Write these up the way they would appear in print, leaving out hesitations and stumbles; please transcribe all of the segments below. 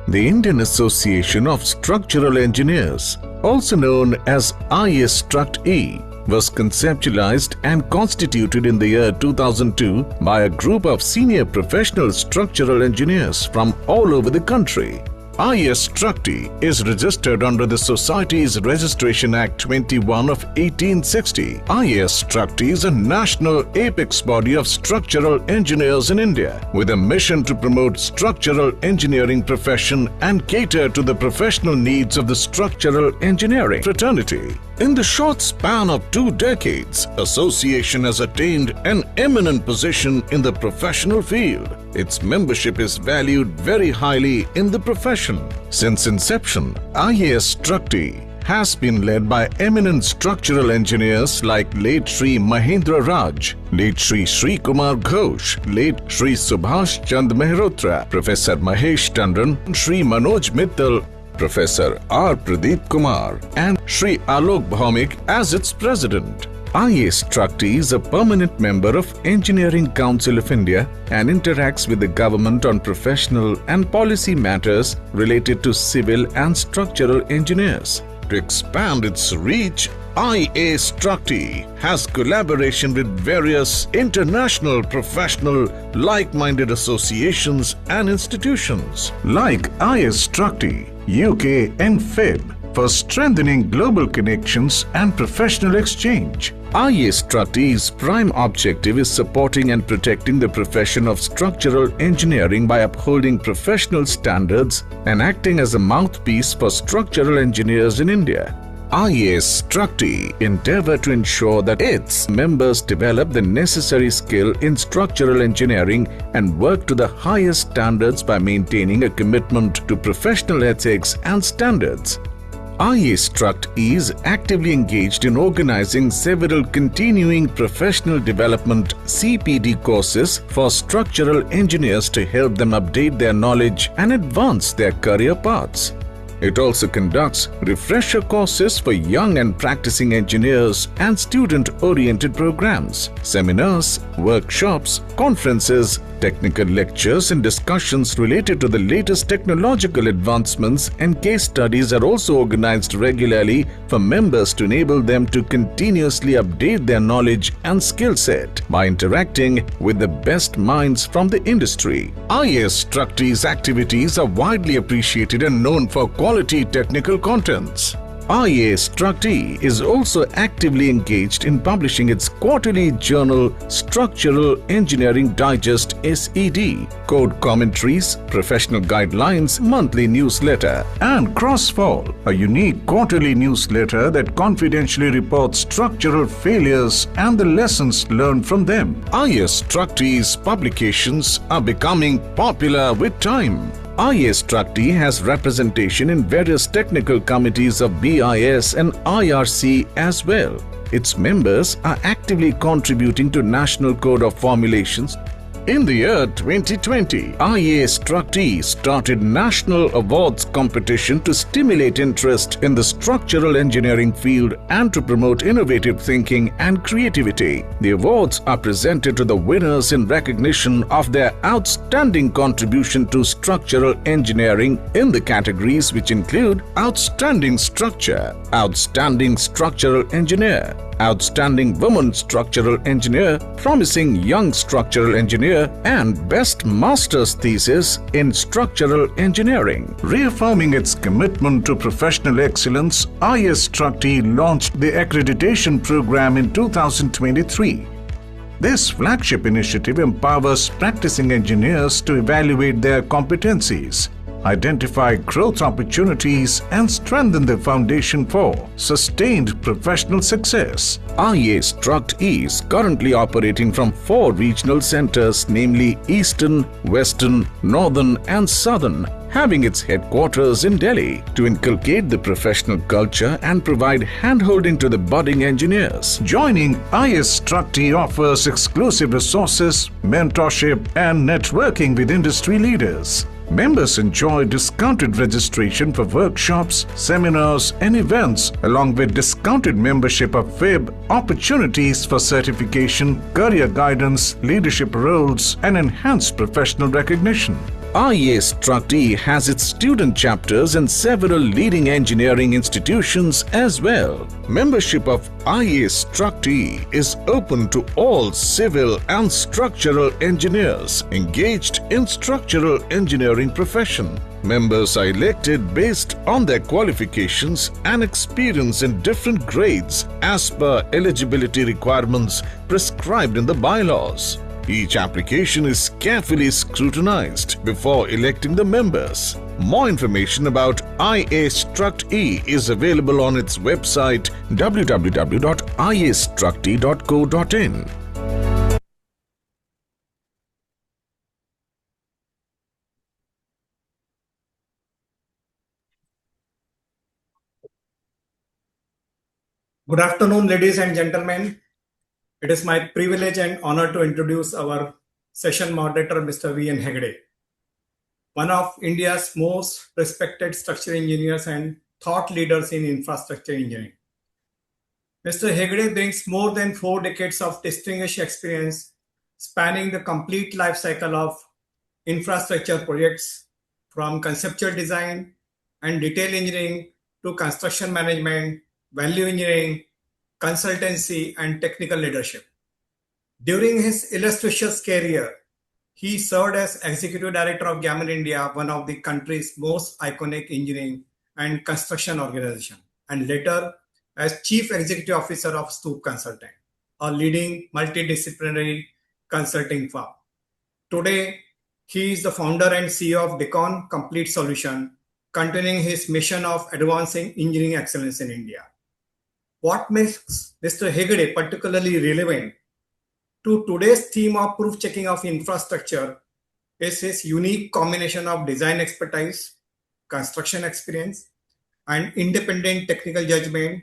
The Indian Association of Structural Engineers, also known as IAStructE, was conceptualized and constituted in the year 2002 by a group of senior professional structural engineers from all over the country. IAStructE is registered under the Societies Registration Act 21 of 1860. IAStructE is a national apex body of structural engineers in India with a mission to promote structural engineering profession and cater to the professional needs of the structural engineering fraternity. In the short span of 2 decades, association has attained an eminent position in the professional field. Its membership is valued very highly in the profession. Since inception, IAStructE has been led by eminent structural engineers like late Sri Mahendra Raj, late Sri Kumar Ghosh, late Sri Subhash Chand Mehrotra, Professor Mahesh Tandon, Sri Manoj Mittal, Professor R. Pradeep Kumar, and Sri Alok Bhowmick as its president. IAStructE is a permanent member of Engineering Council of India and interacts with the government on professional and policy matters related to civil and structural engineers. To expand its reach, IAStructE has collaboration with various international professional like-minded associations and institutions like IAStructE, UK and FIB for strengthening global connections and professional exchange. IAStructE's prime objective is supporting and protecting the profession of structural engineering by upholding professional standards and acting as a mouthpiece for structural engineers in India. IAStructE endeavor to ensure that its members develop the necessary skill in structural engineering and work to the highest standards by maintaining a commitment to professional ethics and standards. IAStructE is actively engaged in organizing several continuing professional development (CPD) courses for structural engineers to help them update their knowledge and advance their career paths. It also conducts refresher courses for young and practicing engineers and student-oriented programs, seminars, workshops, conferences, technical lectures and discussions related to the latest technological advancements, and case studies are also organized regularly for members to enable them to continuously update their knowledge and skill set by interacting with the best minds from the industry. IAStructE's activities are widely appreciated and known for quality technical contents. IAStructE is also actively engaged in publishing its quarterly journal Structural Engineering Digest (SED), code commentaries, professional guidelines, monthly newsletter, and Crossfall, a unique quarterly newsletter that confidentially reports structural failures and the lessons learned from them. IAStructE's publications are becoming popular with time. IAStructE has representation in various technical committees of BIS and IRC as well. Its members are actively contributing to National Code of Formulations. In the year 2020, IAStructE started National Awards competition to stimulate interest in the structural engineering field and to promote innovative thinking and creativity. The awards are presented to the winners in recognition of their outstanding contribution to structural engineering in the categories which include Outstanding Structure, Outstanding Structural Engineer, Outstanding Woman Structural Engineer, Promising Young Structural Engineer, and Best Master's Thesis in Structural Engineering. Reaffirming its commitment to professional excellence, IAStructE launched the accreditation program in 2023. This flagship initiative empowers practicing engineers to evaluate their competencies, identify growth opportunities, and strengthen the foundation for sustained professional success. IAStructE is currently operating from 4 regional centers, namely Eastern, Western, Northern, and Southern, having its headquarters in Delhi to inculcate the professional culture and provide handholding to the budding engineers. Joining IAStructE offers exclusive resources, mentorship, and networking with industry leaders. Members enjoy discounted registration for workshops, seminars, and events, along with discounted membership of WIB, opportunities for certification, career guidance, leadership roles, and enhanced professional recognition. IAStructE has its student chapters in several leading engineering institutions as well. Membership of IAStructE is open to all civil and structural engineers engaged in structural engineering profession. Members are elected based on their qualifications and experience in different grades as per eligibility requirements prescribed in the bylaws. Each application is carefully scrutinized before electing the members. More information about IAStructE is available on its website www.iastructe.co.in. Good afternoon, ladies and gentlemen. It is my privilege and honor to introduce our session moderator, Mr. V. N. Heggade, one of India's most respected structural engineers and thought leaders in infrastructure engineering. Mr. Heggade brings more than 4 decades of distinguished experience spanning the complete life cycle of infrastructure projects, from conceptual design and detail engineering to construction management, value engineering, consultancy, and technical leadership. During his illustrious career, he served as Executive Director of Gammon India, one of the country's most iconic engineering and construction organization, and later as Chief Executive Officer of STUP Consultant, a leading multidisciplinary consulting firm. Today, he is the founder and CEO of Decon Complete Solution, continuing his mission of advancing engineering excellence in India. What makes Mr. Heggade particularly relevant to today's theme of proof checking of infrastructure is his unique combination of design expertise, construction experience, and independent technical judgment.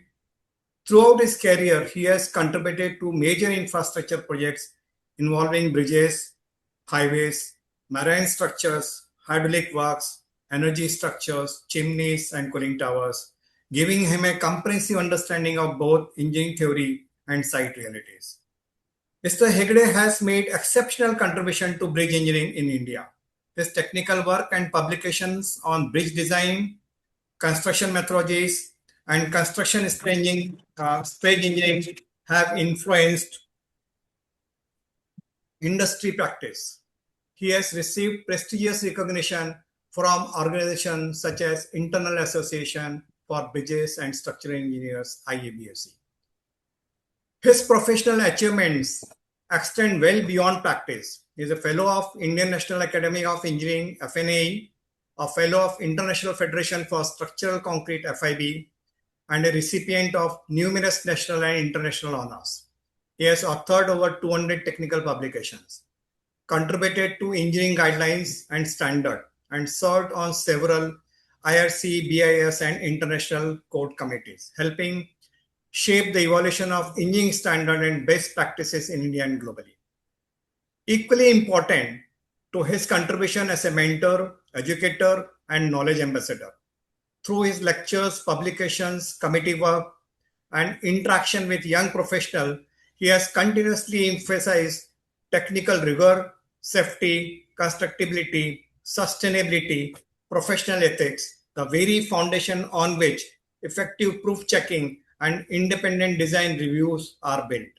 Throughout his career, he has contributed to major infrastructure projects involving bridges, highways, marine structures, hydraulic works, energy structures, chimneys, and cooling towers, giving him a comprehensive understanding of both engineering theory and site realities. Mr. Heggade has made exceptional contribution to bridge engineering in India. His technical work and publications on bridge design, construction methodologies, and construction staging engineering have influenced industry practice. He has received prestigious recognition from organizations such as International Association for Bridges and Structural Engineers, IABSE. His professional achievements extend well beyond practice. He is a fellow of Indian National Academy of Engineering, FNAE, a fellow of International Federation for Structural Concrete, FIB, and a recipient of numerous national and international honors. He has authored over 200 technical publications, contributed to engineering guidelines and standard, and served on several IRC, BIS, and international code committees, helping shape the evolution of engineering standard and best practices in India and globally. Equally important to his contribution as a mentor, educator, and knowledge ambassador. Through his lectures, publications, committee work, and interaction with young professionals, he has continuously emphasized technical rigor, safety, constructability, sustainability, professional ethics, the very foundation on which effective proof checking and independent design reviews are built.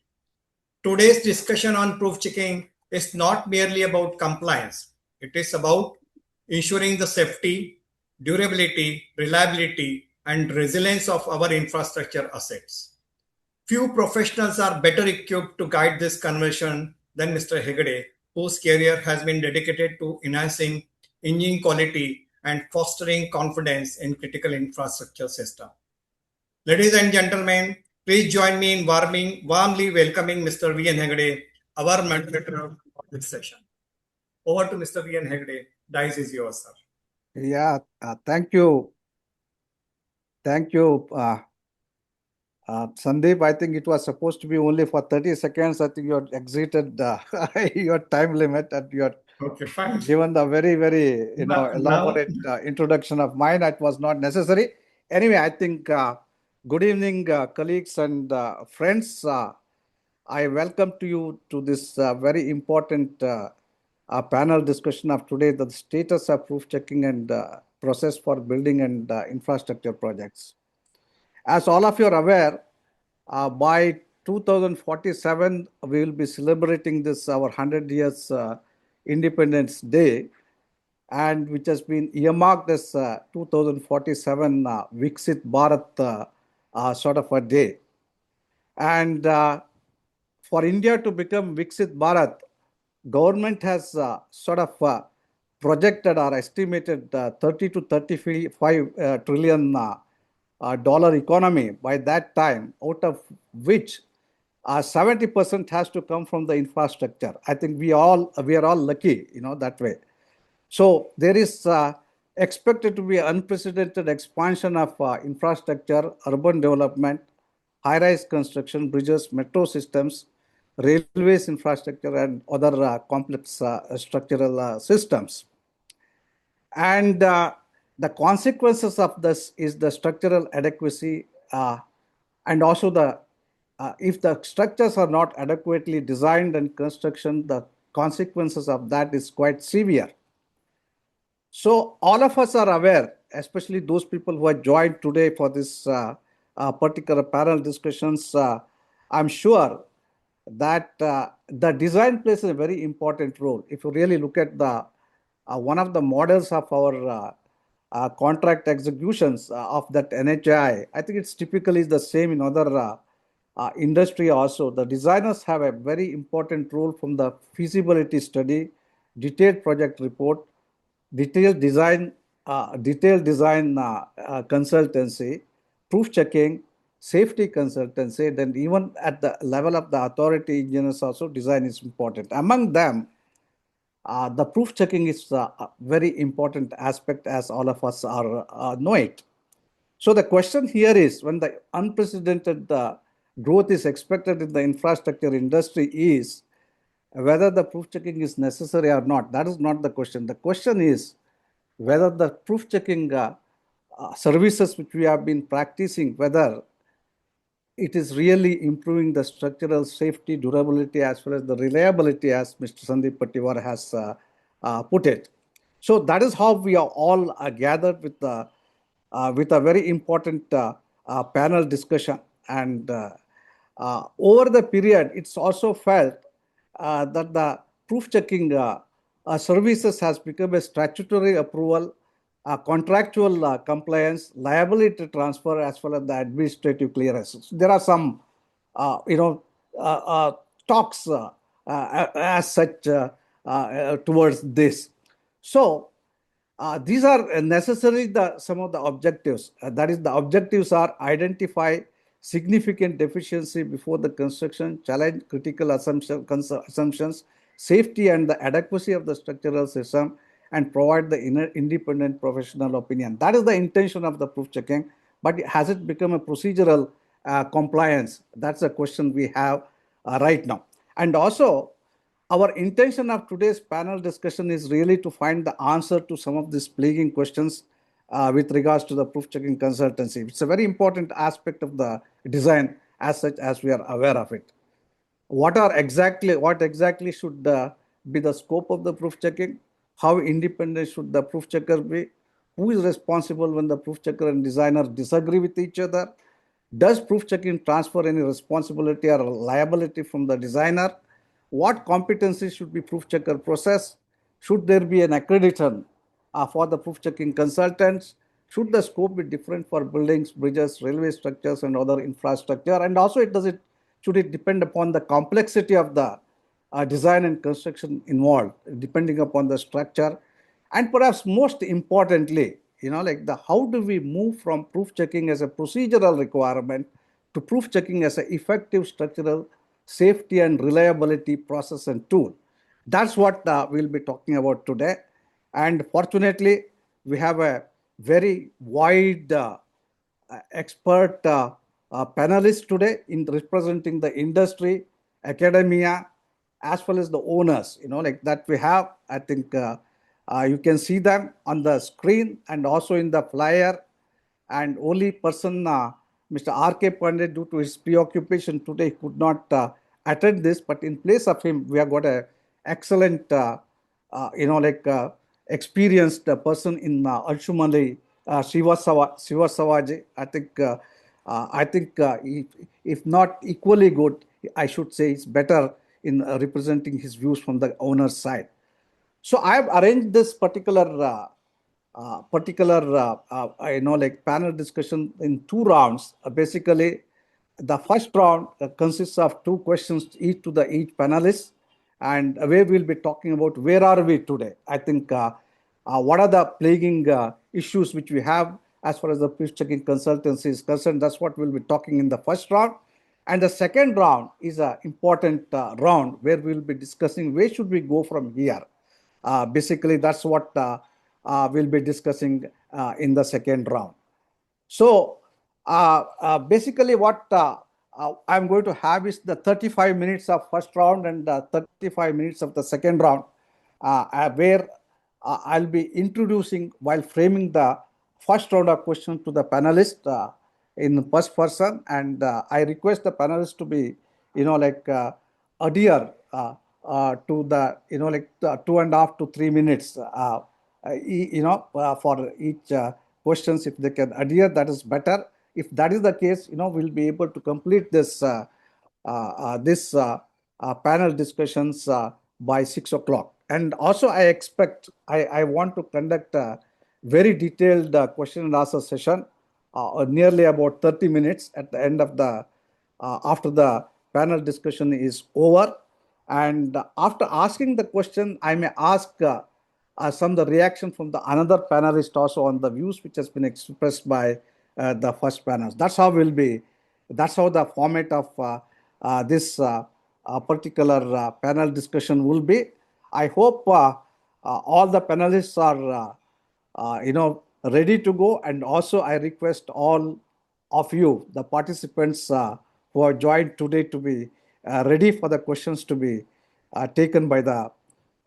Today's discussion on proof checking is not merely about compliance. It is about ensuring the safety, durability, reliability, and resilience of our infrastructure assets. Few professionals are better equipped to guide this conversion than Mr. Heggade, whose career has been dedicated to enhancing engineering quality and fostering confidence in critical infrastructure system. Ladies and gentlemen, please join me in warmly welcoming Mr. V. N. Heggade, our moderator of this session. Over to Mr. V. N. Heggade. Dice is yours, sir. Yeah, thank you. Thank you, Sandeep. I think it was supposed to be only for 30 seconds. I think you had exceeded your time limit and you had Okay, fine. given the very, very Now, elaborate introduction of mine. That was not necessary. Anyway, I think good evening, colleagues and friends. I welcome to you to this very important panel discussion of today, the status of proof checking and process for building and infrastructure projects. As all of you are aware, by 2047, we will be celebrating this our 100 years Independence Day, and which has been earmarked as 2047 Viksit Bharat sort of a day. And for India to become Viksit Bharat, government has sort of projected or estimated 30 to 35 trillion dollar economy by that time, out of which 70% has to come from the infrastructure. I think we are all lucky, that way. So there is expected to be unprecedented expansion of infrastructure, urban development, high-rise construction, bridges, metro systems, railways infrastructure, and other complex structural systems. And the consequences of this is the structural adequacy and also the if the structures are not adequately designed and construction, the consequences of that is quite severe. So all of us are aware, especially those people who are joined today for this particular panel discussions. I'm sure that the design plays a very important role. If you really look at the one of the models of our contract executions of that NHAI, I think it's typically the same in other industry also. The designers have a very important role from the feasibility study, detailed project report, detailed design consultancy, proof checking, safety consultancy, then even at the level of the authority engineers also design is important. Among them, the proof checking is a very important aspect, as all of us are know it. So the question here is, when the unprecedented growth is expected in the infrastructure industry, is whether the proof checking is necessary or not. That is not the question. The question is whether the proof checking services which we have been practicing, whether it is really improving the structural safety, durability, as well as the reliability, as Mr. Sandeep Patiwar has put it. So that is how we are all gathered with a very important panel discussion. And over the period, it's also felt that the proof checking services has become a statutory approval, contractual compliance, liability transfer, as well as the administrative clearances. There are some, talks as such towards this. So these are necessarily some of the objectives. That is, the objectives are identify significant deficiency before the construction, challenge critical assumptions, safety and the adequacy of the structural system, and provide the independent professional opinion. That is the intention of the proof checking. But has it become a procedural compliance? That's a question we have right now. And also, our intention of today's panel discussion is really to find the answer to some of these plaguing questions with regards to the proof checking consultancy. It's a very important aspect of the design, as such as we are aware of it. What exactly should be the scope of the proof checking? How independent should the proof checker be? Who is responsible when the proof checker and designer disagree with each other? Does proof checking transfer any responsibility or liability from the designer? What competencies should be proof checker process? Should there be an accreditation for the proof checking consultants? Should the scope be different for buildings, bridges, railway structures, and other infrastructure? And also, should it depend upon the complexity of the design and construction involved, depending upon the structure? And perhaps most importantly, how do we move from proof checking as a procedural requirement to proof checking as an effective structural safety and reliability process and tool? That's what we'll be talking about today. And fortunately, we have a very wide expert panelists today in representing the industry, academia, as well as the owners, like that we have. I think you can see them on the screen and also in the flyer. And only person, Mr. R.K. Pandey, due to his preoccupation today, could not attend this. But in place of him, we have got a excellent, experienced person in Anshumali, Srivastava. I think if not equally good, I should say it's better in representing his views from the owner's side. So I have arranged this particular panel discussion in two rounds. Basically, the first round consists of two questions each to the each panelist, and where we'll be talking about where are we today. I think what are the plaguing issues which we have as far as the proof-checking consultancy is concerned. That's what we'll be talking in the first round. And the second round is an important round where we'll be discussing where should we go from here. Basically, that's what we'll be discussing in the second round. So basically what I'm going to have is the 35 minutes of first round and 35 minutes of the second round, where I'll be introducing while framing the first round of questions to the panelists in the first person. And I request the panelists to be, adhere to the, 2.5 to 3 minutes, for each questions. If they can adhere, that is better. If that is the case, we'll be able to complete this panel discussions by 6 o'clock. And also, I want to conduct a very detailed question and answer session, nearly about 30 minutes at the end of the after the panel discussion is over. And after asking the question, I may ask some of the reaction from the another panelist also on the views which has been expressed by the first panel. That's how the format of this particular panel discussion will be. I hope all the panelists are ready to go. And also I request all of you, the participants who are joined today, to be ready for the questions to be taken by the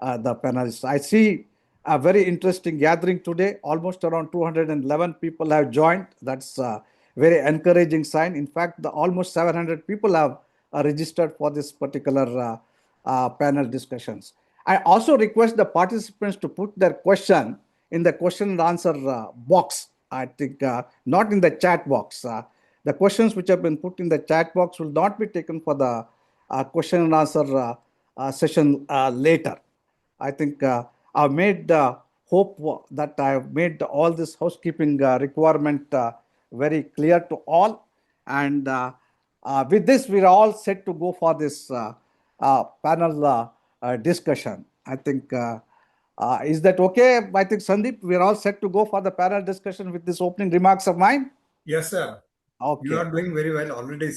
panelists. I see a very interesting gathering today. Almost around 211 people have joined. That's a very encouraging sign. In fact, almost 700 people have registered for this particular panel discussions. I also request the participants to put their question in the question and answer box. I think not in the chat box. The questions which have been put in the chat box will not be taken for the question and answer session later. I think I've made hope that I've made all this housekeeping requirement very clear to all. And with this, we're all set to go for this panel discussion. I think, is that okay? I think, Sandeep, we're all set to go for the panel discussion with this opening remarks of mine. Yes, sir. Okay. You are doing very well already.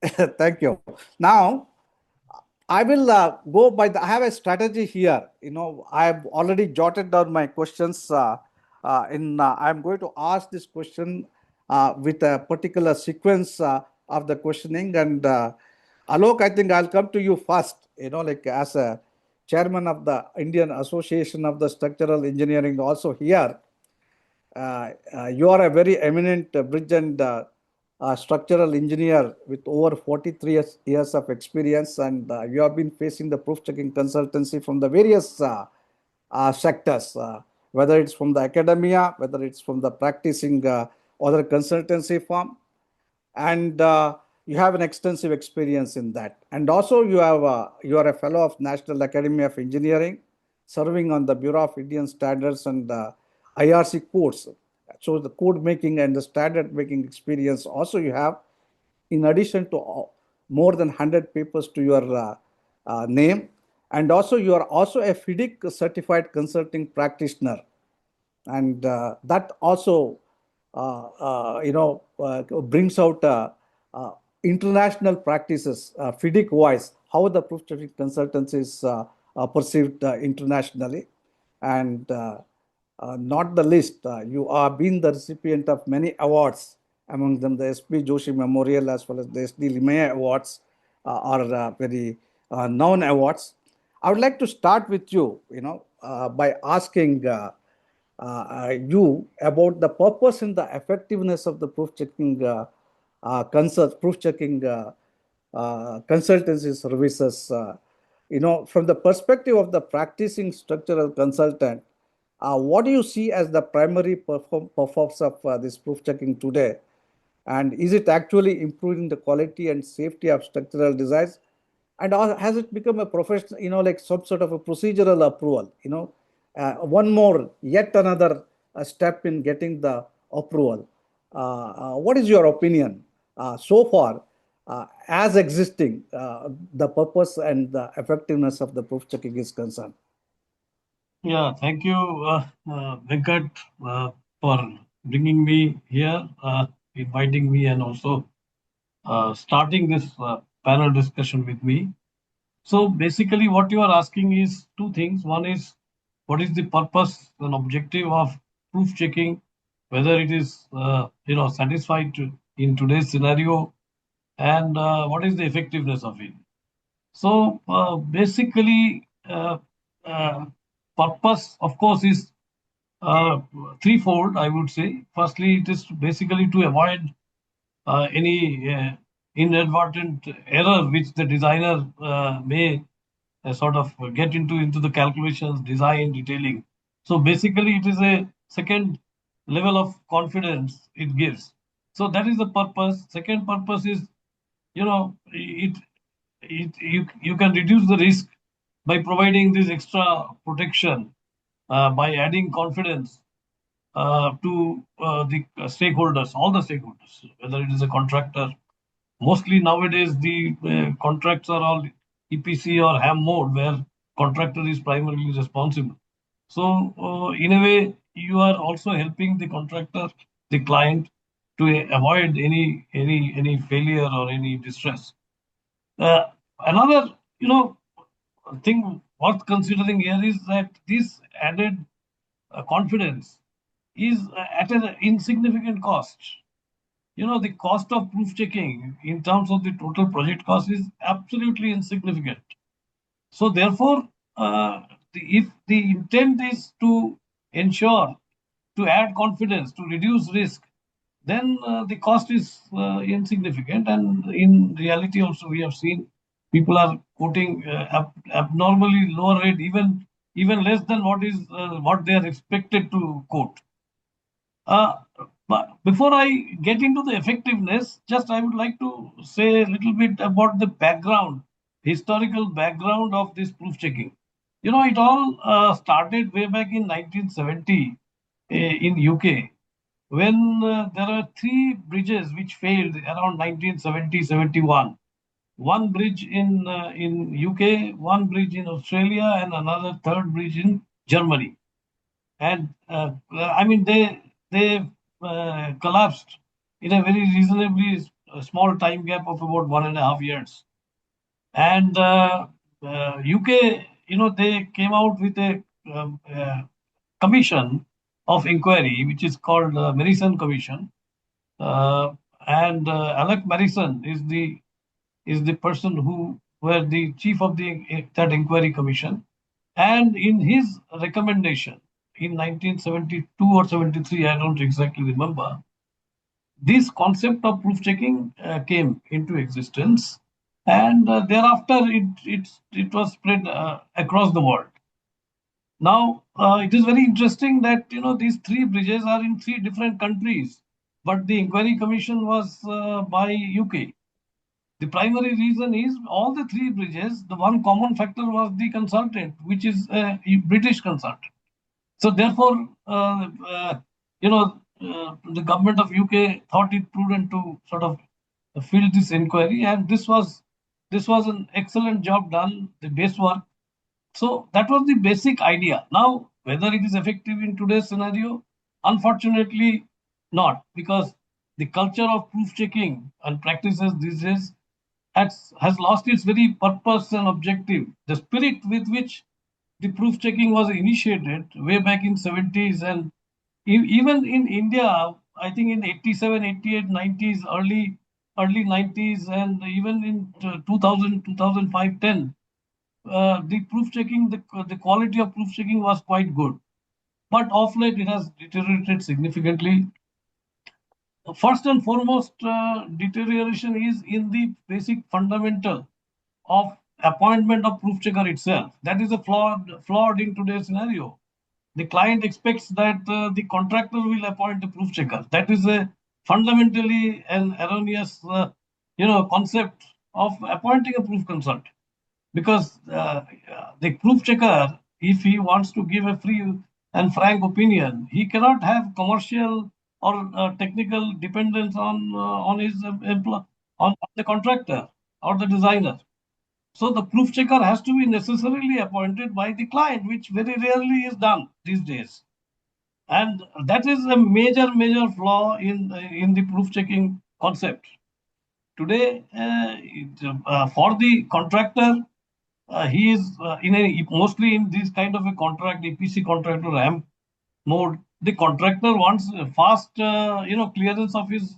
Thank you. Now, I will go by I have a strategy here. I've already jotted down my questions. I'm going to ask this question with a particular sequence of the questioning. And Alok, I think I'll come to you first. As a chairman of the Indian Association of the Structural Engineering, also here, you are a very eminent bridge and structural engineer with over 43 years of experience, and you have been facing the proof-checking consultancy from the various sectors, whether it's from the academia, whether it's from the practicing other consultancy firm, and you have an extensive experience in that. And also you are a fellow of National Academy of Engineering, serving on the Bureau of Indian Standards and IRC codes. So the code making and the standard making experience also you have, in addition to more than 100 papers to your name. And also you are also a FIDIC certified consulting practitioner. And that also, brings out international practices, FIDIC wise, how the proof-checking consultancy is perceived internationally. And not the least, you are being the recipient of many awards, among them the S.P. Joshi Memorial as well as the S.D. Limaya Awards are very known awards. I would like to start with you, by asking you about the purpose and the effectiveness of the proof checking consultancy services. From the perspective of the practicing structural consultant, what do you see as the primary purpose of this proof checking today? And is it actually improving the quality and safety of structural designs? And has it become a professional, like some sort of a procedural approval? One more, yet another step in getting the approval. What is your opinion so far as existing the purpose and the effectiveness of the proof checking is concerned? Yeah, thank you, Venkat, for bringing me here, inviting me, and also starting this panel discussion with me. So basically, what you are asking is two things. One is, what is the purpose and objective of proof checking, whether it is satisfied in today's scenario, and what is the effectiveness of it. So basically, purpose, of course, is threefold, I would say. Firstly, it is basically to avoid any inadvertent error which the designer may sort of get into the calculations, design, detailing. So basically, it is a second level of confidence it gives. So that is the purpose. Second purpose is, you can reduce the risk by providing this extra protection by adding confidence to the stakeholders, all the stakeholders, whether it is a contractor. Mostly nowadays, the contracts are all EPC or HAM mode, where contractor is primarily responsible. So in a way, you are also helping the contractor, the client, to avoid any failure or any distress. Another, thing worth considering here is that this added confidence is at an insignificant cost. The cost of proof checking in terms of the total project cost is absolutely insignificant. So therefore, if the intent is to ensure, to add confidence, to reduce risk, then the cost is insignificant. And in reality also, we have seen people are quoting abnormally lower rate, even less than what they are expected to quote. But before I get into the effectiveness, just I would like to say a little bit about the background, historical background of this proof checking. It all started way back in 1970 in UK, when there were three bridges which failed around 1970-71. One bridge in UK, one bridge in Australia, and another third bridge in Germany. And I mean, they collapsed in a very reasonably small time gap of about 1.5 years. And UK, they came out with a commission of inquiry, which is called Marison Commission. And Alok Marison is the person who were the chief of that inquiry commission. And in his recommendation in 1972 or 73, I don't exactly remember, this concept of proof checking came into existence, and thereafter it was spread across the world. Now it is very interesting that these three bridges are in three different countries, but the inquiry commission was by UK. The primary reason is all the three bridges, the one common factor was the consultant, which is a British consultant. So therefore, the government of UK thought it prudent to sort of field this inquiry, and this was an excellent job done, the base work. So that was the basic idea. Now, whether it is effective in today's scenario, unfortunately not, because the culture of proof checking and practices these days has lost its very purpose and objective. The spirit with which the proof checking was initiated way back in 70s, and even in India, I think in 87, 88, 90s, early 90s, and even in 2000, 2005, 10, the proof checking, the quality of proof checking was quite good. But of late, it has deteriorated significantly. First and foremost, deterioration is in the basic fundamental of appointment of proof checker itself. That is a flawed in today's scenario. The client expects that the contractor will appoint a proof checker. That is a fundamentally an erroneous, concept of appointing a proof consultant. Because the proof checker, if he wants to give a free and frank opinion, he cannot have commercial or technical dependence on his on the contractor or the designer. So the proof checker has to be necessarily appointed by the client, which very rarely is done these days. And that is a major flaw in the proof checking concept. Today, for the contractor, he is mostly in this kind of a contract, EPC contract or ramp mode. The contractor wants fast, clearance of his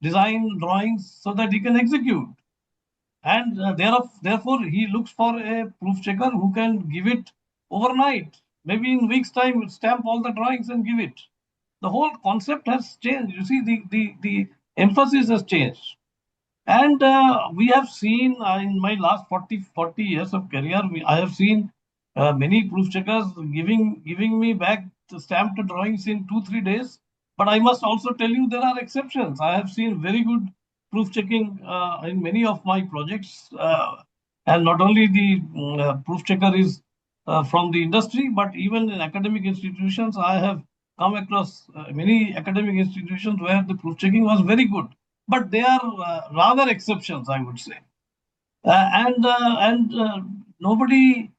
design drawings so that he can execute. And therefore, he looks for a proof checker who can give it overnight, maybe in weeks' time, stamp all the drawings and give it. The whole concept has changed. You see, the emphasis has changed. And we have seen in my last 40 years of career, I have seen many proof checkers giving me back the stamped drawings in 2-3 days. But I must also tell you there are exceptions. I have seen very good proof checking in many of my projects. And not only the proof checker is from the industry, but even in academic institutions, I have come across many academic institutions where the proof checking was very good. But they are rather exceptions, I would say. And nobody,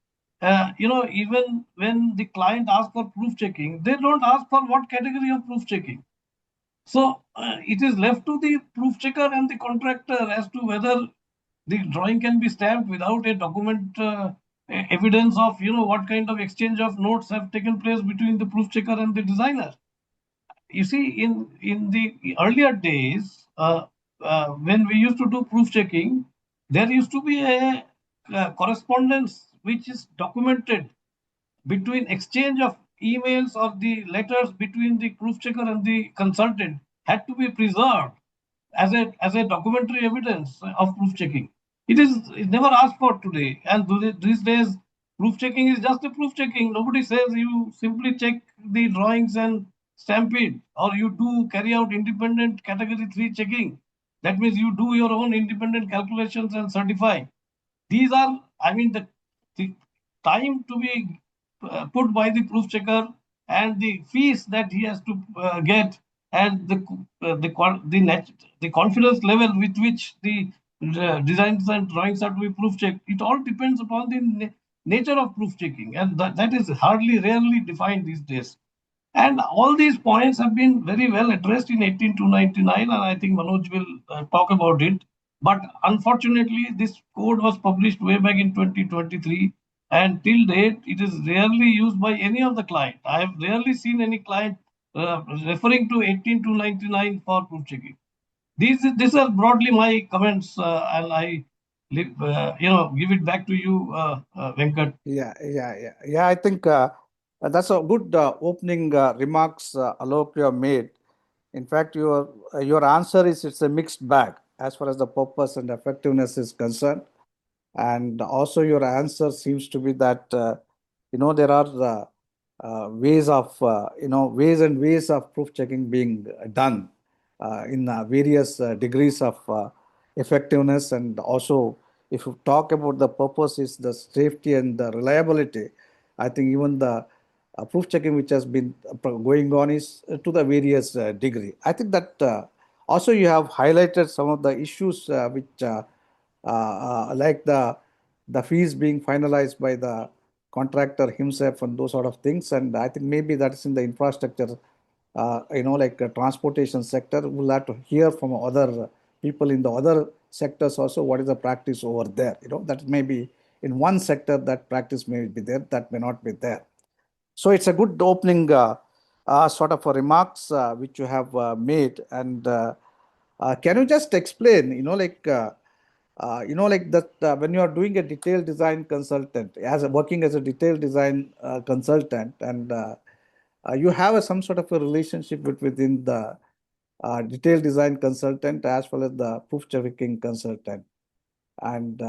even when the client asks for proof checking, they don't ask for what category of proof checking. So it is left to the proof checker and the contractor as to whether the drawing can be stamped without a document evidence of what kind of exchange of notes have taken place between the proof checker and the designer. You see, in the earlier days, when we used to do proof checking, there used to be a correspondence which is documented between exchange of emails or the letters between the proof checker and the consultant had to be preserved as a documentary evidence of proof checking. It's never asked for today. And these days, proof checking is just a proof checking. Nobody says you simply check the drawings and stamp it, or you do carry out independent category 3 checking. That means you do your own independent calculations and certify. These are, the time to be put by the proof checker and the fees that he has to get, and the confidence level with which the designs and drawings are to be proof checked. It all depends upon the nature of proof checking, and that is rarely defined these days. And all these points have been very well addressed in 18299, and I think Manoj will talk about it. But unfortunately, this code was published way back in 2023, and till date, it is rarely used by any of the client. I have rarely seen any client referring to 18299 for proof checking. These are broadly my comments, and I give it back to you, Venkat. Yeah. I think that's a good opening remarks, Alok, you have made. In fact, your answer is it's a mixed bag as far as the purpose and effectiveness is concerned. And also your answer seems to be that, there are ways and ways of proof checking being done in various degrees of effectiveness. And also, if you talk about the purpose is the safety and the reliability, I think even the proof checking which has been going on is to the various degree. I think that also you have highlighted some of the issues which like the fees being finalized by the contractor himself and those sort of things. And I think maybe that's in the infrastructure, like transportation sector. We'll have to hear from other people in the other sectors also what is the practice over there. That may be in one sector that practice may be there, that may not be there. So it's a good opening sort of a remarks which you have made. And can you just explain, like that when you are doing a detailed design consultant, working as a detailed design consultant, and you have some sort of a relationship within the detailed design consultant as well as the proof checking consultant. And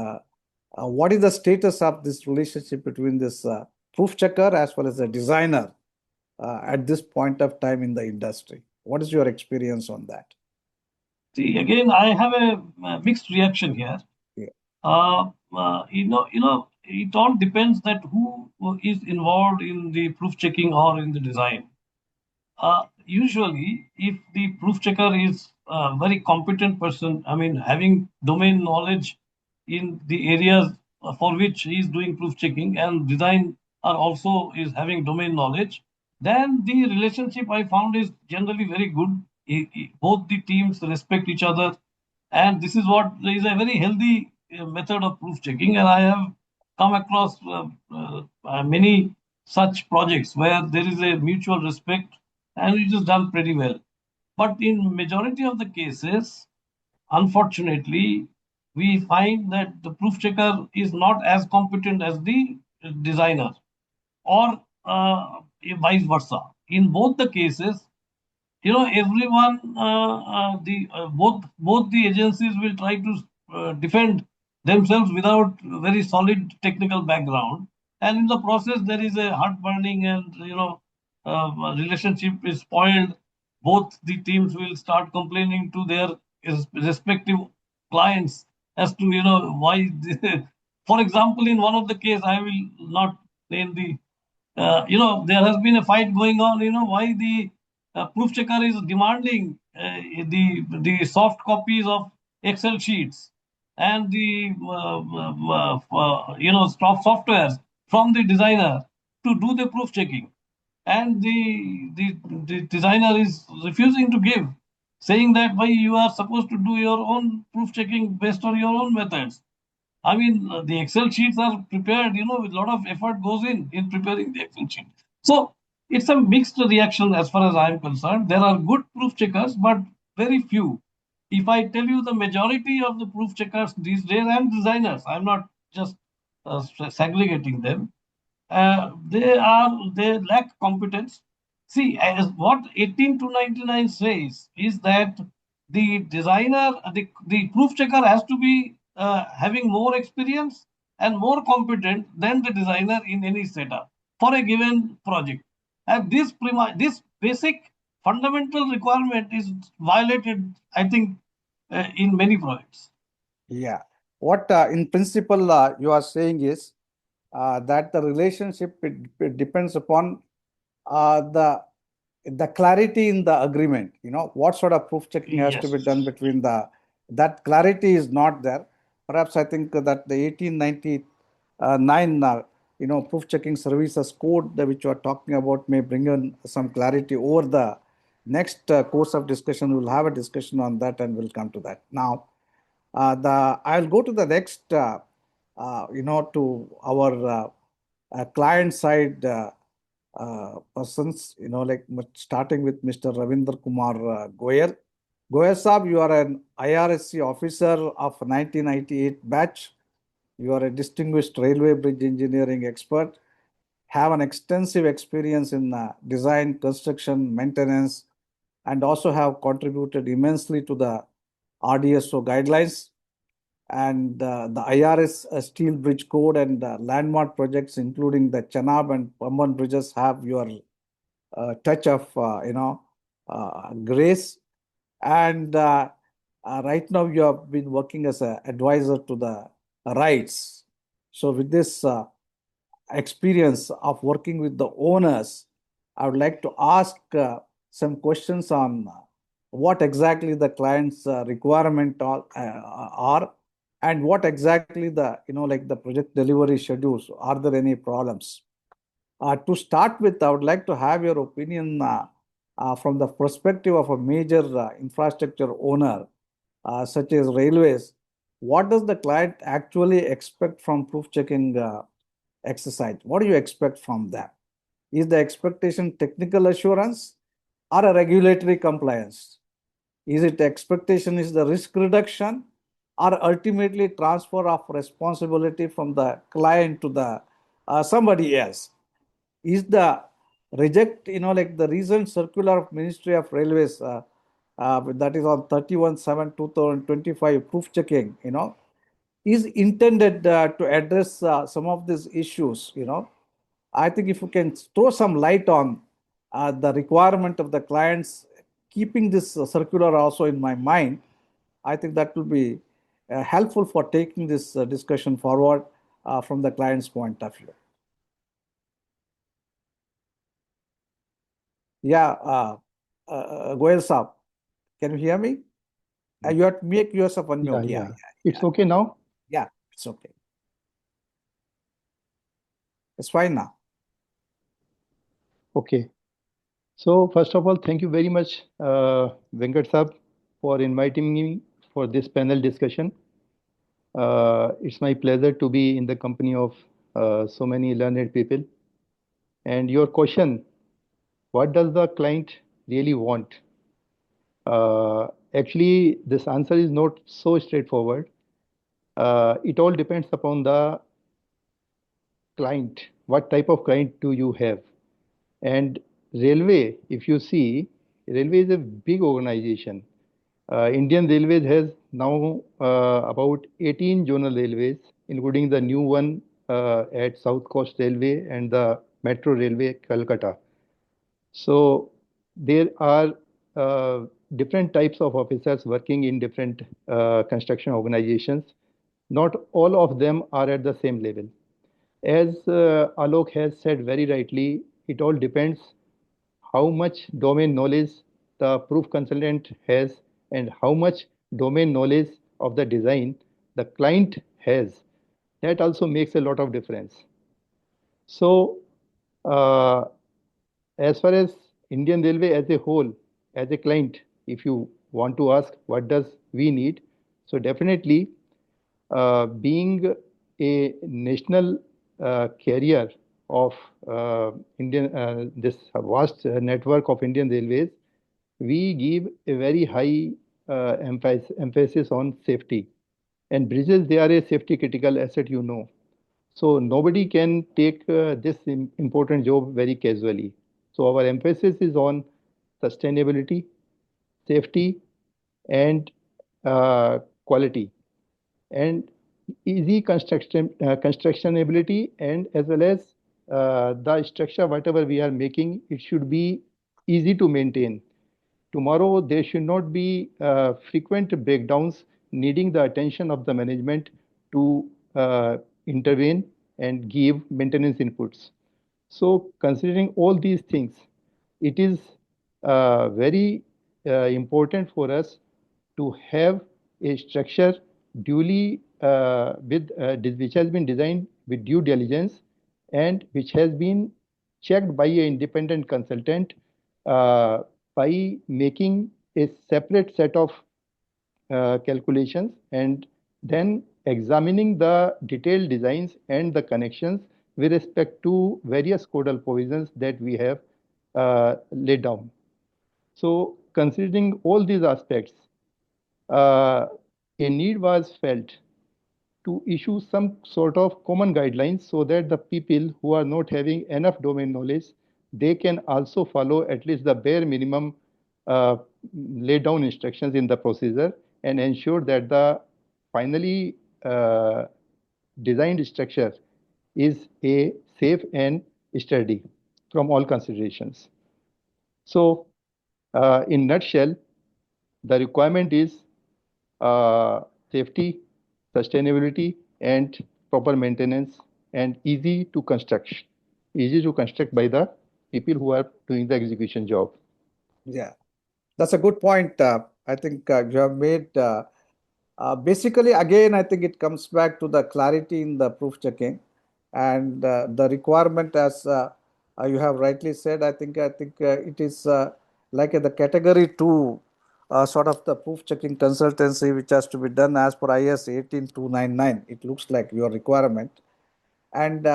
what is the status of this relationship between this proof checker as well as the designer at this point of time in the industry? What is your experience on that? See, again, I have a mixed reaction here. Yeah. It all depends that who is involved in the proof checking or in the design. Usually, if the proof checker is a very competent person, I mean, having domain knowledge in the areas for which he is doing proof checking, and design are also is having domain knowledge, then the relationship I found is generally very good. Both the teams respect each other, and this is what is a very healthy method of proof checking. And I have come across many such projects where there is a mutual respect and it is done pretty well. But in majority of the cases, unfortunately, we find that the proof checker is not as competent as the designer, or vice versa. In both the cases, everyone, both the agencies will try to defend themselves without very solid technical background, and in the process there is a heart burning, and relationship is spoiled. Both the teams will start complaining to their respective clients as to why. For example, in one of the case, I will not name the. There has been a fight going on. Why the proof checker is demanding the soft copies of Excel sheets and the softwares from the designer to do the proof checking, and the designer is refusing to give, saying that why you are supposed to do your own proof checking based on your own methods. I mean, the Excel sheets are prepared, with a lot of effort goes in preparing the Excel sheet. So it's a mixed reaction as far as I'm concerned. There are good proof checkers, but very few. If I tell you the majority of the proof checkers these days and designers, I'm not just segregating them. They lack competence. See, as what 18 to 99 says is that the designer, the proof checker has to be having more experience and more competent than the designer in any setup for a given project. And this basic fundamental requirement is violated, I think, in many projects. Yeah. What in principle you are saying is that the relationship it depends upon the clarity in the agreement. What sort of proof checking has to be done between that clarity is not there. Perhaps I think that the 1899 proof checking services code which you are talking about may bring in some clarity. Over the next course of discussion, we'll have a discussion on that and we'll come to that. Now I'll go to the next to our client side persons, like starting with Mr. Ravindra Kumar Goel. Goel Saab, you are an IRSC officer of 1998 batch. You are a distinguished railway bridge engineering expert, have an extensive experience in design, construction, maintenance, and also have contributed immensely to the RDSO guidelines and the IRS Steel Bridge Code and landmark projects, including the Chenab and Pamban bridges, have your touch of grace. And right now you have been working as an advisor to the RITES. So with this experience of working with the owners, I would like to ask some questions on what exactly the client's requirement are, and what exactly the the project delivery schedules. Are there any problems? To start with, I would like to have your opinion from the perspective of a major infrastructure owner, such as railways. what does the client actually expect from proof checking exercise? What do you expect from that? Is the expectation technical assurance or a regulatory compliance? Is it expectation is the risk reduction or ultimately transfer of responsibility from the client to the somebody else? Is the reject, like the recent circular of Ministry of Railways that is on 31/7/2025 proof checking, is intended to address some of these issues, I think if you can throw some light on the requirement of the clients, keeping this circular also in my mind, I think that will be helpful for taking this discussion forward from the client's point of view. Yeah, Goel Saab, can you hear me? You have to make yourself unmute. Yeah. It's okay now? Yeah, it's okay. It's fine now. Okay. So first of all, thank you very much, Venkatram, for inviting me for this panel discussion. It's my pleasure to be in the company of so many learned people. And your question, what does the client really want? Actually, this answer is not so straightforward. It all depends upon the client. What type of client do you have? And railway, if you see, railway is a big organization. Indian Railways has now about 18 zonal railways, including the new one at South Coast Railway and the Metro Railway, Calcutta. So there are different types of officers working in different construction organizations. Not all of them are at the same level. As Alok has said very rightly, it all depends how much domain knowledge the proof consultant has and how much domain knowledge of the design the client has. That also makes a lot of difference. So, as far as Indian Railway as a whole, as a client, if you want to ask what does we need, so definitely being a national carrier of this vast network of Indian Railways, we give a very high emphasis on safety. And bridges, they are a safety critical asset, So nobody can take this important job very casually. So our emphasis is on sustainability, safety, and quality, and easy constructionability, and as well as the structure, whatever we are making, it should be easy to maintain. Tomorrow, there should not be frequent breakdowns needing the attention of the management to intervene and give maintenance inputs. So considering all these things, it is very important for us to have a structure duly which has been designed with due diligence and which has been checked by an independent consultant by making a separate set of calculations and then examining the detailed designs and the connections with respect to various codal provisions that we have laid down. So considering all these aspects, a need was felt to issue some sort of common guidelines so that the people who are not having enough domain knowledge, they can also follow at least the bare minimum laid down instructions in the procedure and ensure that the finally designed structure is a safe and sturdy from all considerations. So in nutshell, the requirement is safety, sustainability, and proper maintenance, and easy to construct by the people who are doing the execution job. Yeah, that's a good point. I think you have made. Basically, again, I think it comes back to the clarity in the proof checking and the requirement, as you have rightly said. I think it is like the category 2 sort of the proof checking consultancy which has to be done as per IS 18299. It looks like your requirement. And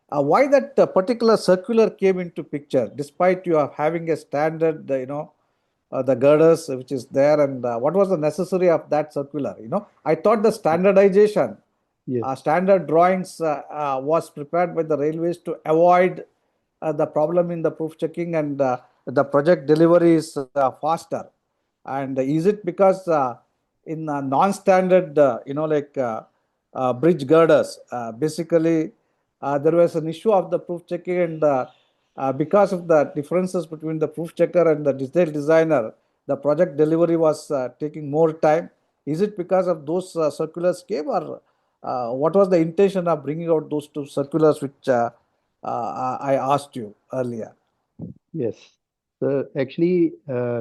why that particular circular came into picture, despite you are having a standard, the girders which is there, and what was the necessary of that circular? I thought the standardization, Yes. standard drawings was prepared by the railways to avoid the problem in the proof checking, and the project delivery is faster. And is it because in non-standard, bridge girders, basically there was an issue of the proof checking, and because of the differences between the proof checker and the detail designer, the project delivery was taking more time. Is it because of those circulars came, or what was the intention of bringing out those two circulars which I asked you earlier? Yes. So actually,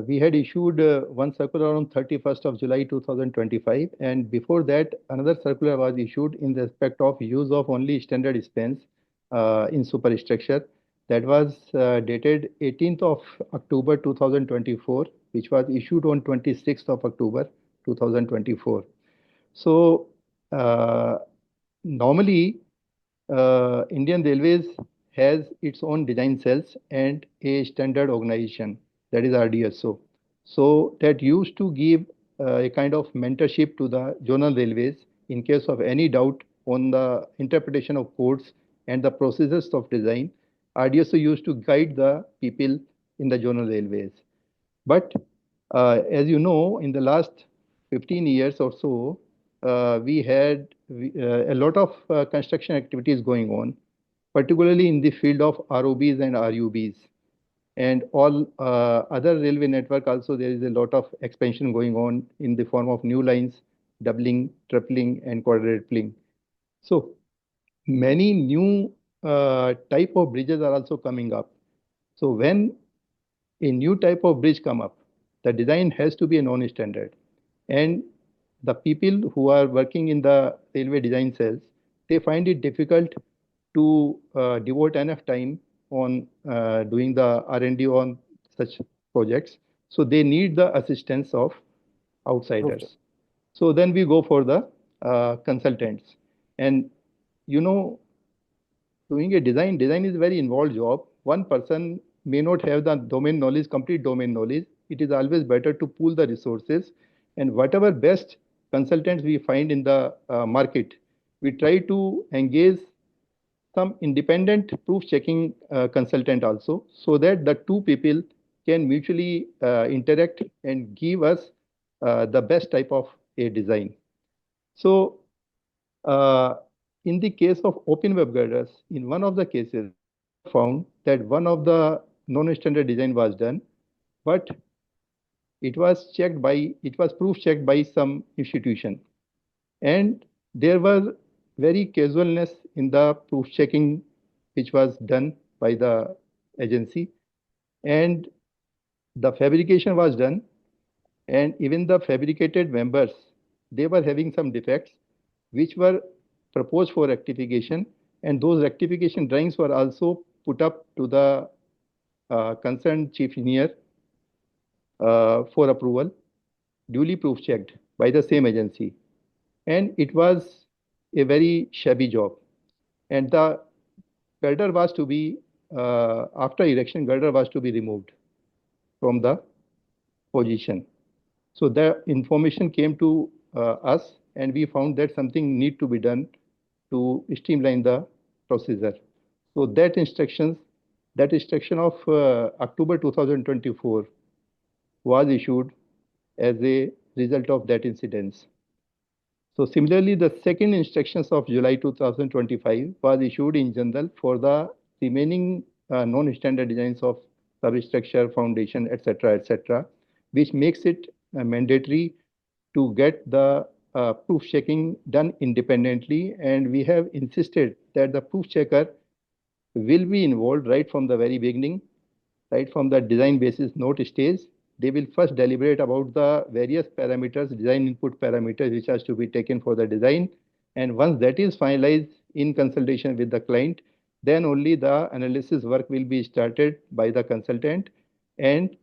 we had issued one circular on 31st of July 2025, and before that, another circular was issued in respect of use of only standard spans in superstructure. That was dated 18th of October 2024, which was issued on 26th of October 2024. So normally, Indian Railways has its own design cells and a standard organization, that is RDSO. So that used to give a kind of mentorship to the zonal railways in case of any doubt on the interpretation of codes and the processes of design. RDSO used to guide the people in the zonal railways. But as you know, in the last 15 years or so, we had a lot of construction activities going on, particularly in the field of ROBs and RUBs. And all other railway network also, there is a lot of expansion going on in the form of new lines, doubling, tripling, and quadrupling. So many new type of bridges are also coming up. So when a new type of bridge come up, the design has to be a non-standard. And the people who are working in the railway design cells, they find it difficult to devote enough time on doing the R&D on such projects. So they need the assistance of outsiders. So then we go for the consultants. And you know, doing a design is a very involved job. One person may not have the domain knowledge, complete domain knowledge. It is always better to pool the resources, and whatever best consultants we find in the market, we try to engage some independent proof checking consultant also, so that the two people can mutually interact and give us the best type of a design. So uh, in the case of open web girders, in one of the cases, found that one of the non-standard design was done, but it was proof checked by some institution, and there was very casualness in the proof checking which was done by the agency, and the fabrication was done, and even the fabricated members, they were having some defects which were proposed for rectification, and those rectification drawings were also put up to the concerned chief engineer for approval, duly proof checked by the same agency. And it was a very shabby job. And the girder was to be, after erection, girder was to be removed from the position. So the information came to us, and we found that something need to be done to streamline the procedure. So that instruction of October 2024 was issued as a result of that incident. So similarly, the second instructions of July 2025 was issued in general for the remaining non-standard designs of substructure, foundation, etc., which makes it mandatory to get the proof checking done independently. And we have insisted that the proof checker will be involved right from the very beginning, right from the design basis note stage. They will first deliberate about the various parameters, design input parameters, which has to be taken for the design. And once that is finalized in consultation with the client, then only the analysis work will be started by the consultant. And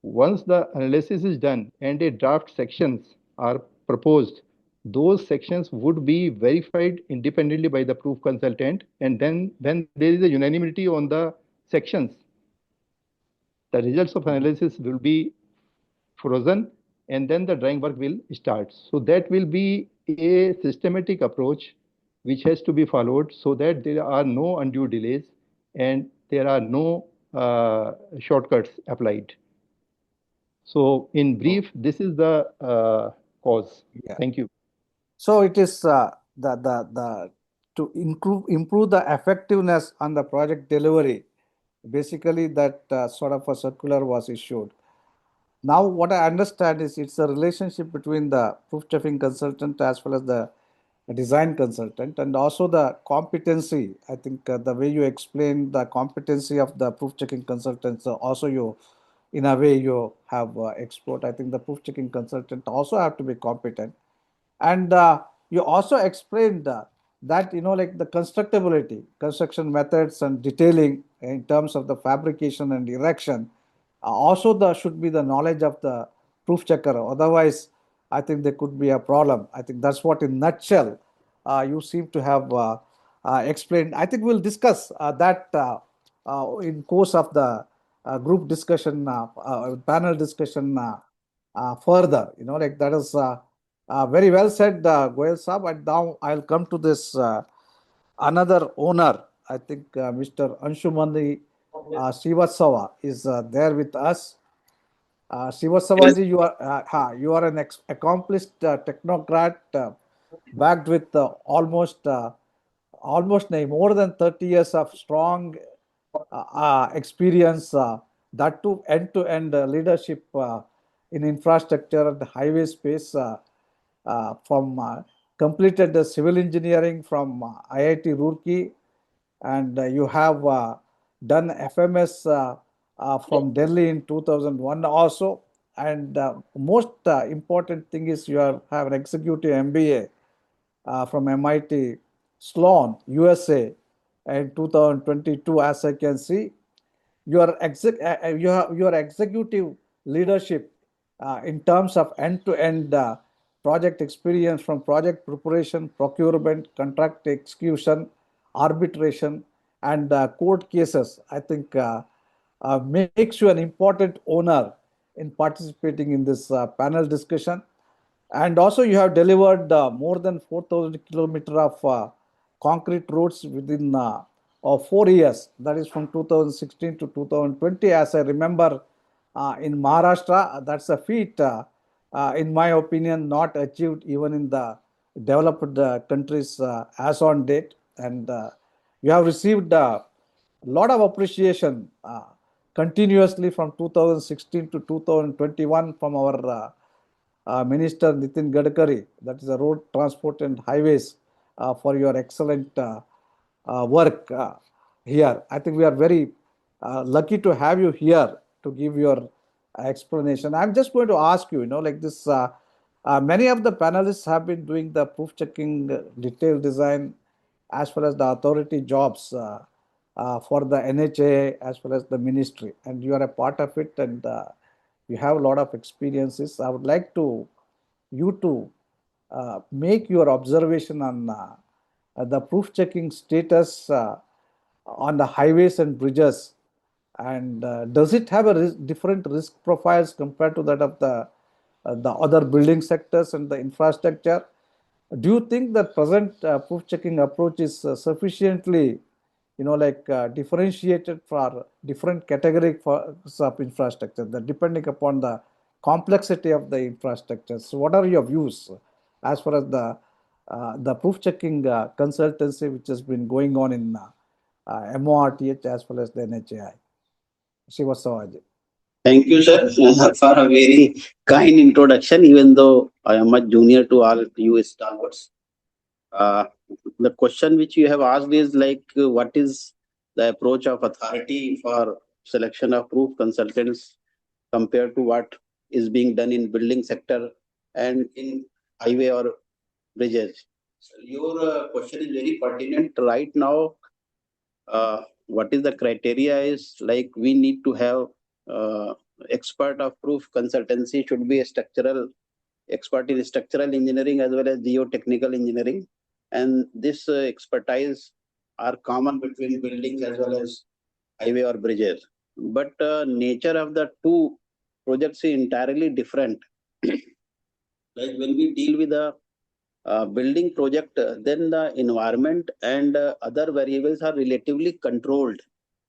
Once the analysis is done and a draft sections are proposed, those sections would be verified independently by the proof consultant, and then when there is a unanimity on the sections, the results of analysis will be frozen, and then the drawing work will start. So that will be a systematic approach which has to be followed so that there are no undue delays and there are no shortcuts applied. So in brief, this is the cause. Yeah. Thank you. So it is the to improve the effectiveness on the project delivery. Basically, that sort of a circular was issued. Now, what I understand is it's a relationship between the proof checking consultant as well as the design consultant, and also the competency. I think the way you explained the competency of the proof checking consultants, also you, in a way, you have explored. I think the proof checking consultant also have to be competent, and you also explained that, like the constructability, construction methods and detailing in terms of the fabrication and erection, also there should be the knowledge of the proof checker. Otherwise, I think there could be a problem. I think that's what in nutshell you seem to have explained. I think we'll discuss that in course of the group discussion, panel discussion further. Like that is very well said, Goel Saab. And now I'll come to this another owner. I think Mr. Anshumali Srivastava is there with us. Srivastavaji, you are an accomplished technocrat, backed with almost more than 30 years of strong experience, that too end-to-end leadership in infrastructure and highway space, from completed the civil engineering from IIT Roorkee, and you have done FMS from Delhi in 2001 also. And most important thing is you have an executive MBA from MIT Sloan, USA in 2022, as I can see. Your executive leadership in terms of end-to-end project experience, from project preparation, procurement, contract execution, arbitration, and court cases, I think makes you an important owner in participating in this panel discussion. And also you have delivered more than 4,000 kilometers of concrete roads within 4 years. That is from 2016 to 2020. As I remember, in Maharashtra, that's a feat, in my opinion, not achieved even in the developed countries as on date. And you have received a lot of appreciation continuously from 2016 to 2021 from our Minister Nitin Gadkari, that is the Road Transport and Highways, for your excellent work here. I think we are very lucky to have you here to give your explanation. I'm just going to ask you, like this, many of the panelists have been doing the proof checking, detailed design, as well as the authority jobs for the NHAI as well as the ministry, and you are a part of it, and you have a lot of experiences. I would like you to make your observation on the proof checking status on the highways and bridges, and does it have a different risk profiles compared to that of the other building sectors and the infrastructure? Do you think that present proof checking approach is sufficiently, differentiated for different categories of infrastructure, that depending upon the complexity of the infrastructure? So what are your views as far as the proof checking consultancy which has been going on in MORTH as well as the NHAI? Srivastava. Thank you, sir, for a very kind introduction, even though I am much junior to all you stalwarts. The question which you have asked is like, what is the approach of authority for selection of proof consultants compared to what is being done in building sector and in highway or bridges? So your question is very pertinent right now. What is the criteria is like we need to have expert of proof consultancy should be a structural expert in structural engineering as well as geotechnical engineering. And this expertise are common between buildings as well as highway or bridges. But nature of the two projects is entirely different. Like when we deal with a building project, then the environment and other variables are relatively controlled.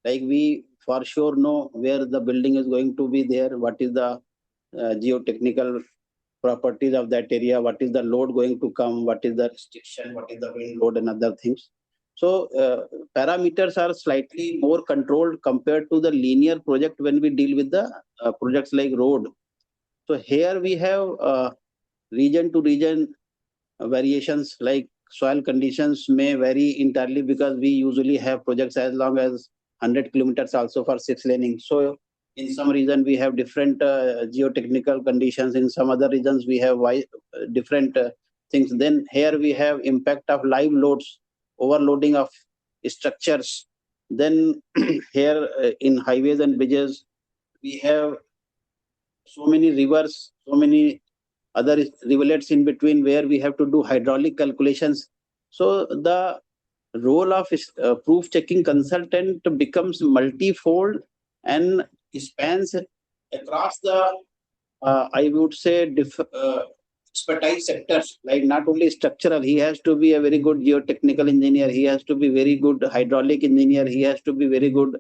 Like we for sure know where the building is going to be there, what is the geotechnical properties of that area, what is the load going to come, what is the restriction, what is the wind load and other things. So parameters are slightly more controlled compared to the linear project when we deal with the projects like road. So here we have region to region variations, like soil conditions may vary entirely because we usually have projects as long as 100 kilometers also for 6 laning. So in some region we have different geotechnical conditions, in some other regions we have different things. Then here we have impact of live loads, overloading of structures. Then here in highways and bridges we have so many rivers, so many other rivulets in between where we have to do hydraulic calculations. So the role of proof checking consultant becomes multifold and spans across the, I would say, expertise sectors, like not only structural, he has to be a very good geotechnical engineer, he has to be very good hydraulic engineer, he has to be very good,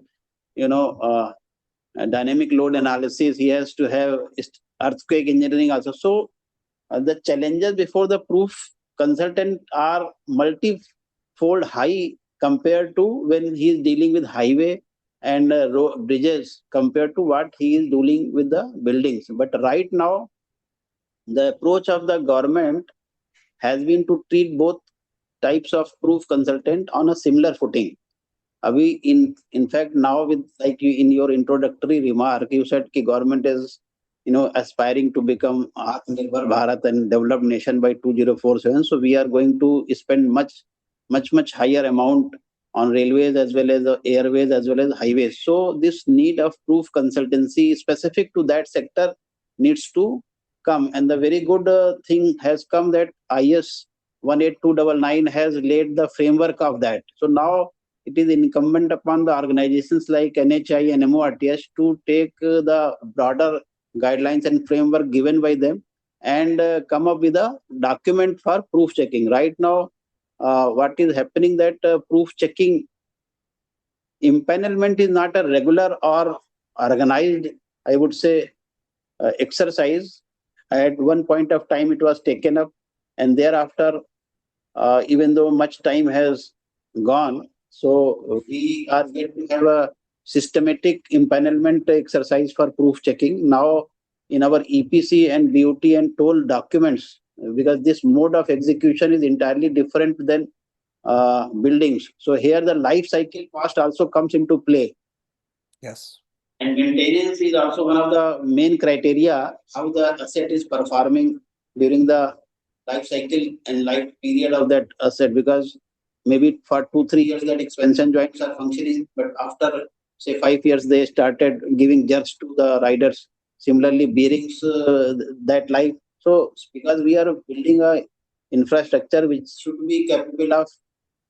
dynamic load analysis, he has to have earthquake engineering also. So the challenges before the proof consultant are multi-fold high compared to when he is dealing with highway and bridges compared to what he is dealing with the buildings. But right now, the approach of the government has been to treat both types of proof consultant on a similar footing. We in fact now, with like you in your introductory remark, you said the government is aspiring to become Atmanirbhar Bharat and developed nation by 2047. So we are going to spend much higher amount on railways as well as airways as well as highways. So this need of proof consultancy specific to that sector needs to come. And the very good thing has come that IS 18299 has laid the framework of that. So now it is incumbent upon the organizations like NHAI and MORTS to take the broader guidelines and framework given by them and come up with a document for proof checking. Right now, what is happening that proof checking empanelment is not a regular or organized, I would say, exercise. At one point of time, it was taken up, and thereafter, even though much time has gone, so we are yet to have a systematic empanelment exercise for proof checking. Now, in our EPC and BOT and toll documents, because this mode of execution is entirely different than buildings. So here the life cycle cost also comes into play. Yes. And maintenance is also one of the main criteria how the asset is performing during the life cycle and life period of that asset, because maybe for 2-3 years that expansion joints are functioning, but after say 5 years they started giving jerks to the riders. Similarly, bearings that life. So because we are building a infrastructure which should be capable of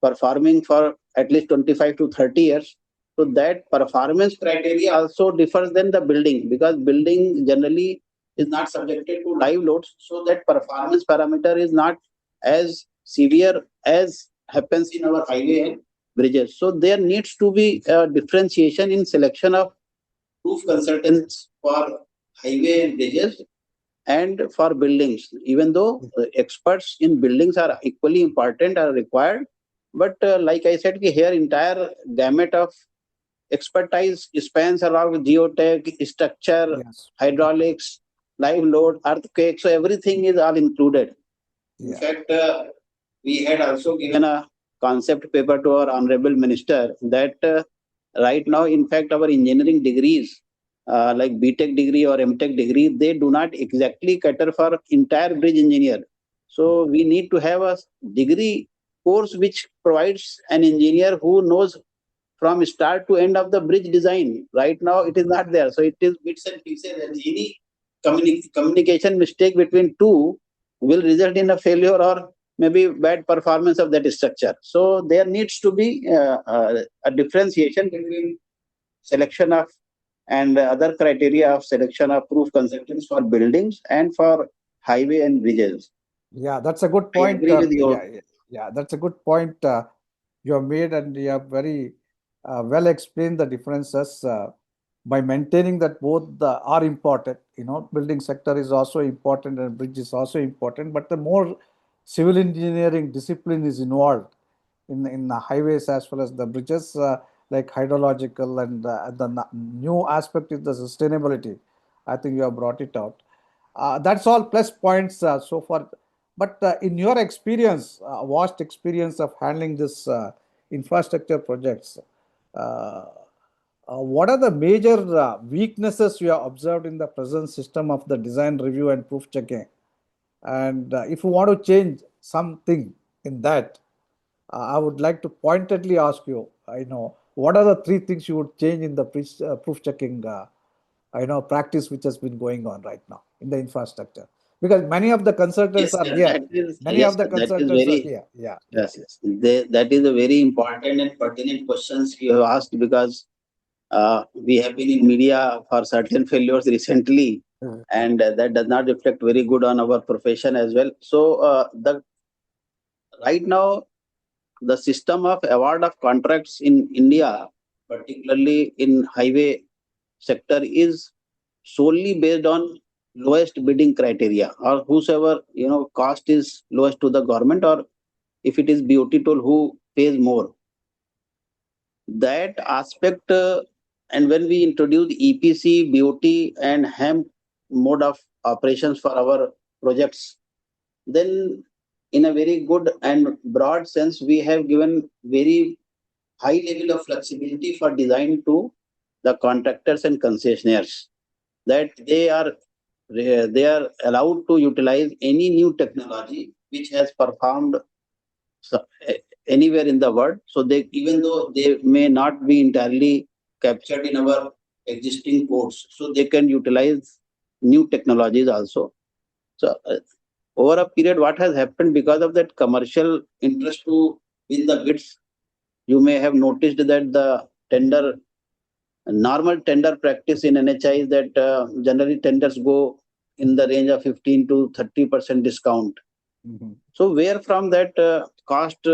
performing for at least 25 to 30 years. So that performance criteria also differs than the building, because building generally is not subjected to live loads. So that performance parameter is not as severe as happens in our highway and bridges. So there needs to be a differentiation in selection of proof consultants for highway and bridges and for buildings. Even though experts in buildings are equally important, are required, but like I said, here entire gamut of expertise spans around geotech, structure, Yes. hydraulics, live load, earthquake. So everything is all included. In Yeah. fact, we had also given a concept paper to our honorable minister that right now, in fact, our engineering degrees, like BTech degree or MTech degree, they do not exactly cater for entire bridge engineer. So we need to have a degree course which provides an engineer who knows from start to end of the bridge design. Right now, it is not there. So it is bits and pieces, and any communication mistake between two will result in a failure or maybe bad performance of that structure. So there needs to be a differentiation between selection of and other criteria of selection of proof consultants for buildings and for highway and bridges. Yeah, that's a good I point. agree with you. Yeah, that's a good point you have made, and you have very well explained the differences by maintaining that both are important. Building sector is also important and bridge is also important, but the more civil engineering discipline is involved in the highways as well as the bridges, like hydrological and the new aspect is the sustainability. I think you have brought it out. That's all plus points so far. But in your experience, vast experience of handling this infrastructure projects, what are the major weaknesses you have observed in the present system of the design review and proof checking? And if you want to change something in that, I would like to pointedly ask you, what are the 3 things you would change in the proof checking practice which has been going on right now in the infrastructure? Because many of the consultants are here. Many of the consultants are here. Yeah. Yes. That is a very important and pertinent questions you have asked, because we have been in media for certain failures recently, and that does not reflect very good on our profession as well. So right now, the system of award of contracts in India, particularly in highway sector, is solely based on lowest bidding criteria, or whosoever cost is lowest to the government, or if it is BOT toll, who pays more. That aspect, and when we introduced EPC, BOT and HAM mode of operations for our projects, then in a very good and broad sense, we have given very high level of flexibility for design to the contractors and concessionaires, that they are allowed to utilize any new technology which has performed anywhere in the world. So even though they may not be entirely captured in our existing codes, so they can utilize new technologies also. So over a period, what has happened because of that commercial interest to win the bids, you may have noticed that the normal tender practice in NHAI is that generally tenders go in the range of 15 to 30% discount. So where from that cost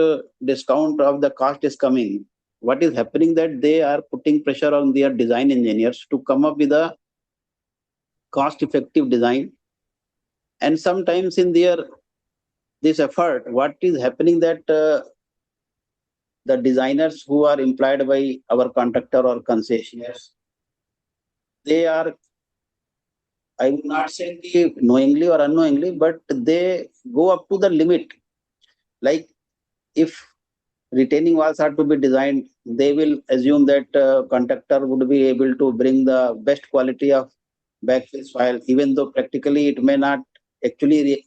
discount of the cost is coming, what is happening that they are putting pressure on their design engineers to come up with a cost effective design. And sometimes in this effort, what is happening that the designers who are employed by our contractor or concessionaires, they are, I would not say knowingly or unknowingly, but they go up to the limit. Like if retaining walls are to be designed, they will assume that contractor would be able to bring the best quality of backfill soil, even though practically it may not actually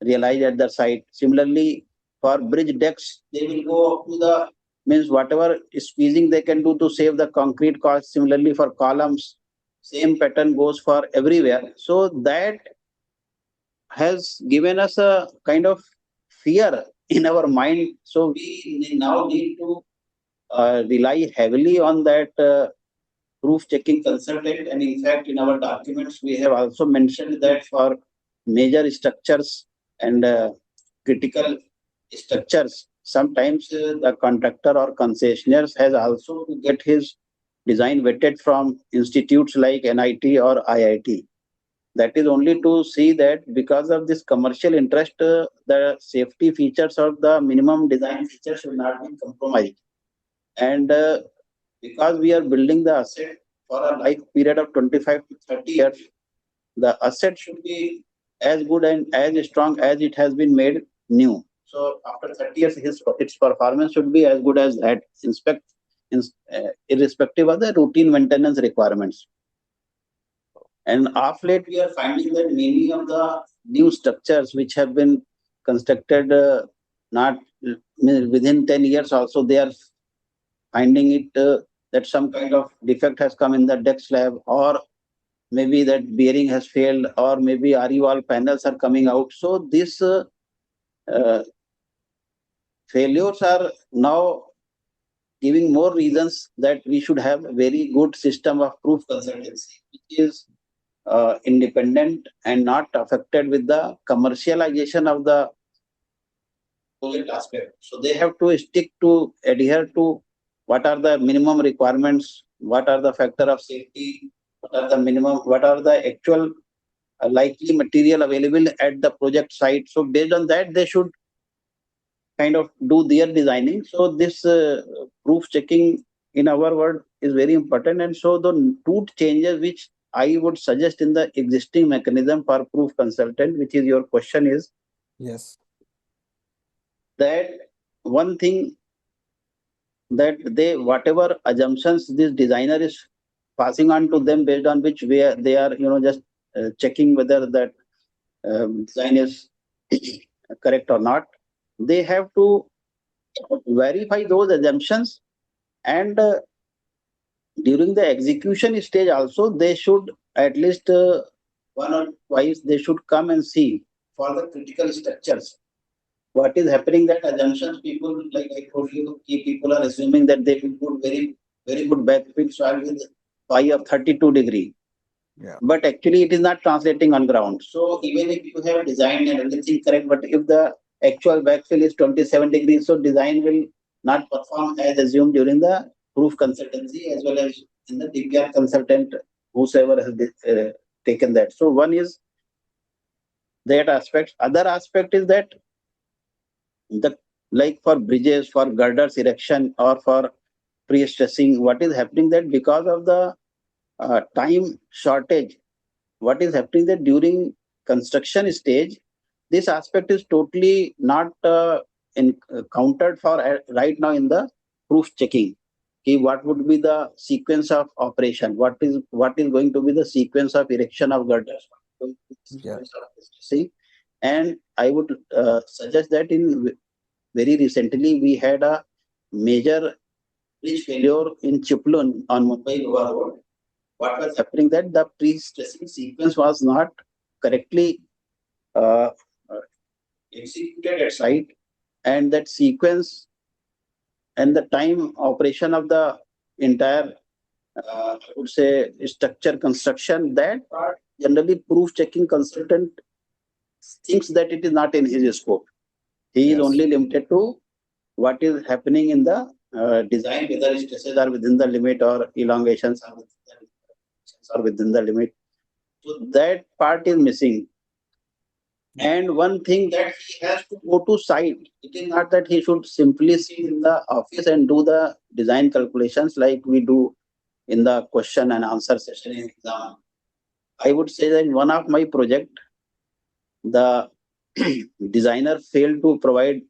realize at the site. Similarly, for bridge decks, they will go up to the means whatever squeezing they can do to save the concrete cost. Similarly, for columns, same pattern goes for everywhere. So that has given us a kind of fear in our mind. So we now need to rely heavily on that proof checking consultant. And in fact, in our documents, we have also mentioned that for major structures and critical structures, sometimes the contractor or concessionaires has also to get his design vetted from institutes like NIT or IIT. That is only to see that because of this commercial interest, the safety features or the minimum design features should not be compromised. And because we are building the asset for a life period of 25 to 30 years, the asset should be as good and as strong as it has been made new. So after 30 years, its performance should be as good as that, irrespective of the routine maintenance requirements. And of late, we are finding that many of the new structures which have been constructed not within 10 years also, they are finding it that some kind of defect has come in the deck slab, or maybe that bearing has failed, or maybe RE wall panels are coming out. So these failures are now giving more reasons that we should have a very good system of proof consultancy, which is independent and not affected with the commercialization of the project aspect. So they have to adhere to what are the minimum requirements, what are the factor of safety, what are the actual likely material available at the project site. So based on that, they should kind of do their designing. So this proof checking in our world is very important. And so the two changes which I would suggest in the existing mechanism for proof consultant, which is your question, is Yes. that one thing, that they, whatever assumptions this designer is passing on to them, based on which way they are, just checking whether that design is correct or not, they have to verify those assumptions, and during the execution stage also they should at least one or twice they should come and see for the critical structures what is happening. That assumptions, people, like I told you, key people are assuming that they will put very good backfill soil with pi of 32 degree. Yeah. But actually it is not translating on ground. So even if you have designed and everything correct, but if the actual backfill is 27 degrees, so design will not perform as assumed during the proof consultancy, as well as in the DPR consultant, whosoever has taken that. So one is that aspect. Other aspect is that like for bridges, for girders erection, or for pre-stressing, what is happening that because of the time shortage, what is happening that during construction stage, this aspect is totally not encountered for right now in the proof checking. Okay, what would be the sequence of operation? What is going to be the sequence of erection of girders? Yeah. See, and I would suggest that in very recently we had a major bridge failure in Chiplun on Mumbai Goa Road. What was happening that the pre-stressing sequence was not correctly executed at site, and that sequence and the time operation of the entire, I would say, structure construction, that part generally proof checking consultant thinks that it is not in his scope. He is only limited to what is happening in the design, whether stresses are within the limit or elongations are within the limit. So that part is missing. And one thing that he has to go to site. It is not that he should simply sit in the office and do the design calculations like we do in the question and answer session in exam. I would say that in one of my project, the designer failed to provide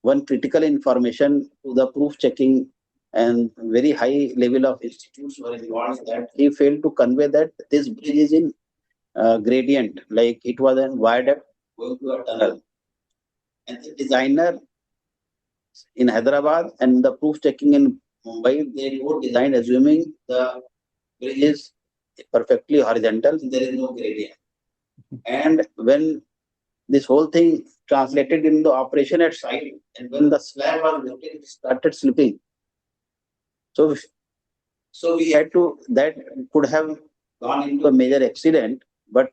one critical information to the proof checking, and very high level of institutes were involved in that. He failed to convey that this bridge is in gradient, like it was a viaduct going to a tunnel. And the designer in Hyderabad and the proof checking in Mumbai, they both designed assuming the bridge is perfectly horizontal, there is no gradient. And when this whole thing translated into operation at site, and when the slab was lifted, it started slipping. So we had to, that could have gone into a major accident, but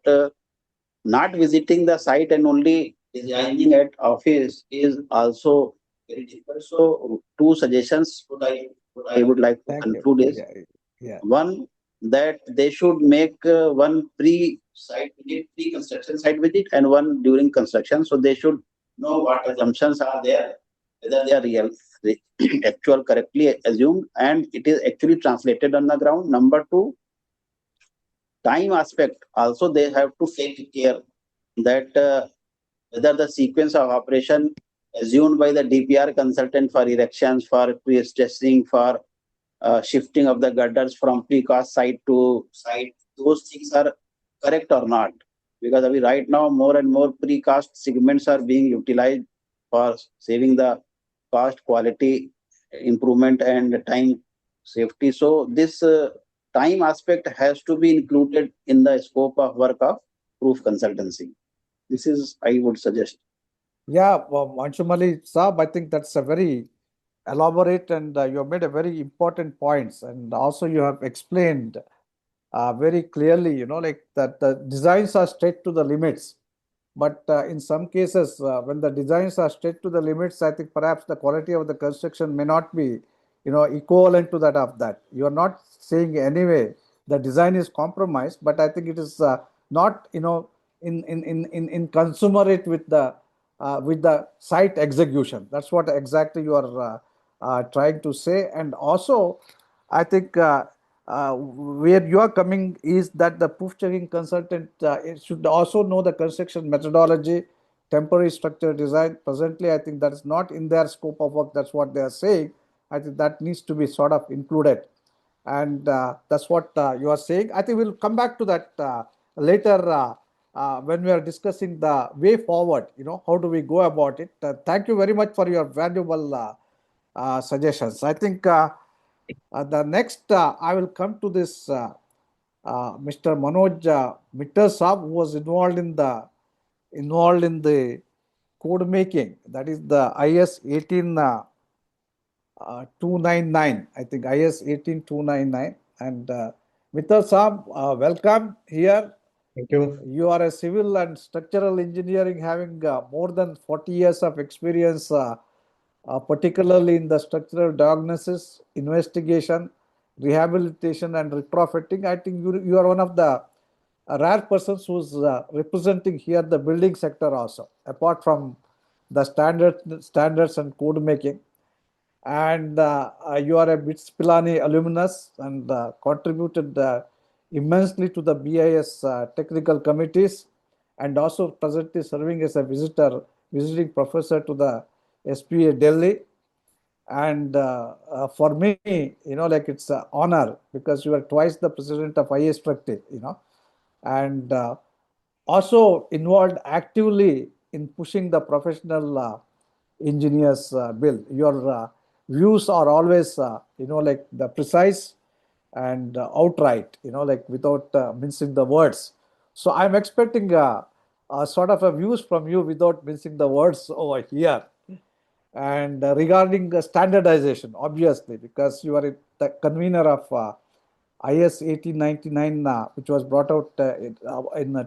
not visiting the site and only designing at office is also very difficult. So two suggestions what I would like to conclude is, one, that they should make one pre-site visit, pre-construction site visit, and one during construction. So they should know what assumptions are there, whether they are real, actual, correctly assumed, and it is actually translated on the ground. Number two, time aspect also they have to take care that whether the sequence of operation assumed by the DPR consultant for erections, for pre-stressing, for shifting of the girders from precast site to site, those things are correct or not. Because right now more and more precast segments are being utilized for saving the cost, quality, improvement and time safety. So this time aspect has to be included in the scope of work of proof consultancy. This is, I would suggest. Yeah, well, Anshumali Saab, I think that's a very elaborate and you have made a very important points, and also you have explained very clearly, like that the designs are straight to the limits. But in some cases, when the designs are straight to the limits, I think perhaps the quality of the construction may not be, equivalent to that of that. You are not saying anyway the design is compromised, but I think it is not, in consummate with the site execution. That's what exactly you are trying to say. And also, I think where you are coming is that the proof checking consultant should also know the construction methodology, temporary structure design. Presently, I think that is not in their scope of work. That's what they are saying. I think that needs to be sort of included. And that's what you are saying. I think we'll come back to that later when we are discussing the way forward, how do we go about it. Thank you very much for your valuable suggestions. I think the next I will come to this Mr. Manoj Mittal Saab, who was involved in the code making. That is the IS 18299. I think IS 18299. And Mittal Saab, welcome here. Thank you. You are a civil and structural engineering having more than 40 years of experience, particularly in the structural diagnosis, investigation, rehabilitation, and retrofitting. I think you are one of the rare persons who's representing here the building sector also, apart from the standards and code making. And you are a BITS Pilani alumnus and contributed immensely to the BIS technical committees, and also presently serving as a visiting professor to the SPA Delhi. And for me, like it's an honor because you are twice the president of IAStructE, and also involved actively in pushing the professional engineers bill. Your views are always, like the precise and outright, like without mincing the words. So I'm expecting a sort of a views from you without mincing the words over here. And regarding standardization, obviously, because you are the convener of IS 1899, which was brought out in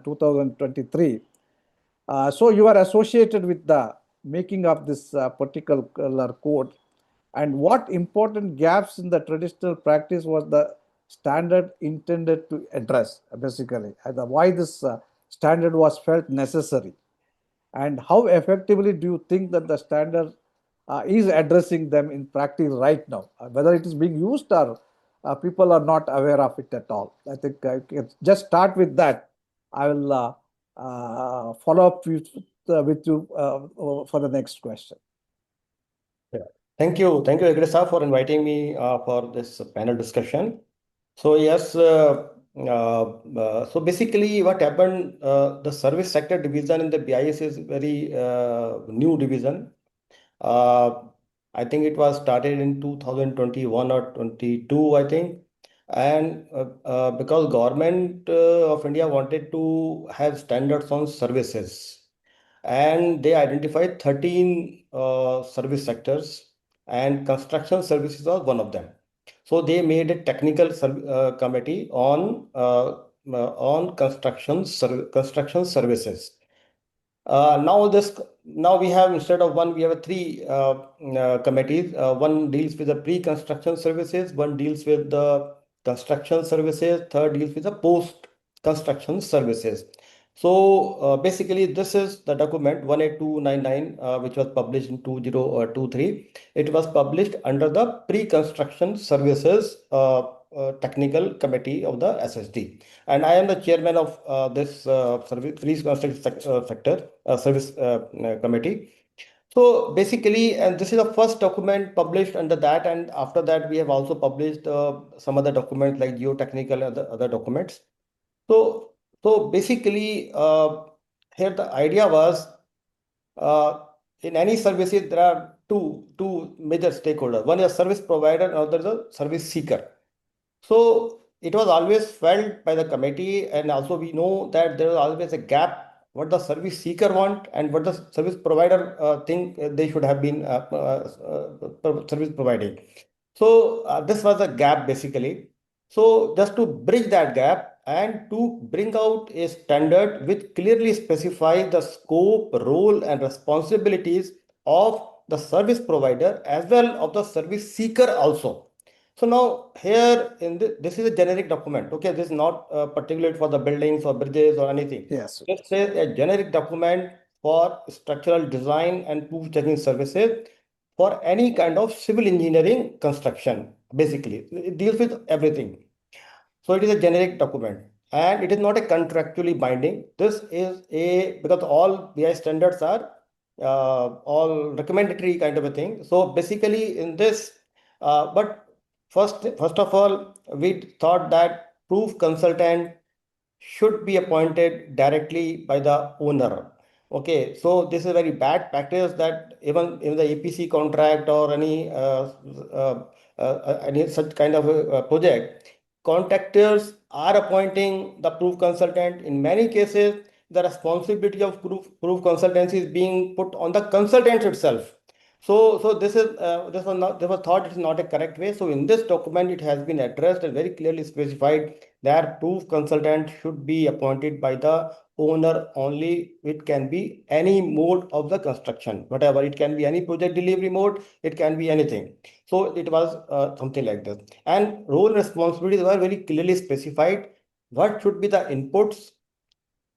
2023. So you are associated with the making of this particular code. And what important gaps in the traditional practice was the standard intended to address, basically, and why this standard was felt necessary, and how effectively do you think that the standard is addressing them in practice right now, whether it is being used or people are not aware of it at all. I think I can just start with that. I will follow up with you for the next question. Yeah. Thank you, Heggade sir, for inviting me for this panel discussion. So yes, so basically what happened, the service sector division in the BIS is very new division. I think it was started in 2021 or 22, I think. And because government of India wanted to have standards on services, and they identified 13 service sectors, and construction services was one of them. So they made a technical committee on construction services. Now we have, instead of one, we have three committees. One deals with the pre-construction services, one deals with the construction services, third deals with the post-construction services. So basically, this is the document 18299, which was published in 2023. It was published under the pre-construction services technical committee of the SSD, and I am the chairman of this pre-construction sector service committee. So basically, and this is the first document published under that, and after that we have also published some other documents like geotechnical and other documents. So basically, here the idea was, in any services there are two major stakeholders. One is a service provider, another is a service seeker. So it was always felt by the committee, and also we know that there is always a gap what the service seeker want and what the service provider think they should have been service providing. So this was a gap basically. So just to bridge that gap and to bring out a standard which clearly specifies the scope, role, and responsibilities of the service provider as well of the service seeker also. So now here in this is a generic document. Okay, this is not particular for the buildings or bridges or anything. Yes. This is a generic document for structural design and proof checking services for any kind of civil engineering construction. Basically, it deals with everything. So it is a generic document and it is not a contractually binding. This is because all BI standards are all recommendatory kind of a thing. So basically in this, but first of all, we thought that proof consultant should be appointed directly by the owner. Okay, so this is a very bad practice that even in the APC contract or any such kind of a project, contractors are appointing the proof consultant. In many cases, the responsibility of proof consultancy is being put on the consultant itself. So this was thought it is not a correct way. So in this document, it has been addressed and very clearly specified that proof consultant should be appointed by the owner only. It can be any mode of the construction, whatever. It can be any project delivery mode. It can be anything. So it was something like this. And role responsibilities were very clearly specified. What should be the inputs?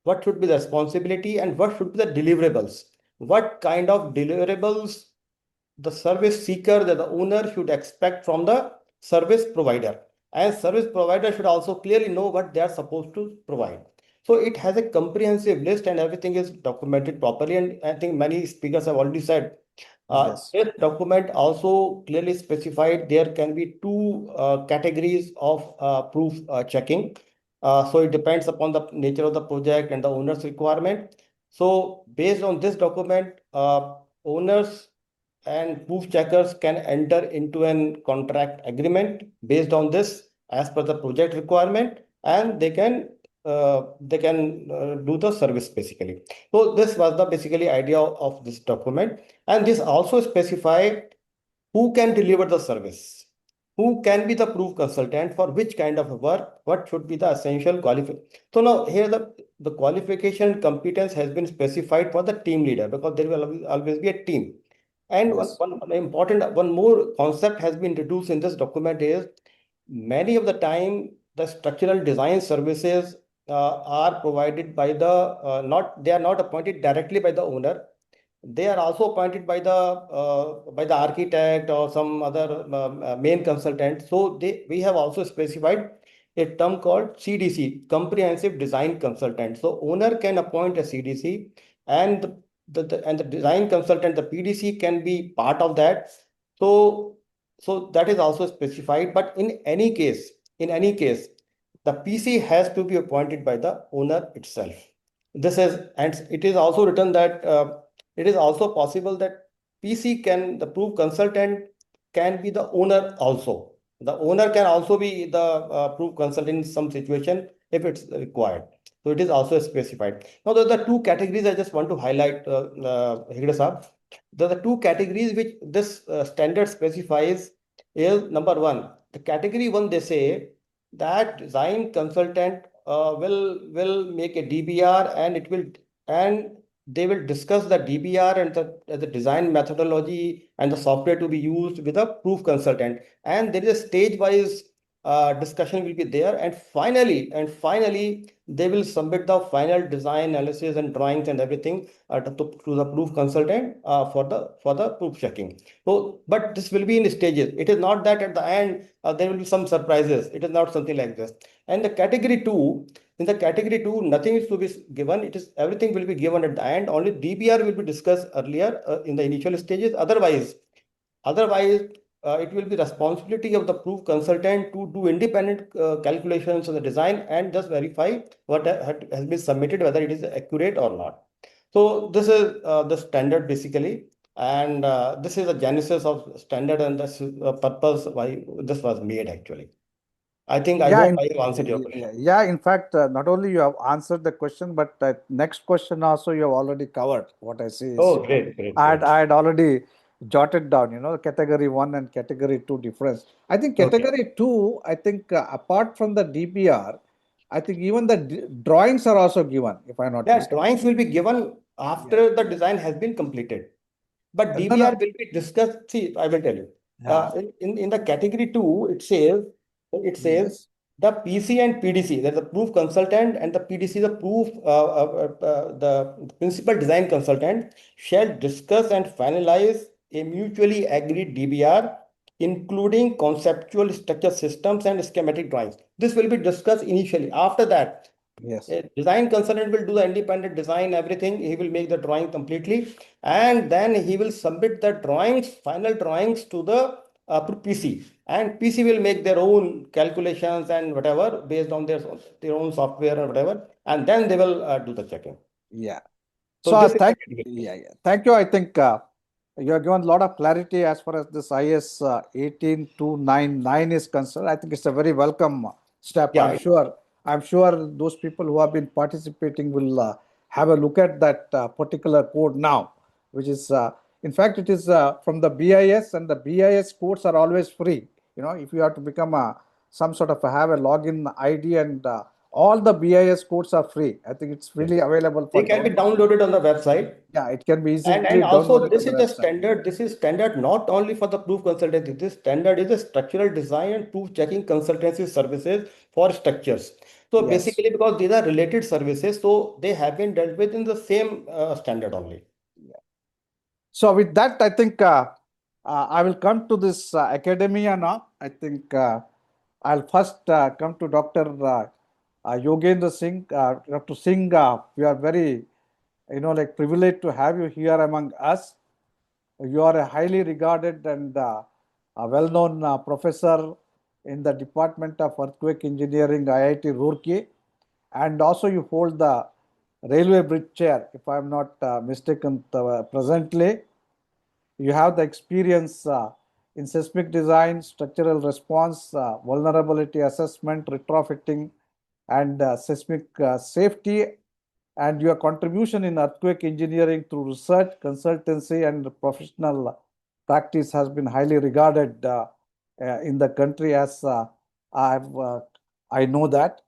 What should be the responsibility? And what should be the deliverables? What kind of deliverables the service seeker, that the owner should expect from the service provider, and service provider should also clearly know what they are supposed to provide. So it has a comprehensive list and everything is documented properly. And I think many speakers have already said, Yes. this document also clearly specified there can be two categories of proof checking. So it depends upon the nature of the project and the owner's requirement. So based on this document, owners and proof checkers can enter into an contract agreement based on this as per the project requirement, and they can do the service basically. So this was the basically idea of this document, and this also specify who can deliver the service, who can be the proof consultant for which kind of work, what should be the essential qualification. So now here the qualification competence has been specified for the team leader, because there will always be a team. And Yes. one more concept has been introduced in this document is many of the time the structural design services are provided by the they are not appointed directly by the owner. They are also appointed by the architect or some other main consultant. So we have also specified a term called CDC, Comprehensive Design Consultant. So owner can appoint a CDC, and the design consultant, the PDC, can be part of that. So that is also specified. But in any case, the PC has to be appointed by the owner itself. This is, and it is also written that it is also possible that the proof consultant can be the owner also. The owner can also be the proof consultant in some situation if it's required. So it is also specified. Now there are the two categories I just want to highlight, Heggade Saab. There are the two categories which this standard specifies is, number one, the category one, they say that design consultant will make a DBR, and they will discuss the DBR and the design methodology and the software to be used with a proof consultant. And there is a stage-wise discussion will be there. And finally, they will submit the final design analysis and drawings and everything to the proof consultant for the proof checking. So, but this will be in stages. It is not that at the end there will be some surprises. It is not something like this. And the category two, in the category two, nothing is to be given. It is everything will be given at the end. Only DBR will be discussed earlier in the initial stages. Otherwise, it will be responsibility of the proof consultant to do independent calculations of the design and just verify what has been submitted, whether it is accurate or not. So this is the standard basically. And this is the genesis of standard, and this is the purpose why this was made actually. I think I hope I have answered your question. Yeah, in fact, not only you have answered the question, but next question also you have already covered. What I see is, Oh, great. I had already jotted down, category 1 and category 2 difference. I think Okay. category 2, I think apart from the DPR, I think even the drawings are also given, if I'm not Yes, mistaken. drawings will be given after the design has been completed. But No, DPR no. will be discussed. See, I will tell you. Yeah. In the category 2, Yes. the PC and PDC, that's the proof consultant, and the PDC, the principal design consultant, shall discuss and finalize a mutually agreed DBR, including conceptual structure systems and schematic drawings. This will be discussed initially. After that, Yes. a design consultant will do the independent design, everything. He will make the drawing completely, and then he will submit the drawings, final drawings to the PC, and PC will make their own calculations and whatever based on their own software or whatever, and then they will do the checking. Yeah. So So this is thank Thank you. I think you have given a lot of clarity as far as this IS 18299 is concerned. I think it's a very welcome step. Yeah. I'm sure those people who have been participating will have a look at that particular code now, which is in fact it is from the BIS, and the BIS codes are always free. If you have to become some sort of have a login ID, and all the BIS codes are free. I think it's freely available for They can be download. downloaded on the website. Yeah, it can be easily And also, downloaded on this the is the website. standard. This is standard not only for the proof consultancy. This standard is a structural design and proof checking consultancy services for structures. So Yes. basically, because these are related services, so they have been dealt with in the same standard only. So with that, I think I will come to this academia now. I think I'll first come to Dr. Yogendra Singh. Dr. Singh, we are very, privileged to have you here among us. You are a highly regarded and a well-known professor in the Department of Earthquake Engineering, IIT Roorkee, and also you hold the Railway Bridge Chair, if I am not mistaken, presently. You have the experience in seismic design, structural response, vulnerability assessment, retrofitting, and seismic safety, and your contribution in earthquake engineering through research, consultancy, and professional practice has been highly regarded in the country, as I know that.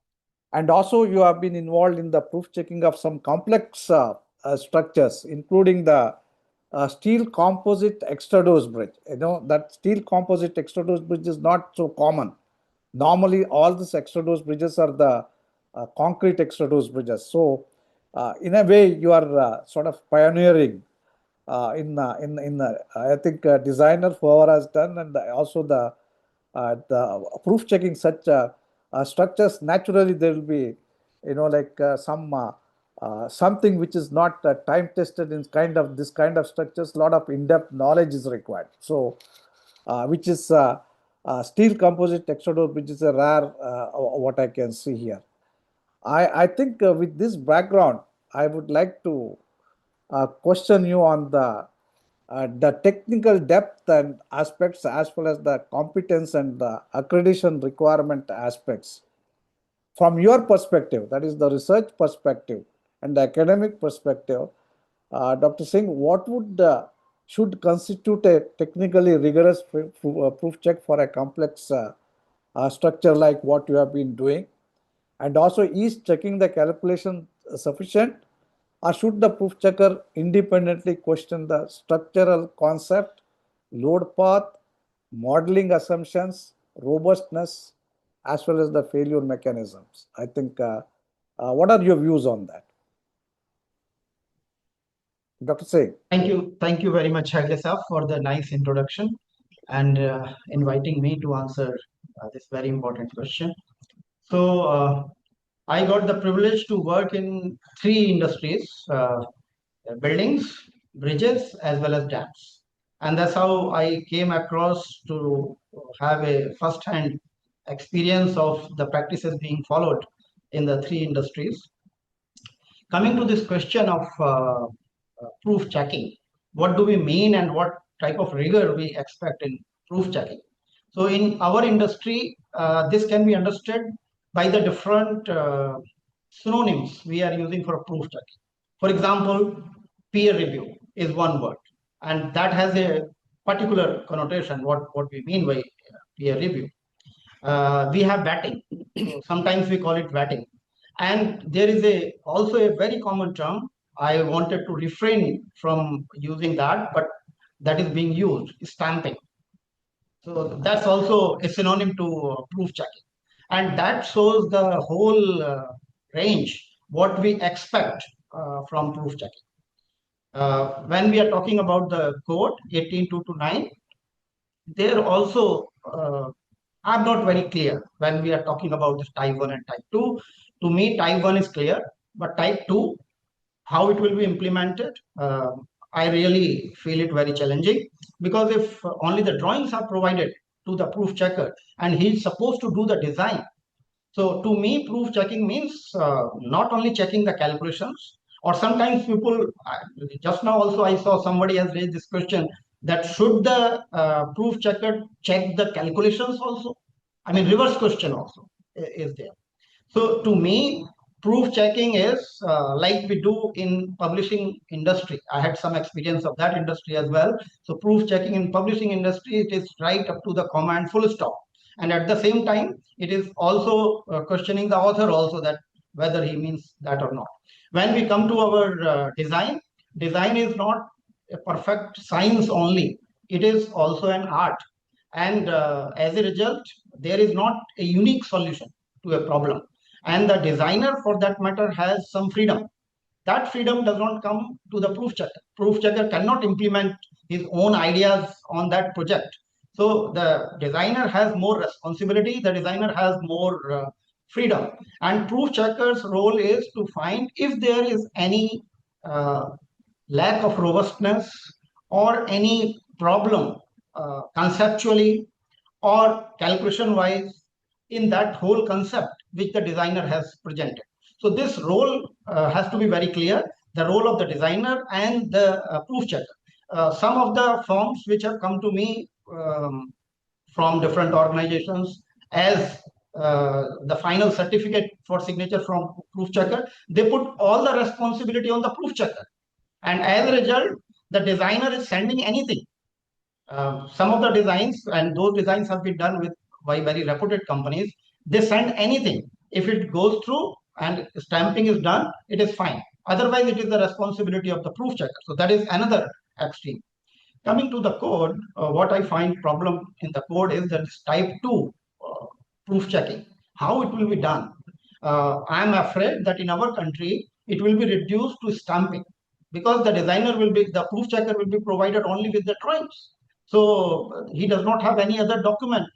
And also you have been involved in the proof checking of some complex structures, including the steel composite extradose bridge. That steel composite extradose bridge is not so common. Normally, all these extradose bridges are the concrete extradose bridges. So, in a way, you are sort of pioneering I think designer whoever has done, and also the proof checking such structures. Naturally, there will be something which is not time tested in this kind of structures. A lot of in-depth knowledge is required. So which is steel composite extruder, which is a rare what I can see here. I think with this background, I would like to question you on the technical depth and aspects, as well as the competence and the accreditation requirement aspects. From your perspective, that is the research perspective and the academic perspective, Dr. Singh, what should constitute a technically rigorous proof check for a complex structure like what you have been doing? And also, is checking the calculation sufficient, or should the proof checker independently question the structural concept, load path, modeling assumptions, robustness, as well as the failure mechanisms? I think, what are your views on that? Dr. Singh. Thank you very much, Heggade sir, for the nice introduction and inviting me to answer this very important question. So, I got the privilege to work in three industries: buildings, bridges, as well as dams. And that's how I came across to have a first-hand experience of the practices being followed in the three industries. Coming to this question of proof checking, what do we mean and what type of rigor we expect in proof checking. So in our industry, this can be understood by the different synonyms we are using for proof checking. For example, peer review is one word, and that has a particular connotation, what we mean by peer review. We have vetting. So sometimes we call it vetting. And there is also a very common term. I wanted to refrain from using that, but that is being used, stamping. So that's also a synonym to proof checking. And that shows the whole range, what we expect from proof checking. When we are talking about the code 18.2.9, there also I'm not very clear when we are talking about this type 1 and type 2. To me, type 1 is clear, but type 2, how it will be implemented, I really feel it very challenging, because if only the drawings are provided to the proof checker and he's supposed to do the design. So to me, proof checking means not only checking the calculations, or sometimes people, just now also I saw somebody has raised this question, that should the proof checker check the calculations also? I mean, reverse question also is there. So to me, proof checking is like we do in publishing industry. I had some experience of that industry as well. So proof checking in publishing industry, it is right up to the comma and full stop. And at the same time, it is also questioning the author also, that whether he means that or not. When we come to our design is not a perfect science only. It is also an art. And as a result, there is not a unique solution to a problem. And the designer, for that matter, has some freedom. That freedom does not come to the proof checker. Proof checker cannot implement his own ideas on that project. So the designer has more responsibility, the designer has more freedom. And proof checker's role is to find if there is any lack of robustness or any problem conceptually or calculation wise in that whole concept which the designer has presented. So this role has to be very clear, the role of the designer and the proof checker. Some of the forms which have come to me from different organizations as the final certificate for signature from proof checker, they put all the responsibility on the proof checker. And as a result, the designer is sending anything. Some of the designs, and those designs have been done by very reputed companies, they send anything. If it goes through and stamping is done, it is fine. Otherwise, it is the responsibility of the proof checker. So that is another extreme. Coming to the code, what I find problem in the code is that type 2 proof checking. How it will be done? I am afraid that in our country, it will be reduced to stamping, because the proof checker will be provided only with the drawings. So he does not have any other document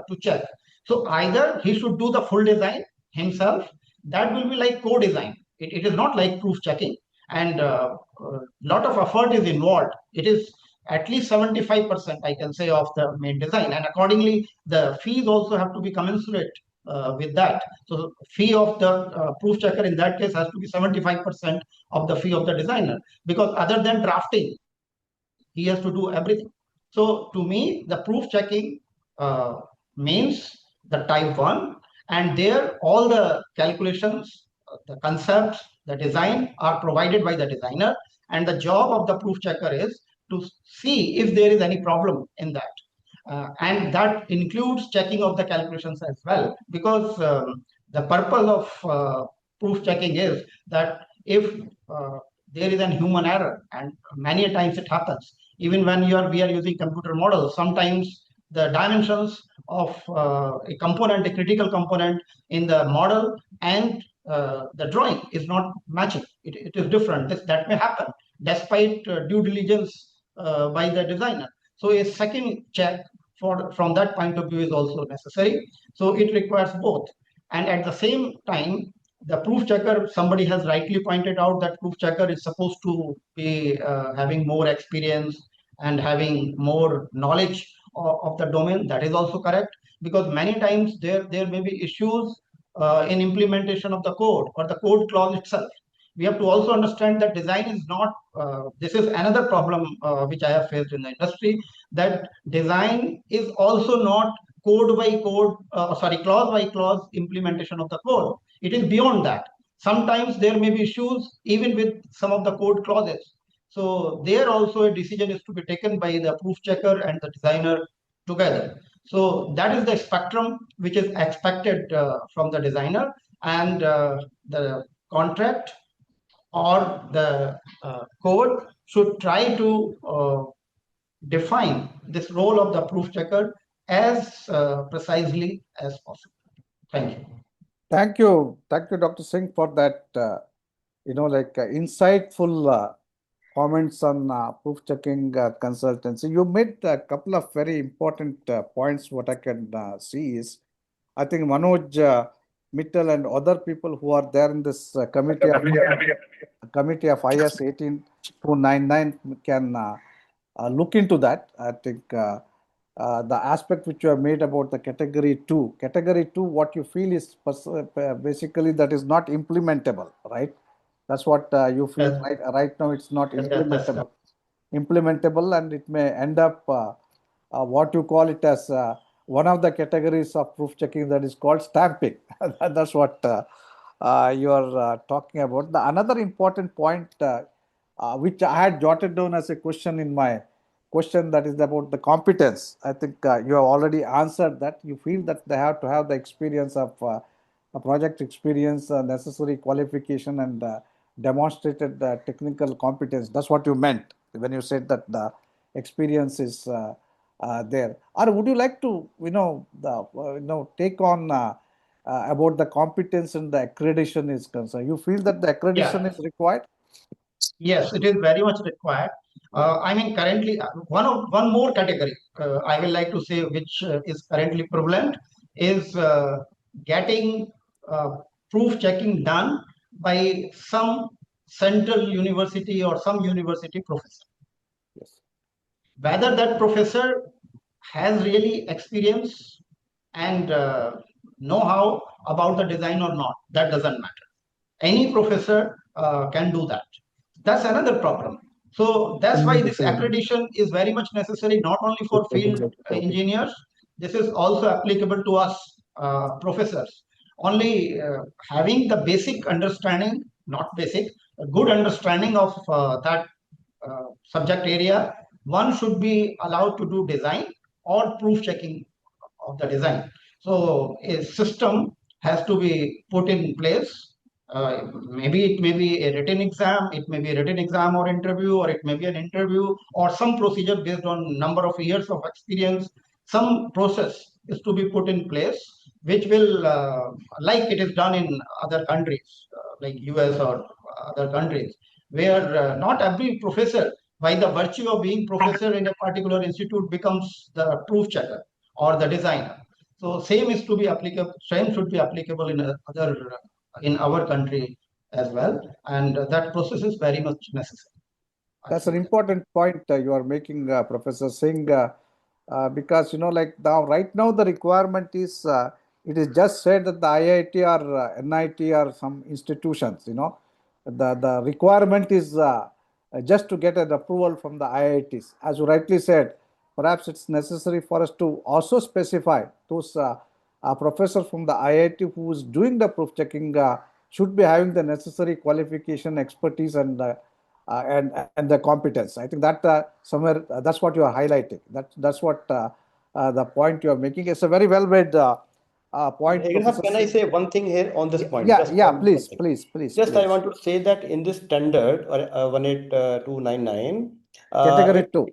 to check. So either he should do the full design himself. That will be like co-design. It is not like proof checking. And a lot of effort is involved. It is at least 75%, I can say, of the main design. And accordingly, the fees also have to be commensurate with that. So fee of the proof checker in that case has to be 75% of the fee of the designer, because other than drafting, he has to do everything. So to me, the proof checking means the type 1, and there all the calculations, the concepts, the design are provided by the designer, and the job of the proof checker is to see if there is any problem in that. And that includes checking of the calculations as well, because the purpose of proof checking is that if there is a human error, and many times it happens, even when we are using computer models, sometimes the dimensions of a critical component in the model and the drawing is not matching. It is different. That may happen despite due diligence by the designer. So a second check from that point of view is also necessary. So it requires both. And at the same time, the proof checker, somebody has rightly pointed out that proof checker is supposed to be having more experience and having more knowledge of the domain. That is also correct, because many times there may be issues in implementation of the code or the code clause itself. we have to also understand that design is not, this is another problem which I have faced in the industry, that design is also not code by code, clause by clause implementation of the code. It is beyond that. Sometimes there may be issues even with some of the code clauses. So there also a decision is to be taken by the proof checker and the designer together. So that is the spectrum which is expected from the designer, and the contract or the code should try to define this role of the proof checker as precisely as possible. Thank you. Thank you, Dr. Singh, for that, insightful comments on proof checking consultancy. You made a couple of very important points. What I can see is, I think Manoj, Mittal, and other people who are there in this committee of IS 18299 can look into that. I think the aspect which you have made about the category 2. Category 2, what you feel is basically that is not implementable, right? That's what you feel. Yes. Right now, it's not Yes, implementable, and it may end up what you call it as one of the categories of proof checking, that is called stamping. That's what you are talking about. The another important point which I had jotted down as a question in my question, that is about the competence. I think you have already answered that. You feel that they have to have the experience of a project experience, necessary qualification, and demonstrated technical competence. That's what you meant when you said that the experience is there. Or would you like to, take on about the competence and the accreditation is concerned? You feel that the accreditation is required? Yes, it is very much required. I mean, currently, one more category I will like to say, which is currently prevalent, is getting proof checking done by some central university or some university professor. Yes. Whether that professor has really experience and know-how about the design or not, that doesn't matter. Any professor can do that. That's another problem. So that's why this accreditation is very much necessary, not only for field engineers. This is also applicable to us professors. Only having the basic understanding, not basic, a good understanding of that subject area, one should be allowed to do design or proof checking of the design. So a system has to be put in place. Maybe it may be a written exam, it may be a written exam or interview, or it may be an interview or some procedure based on number of years of experience. Some process is to be put in place, which will, like it is done in other countries, like US or other countries, where not every professor, by the virtue of being professor in a particular institute, becomes the proof checker or the designer. So same is to be applicable. Same should be applicable in in our country as well, and that process is very much necessary. That's an important point you are making, Professor Singh, because right now the requirement is it is just said that the IIT or NIT or some institutions, the requirement is just to get an approval from the IITs. As you rightly said, perhaps it's necessary for us to also specify those professors from the IIT who is doing the proof checking should be having the necessary qualification, expertise, and the competence. I think that somewhere that's what you are highlighting. That's what the point you are making. It's a very well made point. Can I say one thing here on this point? Please. I want to say that in this standard or 18299, category 2.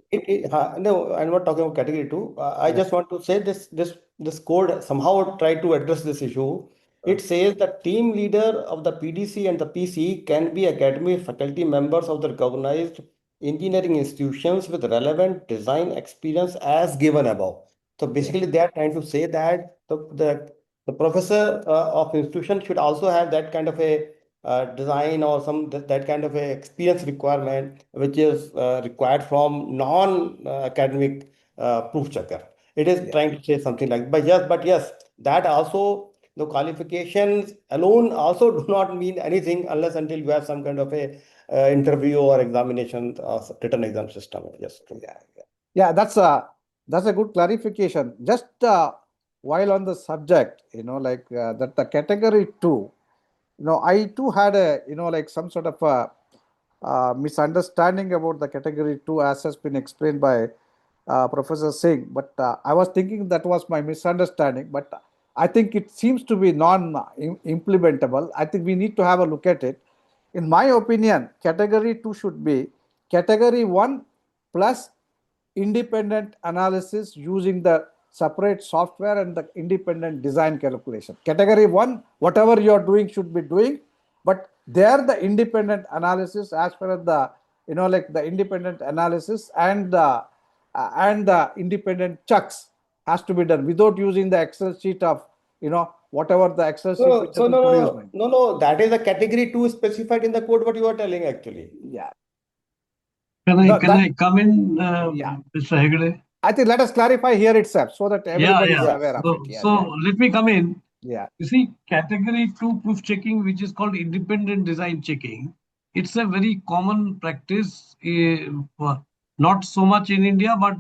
No, I'm not talking about category 2. I just want to say this code somehow try to address this issue. It says that team leader of the PDC and the PC can be academy faculty members of the recognized engineering institutions with relevant design experience as given above. So basically, they are trying to say that the professor of institution should also have that kind of a design or that kind of a experience requirement, which is required from non-academic proof checker. It is trying to say something like, but yes, that also The qualifications alone also do not mean anything unless until you have some kind of a interview or examination, written exam system. Yes. Yeah, that's a good clarification. Just while on the subject, like that the category 2, I too had a, like some sort of a misunderstanding about the category 2 as has been explained by Professor Singh. But I was thinking that was my misunderstanding. But I think it seems to be non-implementable. I think we need to have a look at it. In my opinion, category 2 should be category 1 plus independent analysis using the separate software and the independent design calculation. Category 1, whatever you are doing should be doing, but there the independent analysis as far as the, like the independent analysis and the independent checks has to be done without using the Excel sheet of, whatever the Excel sheet which has been produced. No, that is a category 2 specified in the code, what you are telling actually. Yeah. Can I come in, Yeah. Mr. Heggade? I think let us clarify here itself so that everybody is aware of it. So let me come in. Yeah. You see, category 2 proof checking, which is called independent design checking, it's a very common practice, not so much in India, but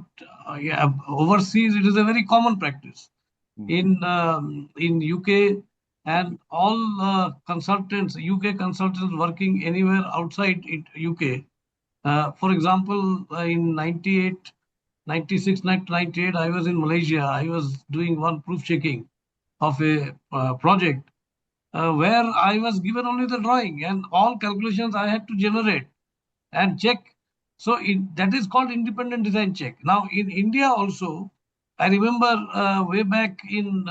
overseas it is a very common practice. In UK and all consultants, UK consultants working anywhere outside UK. For example, in 98, 96, 98, I was in Malaysia. I was doing one proof checking of a project where I was given only the drawing and all calculations I had to generate and check. So that is called independent design check. Now in India also, I remember way back in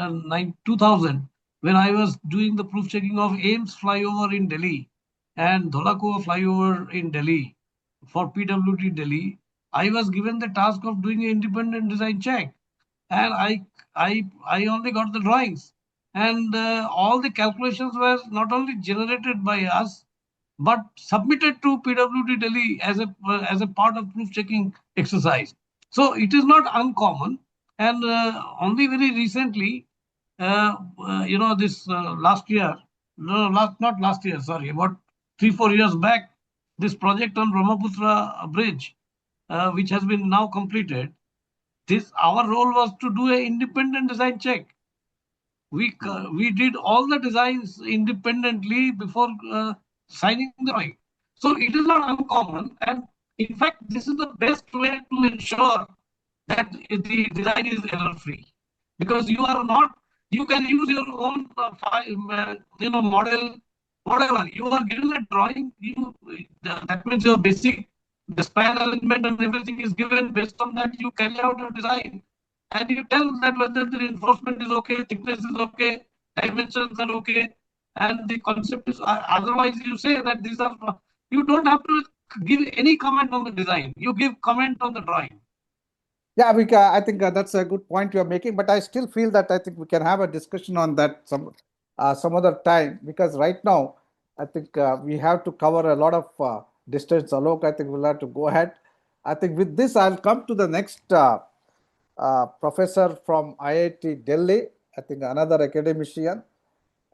2000 when I was doing the proof checking of AIMS flyover in Delhi and Dholakua flyover in Delhi for PWD Delhi. I was given the task of doing an independent design check, and I only got the drawings, and all the calculations were not only generated by us but submitted to PWD Delhi as a part of proof checking exercise. So it is not uncommon, and only very recently, this last year, no, not last year, sorry, about 3-4 years back, this project on Brahmaputra bridge, which has been now completed. Our role was to do an independent design check. We did all the designs independently before signing the drawing. So it is not uncommon, and in fact, this is the best way to ensure that the design is error-free, because you can use your own model, whatever. You are given a drawing, that means your basic, the span alignment and everything is given. Based on that, you carry out your design. And you tell that whether the reinforcement is okay, thickness is okay, dimensions are okay, and the concept is otherwise you say that these are, you don't have to give any comment on the design. You give comment on the drawing. Yeah, I think that's a good point you're making, but I still feel that I think we can have a discussion on that some other time, because right now I think we have to cover a lot of distance. Alok, I think we'll have to go ahead. I think with this, I'll come to the next professor from IIT Delhi, I think another academician,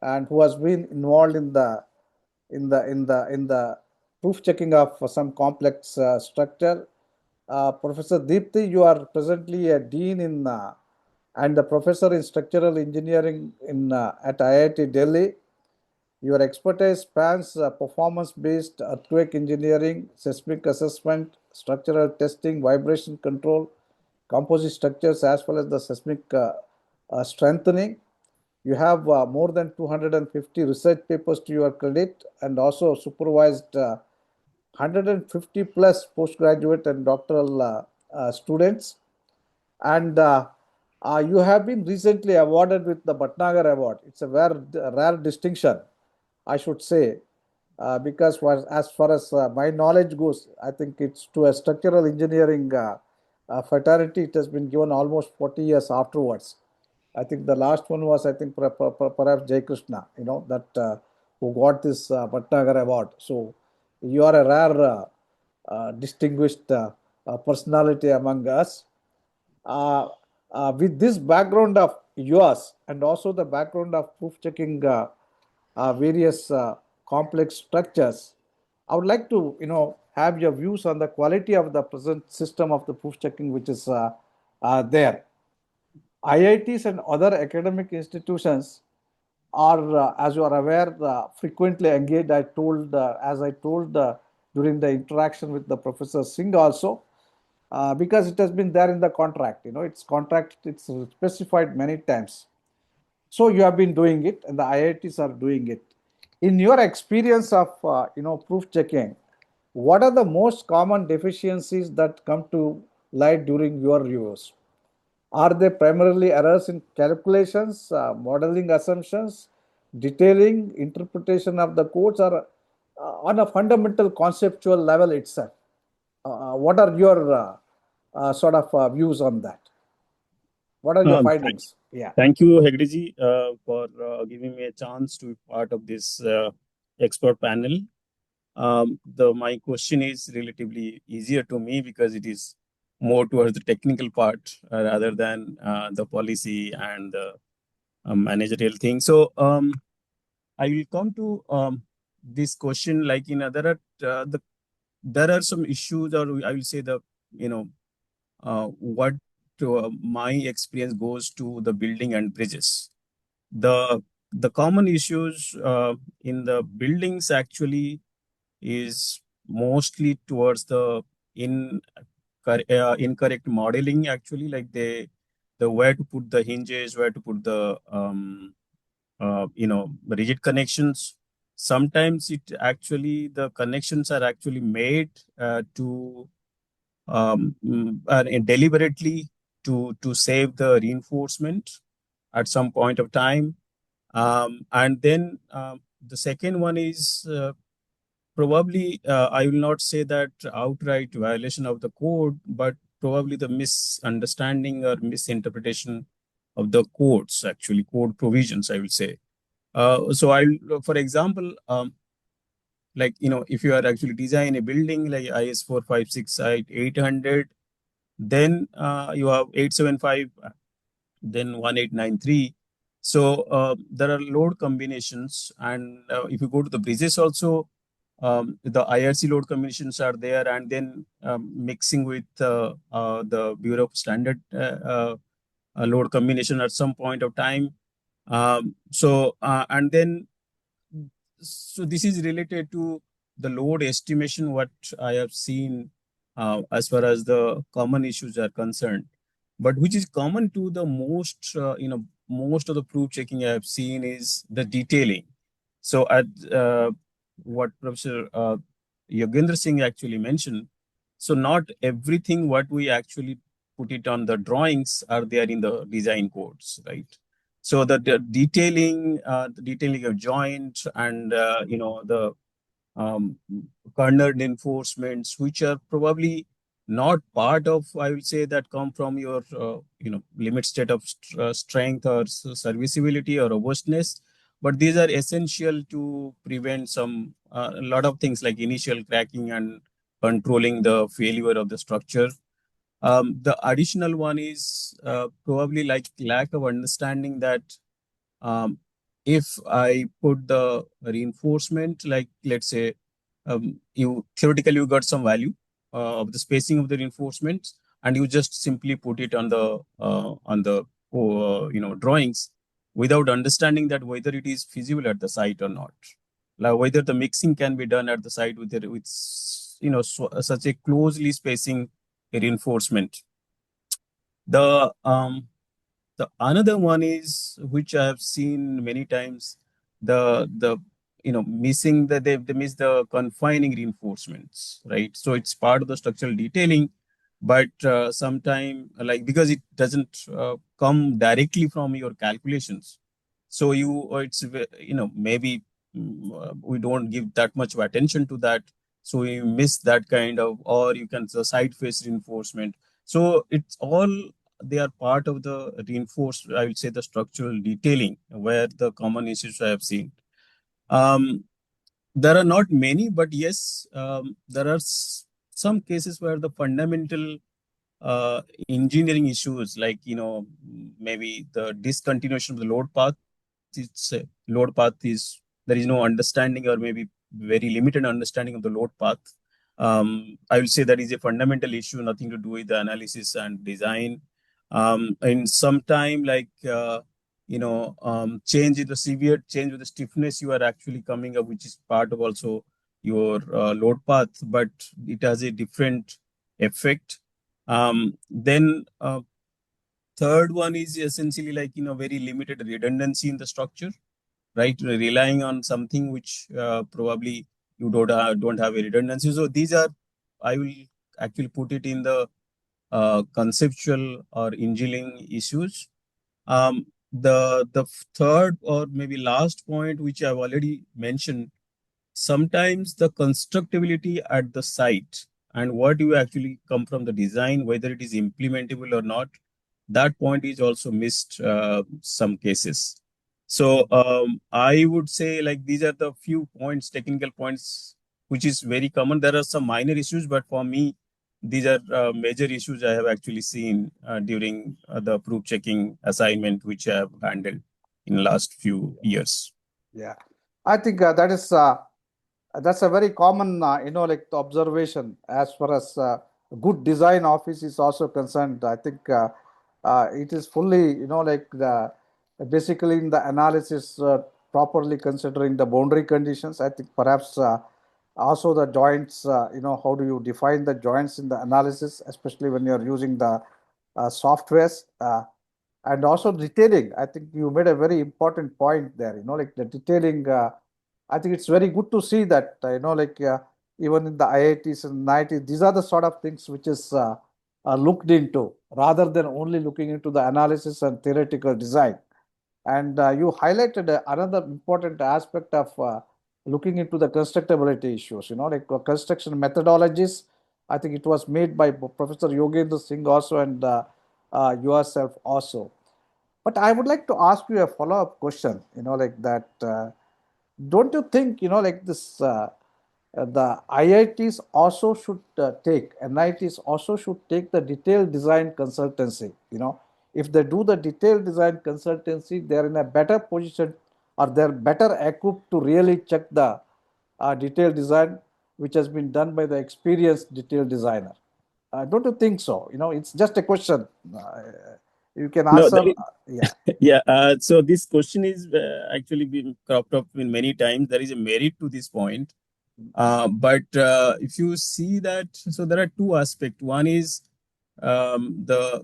and who has been involved in the proof checking of some complex structure. Professor Dipti, you are presently a dean and a professor in structural engineering at IIT Delhi. Your expertise spans performance-based earthquake engineering, seismic assessment, structural testing, vibration control, composite structures, as well as the seismic strengthening. You have more than 250 research papers to your credit, and also supervised 150 plus postgraduate and doctoral students. And you have been recently awarded with the Bhatnagar Award. It's a rare distinction, I should say, because as far as my knowledge goes, I think it's to a structural engineering fraternity. It has been given almost 40 years afterwards. I think the last one was, I think, perhaps Jai Krishna, that who got this Bhatnagar Award. So you are a rare, distinguished personality among us. With this background of yours and also the background of proof checking various complex structures, I would like to have your views on the quality of the present system of the proof checking which is there. IITs and other academic institutions are, as you are aware, frequently engaged. As I told during the interaction with the Professor Singh also, because it has been there in the contract. It's specified many times. So you have been doing it, and the IITs are doing it. In your experience of proof checking, what are the most common deficiencies that come to light during your reviews? Are they primarily errors in calculations, modeling assumptions, detailing, interpretation of the codes, or on a fundamental conceptual level itself? What are your sort of views on that? What are your findings? Yeah. Thank you, Heggade, for giving me a chance to be part of this expert panel. My question is relatively easier to me because it is more towards the technical part rather than the policy and the managerial thing. So I will come to this question like there are some issues, or I will say what my experience goes to the building and bridges. The common issues in the buildings actually is mostly towards the incorrect modeling, actually, like the where to put the hinges, where to put the rigid connections. Sometimes the connections are actually made deliberately to save the reinforcement at some point of time. And then the second one is probably, I will not say that outright violation of the code, but probably the misunderstanding or misinterpretation of the codes, actually code provisions, I will say. For example, if you are actually designing a building like IS 456 800, then you have 875, then 1893. So there are load combinations, and if you go to the bridges also, the IRC load combinations are there, and then mixing with the Bureau of Standard load combination at some point of time. So this is related to the load estimation, what I have seen as far as the common issues are concerned. But which is common to the most of the proof checking I have seen is the detailing. So at what Professor Yogendra Singh actually mentioned, so not everything what we actually put it on the drawings are there in the design codes, right? So the detailing of joint and the cornered enforcements, which are probably not part of, I will say, that come from your limit state of strength or serviceability or robustness, but these are essential to prevent a lot of things like initial cracking and controlling the failure of the structure. The additional one is probably like lack of understanding that if I put the reinforcement, like let's say you theoretically you got some value of the spacing of the reinforcements, and you just simply put it on the drawings without understanding that whether it is feasible at the site or not, like whether the mixing can be done at the site with such a closely spacing reinforcement. The another one is, which I have seen many times, missing they miss the confining reinforcements, right? So it's part of the structural detailing, but sometime because it doesn't come directly from your calculations, so maybe we don't give that much of attention to that, so you miss that kind of, or you can the side face reinforcement. So it's all, they are part of the reinforced, I would say, the structural detailing, where the common issues I have seen. There are not many, but yes, there are some cases where the fundamental engineering issues like, maybe the discontinuation of the load path. It's load path is, there is no understanding or maybe very limited understanding of the load path. I will say that is a fundamental issue, nothing to do with the analysis and design. In some time, like, change in the severe change with the stiffness you are actually coming up, which is part of also your load path, but it has a different effect. Then third one is essentially like, very limited redundancy in the structure, right? Relying on something which probably you don't have a redundancy. So these are, I will actually put it in the conceptual or engineering issues. The third or maybe last point, which I've already mentioned, sometimes the constructability at the site and what you actually come from the design, whether it is implementable or not, that point is also missed some cases. So I would say like these are the few points, technical points, which is very common. There are some minor issues, but for me, these are major issues I have actually seen during the proof checking assignment, which I have handled in the last few years. Yeah, I think that's a very common, like the observation as far as good design office is also concerned. I think it is fully, like basically in the analysis properly considering the boundary conditions. I think perhaps also the joints, how do you define the joints in the analysis, especially when you're using the softwares. And also detailing. I think you made a very important point there, like the detailing. I think it's very good to see that, like even in the IITs and NIITs, these are the sort of things which is looked into rather than only looking into the analysis and theoretical design. And you highlighted another important aspect of looking into the constructability issues, like construction methodologies. I think it was made by Professor Yogendra Singh also and yourself also. But I would like to ask you a follow-up question, like that. Don't you think, like this, the IITs also should take, NITs also should take the detailed design consultancy, if they do the detailed design consultancy, they're in a better position or they're better equipped to really check the detailed design which has been done by the experienced detailed designer. Don't you think so? It's just a question. You can answer. No, Yeah. yeah. So this question is actually been cropped up in many times. There is a merit to this point. But if you see that, so there are two aspects. One is the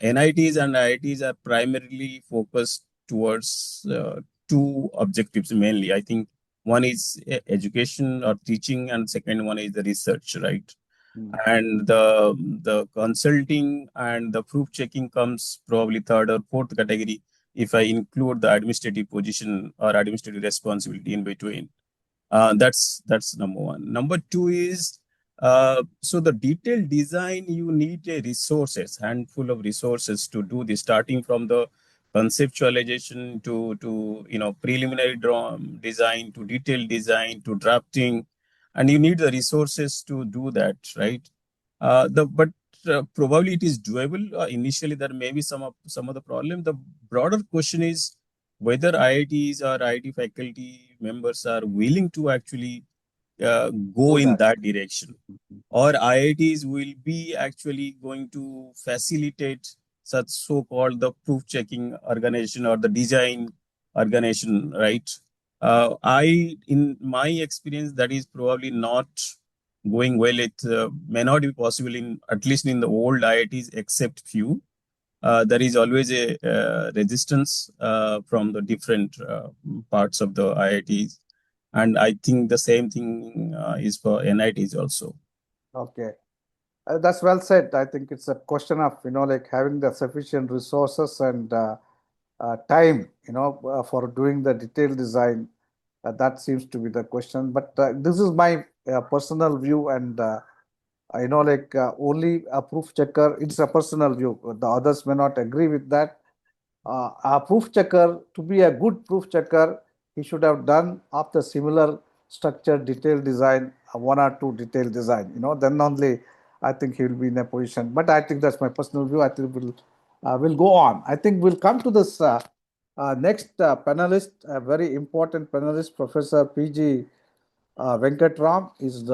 NITs and IITs are primarily focused towards two objectives mainly. I think one is education or teaching, and second one is the research, right? And the consulting and the proof checking comes probably third or fourth category if I include the administrative position or administrative responsibility in between. That's number one. Number two is so the detailed design, you need a handful of resources to do this, starting from the conceptualization to preliminary design to detailed design to drafting, and you need the resources to do that, right? But probably it is doable initially. There may be some of the problem. The broader question is whether IITs or IIT faculty members are willing to actually go in that direction, or IITs will be actually going to facilitate such so-called the proof checking organization or the design organization, right? In my experience, that is probably not going well. It may not be possible in, at least in the old IITs, except few. There is always a resistance from the different parts of the IITs. And I think the same thing is for NITs also. Okay. That's well said. I think it's a question of, like having the sufficient resources and time, for doing the detailed design. That seems to be the question. But this is my personal view, and like only a proof checker. It's a personal view. The others may not agree with that. A proof checker, to be a good proof checker, he should have done of the similar structure, detailed design, one or two detailed design. Then only I think he will be in a position. But I think that's my personal view. I think we'll go on. I think we'll come to this next panelist, a very important panelist, Professor PG Venkatram is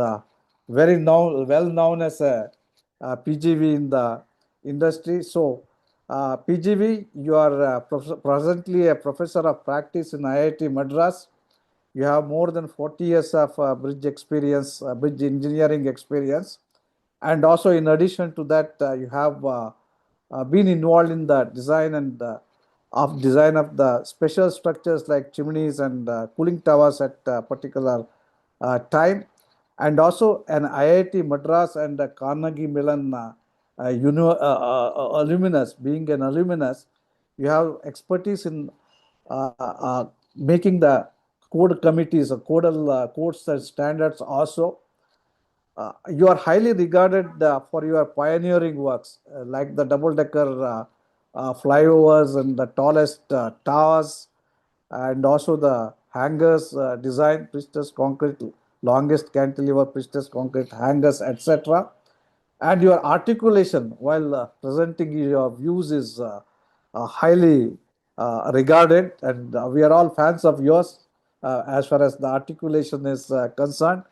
well known as a PGV in the industry. So, PGV, you are presently a professor of practice in IIT Madras. You have more than 40 years of bridge experience, bridge engineering experience. And also, in addition to that, you have been involved in the design of the special structures like chimneys and cooling towers at particular time, and also an IIT Madras and Carnegie Mellon alumnus. Being an alumnus, you have expertise in making the code committees or codes and standards also. You are highly regarded for your pioneering works like the double-decker flyovers and the tallest towers, and also the hangars design, precious concrete, longest cantilever precious concrete hangars, etc. And your articulation while presenting your views is highly regarded, and we are all fans of yours as far as the articulation is concerned.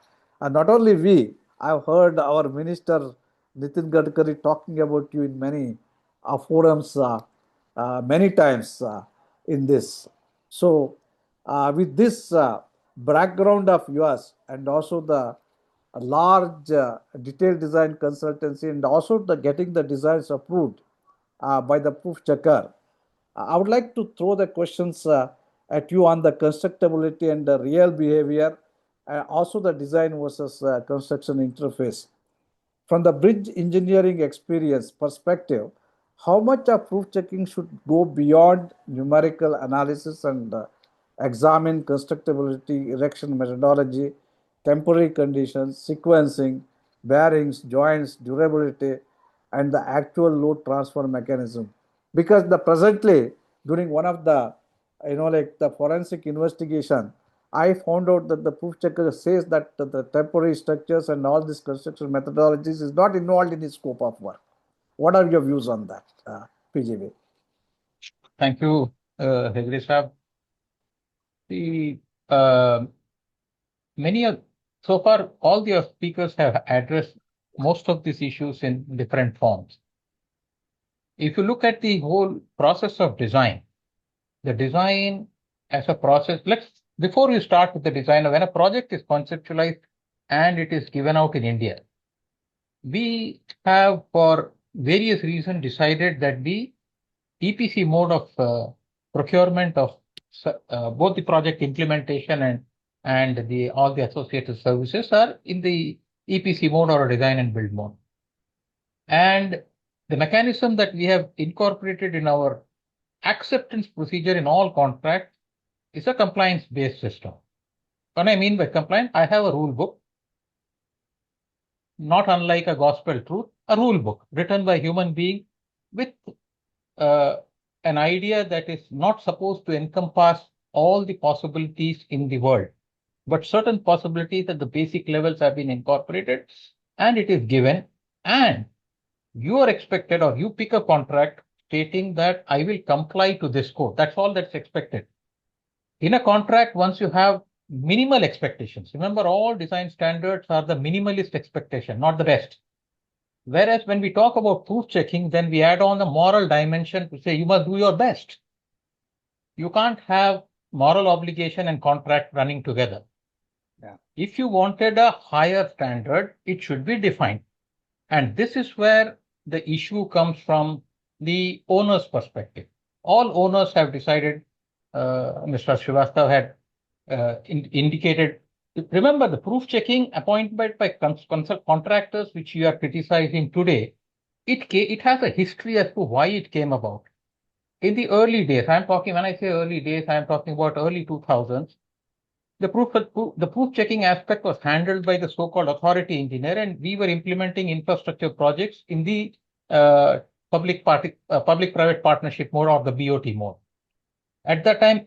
And not only we, I've heard our minister Nitin Gadkari talking about you in many forums many times in this. So, with this background of yours and also the large detailed design consultancy and also the getting the designs approved by the proof checker, I would like to throw the questions at you on the constructability and the real behavior, also the design versus construction interface. From the bridge engineering experience perspective, how much of proof checking should go beyond numerical analysis and examine constructability, erection methodology, temporary conditions, sequencing, bearings, joints, durability, and the actual load transfer mechanism? Because the presently, during one of the, like the forensic investigation, I found out that the proof checker says that the temporary structures and all these construction methodologies is not involved in his scope of work. What are your views on that, PGV? Thank you, Heggade Sahab. So far, all the speakers have addressed most of these issues in different forms. If you look at the whole process of design, the design as a process, before you start with the design, when a project is conceptualized and it is given out in India, we have for various reasons decided that the EPC mode of procurement of both the project implementation and all the associated services are in the EPC mode or design and build mode. And the mechanism that we have incorporated in our acceptance procedure in all contracts is a compliance-based system. What I mean by compliance, I have a rule book, not unlike a gospel truth, a rule book written by a human being with an idea that is not supposed to encompass all the possibilities in the world, but certain possibilities at the basic levels have been incorporated and it is given, and you are expected or you pick a contract stating that I will comply to this code. That's all that's expected. In a contract, once you have minimal expectations, remember all design standards are the minimalist expectation, not the best. Whereas when we talk about proof checking, then we add on the moral dimension to say you must do your best. You can't have moral obligation and contract running together. Yeah. If you wanted a higher standard, it should be defined. And this is where the issue comes from the owner's perspective. All owners have decided, Mr. Srivastava had indicated. Remember, the proof checking appointment by contractors, which you are criticizing today, it has a history as to why it came about. In the early days, when I say early days, I'm talking about early 2000s. The proof checking aspect was handled by the so-called authority engineer, and we were implementing infrastructure projects in the public-private partnership mode or the BOT mode. At that time,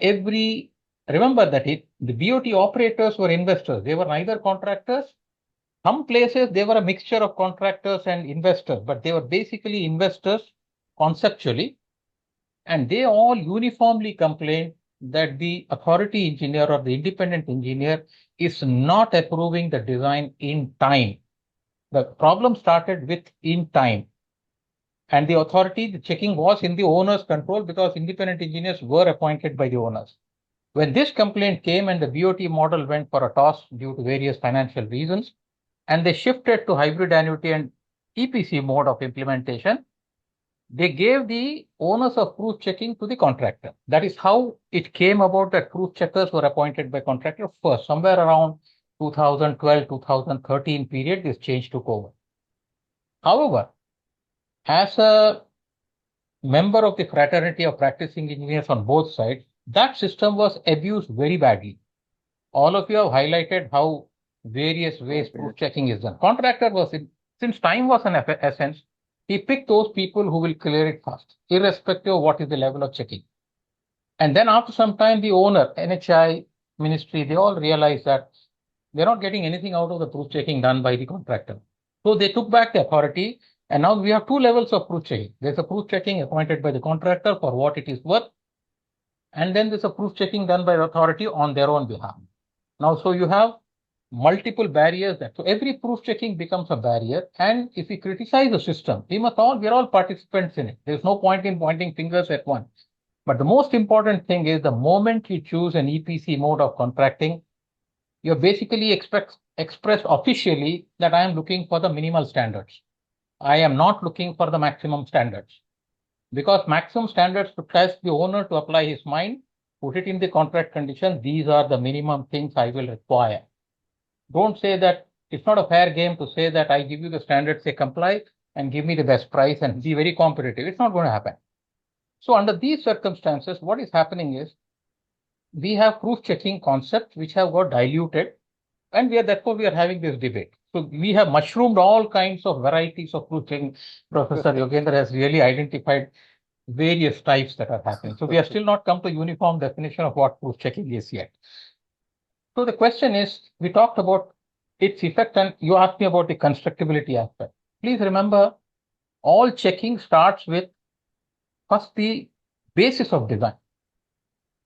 remember that the BOT operators were investors. They were neither contractors Some places they were a mixture of contractors and investors, but they were basically investors conceptually, and they all uniformly complained that the authority engineer or the independent engineer is not approving the design in time. The problem started with in time. And the authority, the checking was in the owner's control because independent engineers were appointed by the owners. When this complaint came and the BOT model went for a toss due to various financial reasons, and they shifted to hybrid annuity and EPC mode of implementation, they gave the onus of proof checking to the contractor. That is how it came about that proof checkers were appointed by contractor first. Somewhere around 2012, 2013 period, this change took over. However, as a member of the fraternity of practicing engineers on both sides, that system was abused very badly. All of you have highlighted how various ways proof checking is done. Contractor was, since time was an essence, he picked those people who will clear it fast, irrespective of what is the level of checking. And then after some time, the owner, NHAI, ministry, they all realized that they're not getting anything out of the proof checking done by the contractor. So they took back the authority, and now we have two levels of proof checking. There's a proof checking appointed by the contractor for what it is worth, and then there's a proof checking done by the authority on their own behalf. Now, so you have multiple barriers that, so every proof checking becomes a barrier. And if we criticize the system, we're all participants in it. There's no point in pointing fingers at one. But the most important thing is the moment you choose an EPC mode of contracting, you're basically expressed officially that I am looking for the minimal standards. I am not looking for the maximum standards. Because maximum standards to test the owner to apply his mind, put it in the contract condition, these are the minimum things I will require. Don't say that it's not a fair game to say that I give you the standards, say comply and give me the best price and be very competitive. It's not going to happen. So under these circumstances, what is happening is we have proof checking concepts which have got diluted, and therefore we are having this debate. So we have mushroomed all kinds of varieties of proof checking. Professor Yogendra has really identified various types that are happening. So we have still not come to uniform definition of what proof checking is yet. So the question is, we talked about its effect, and you asked me about the constructability aspect. Please remember, all checking starts with first the basis of design.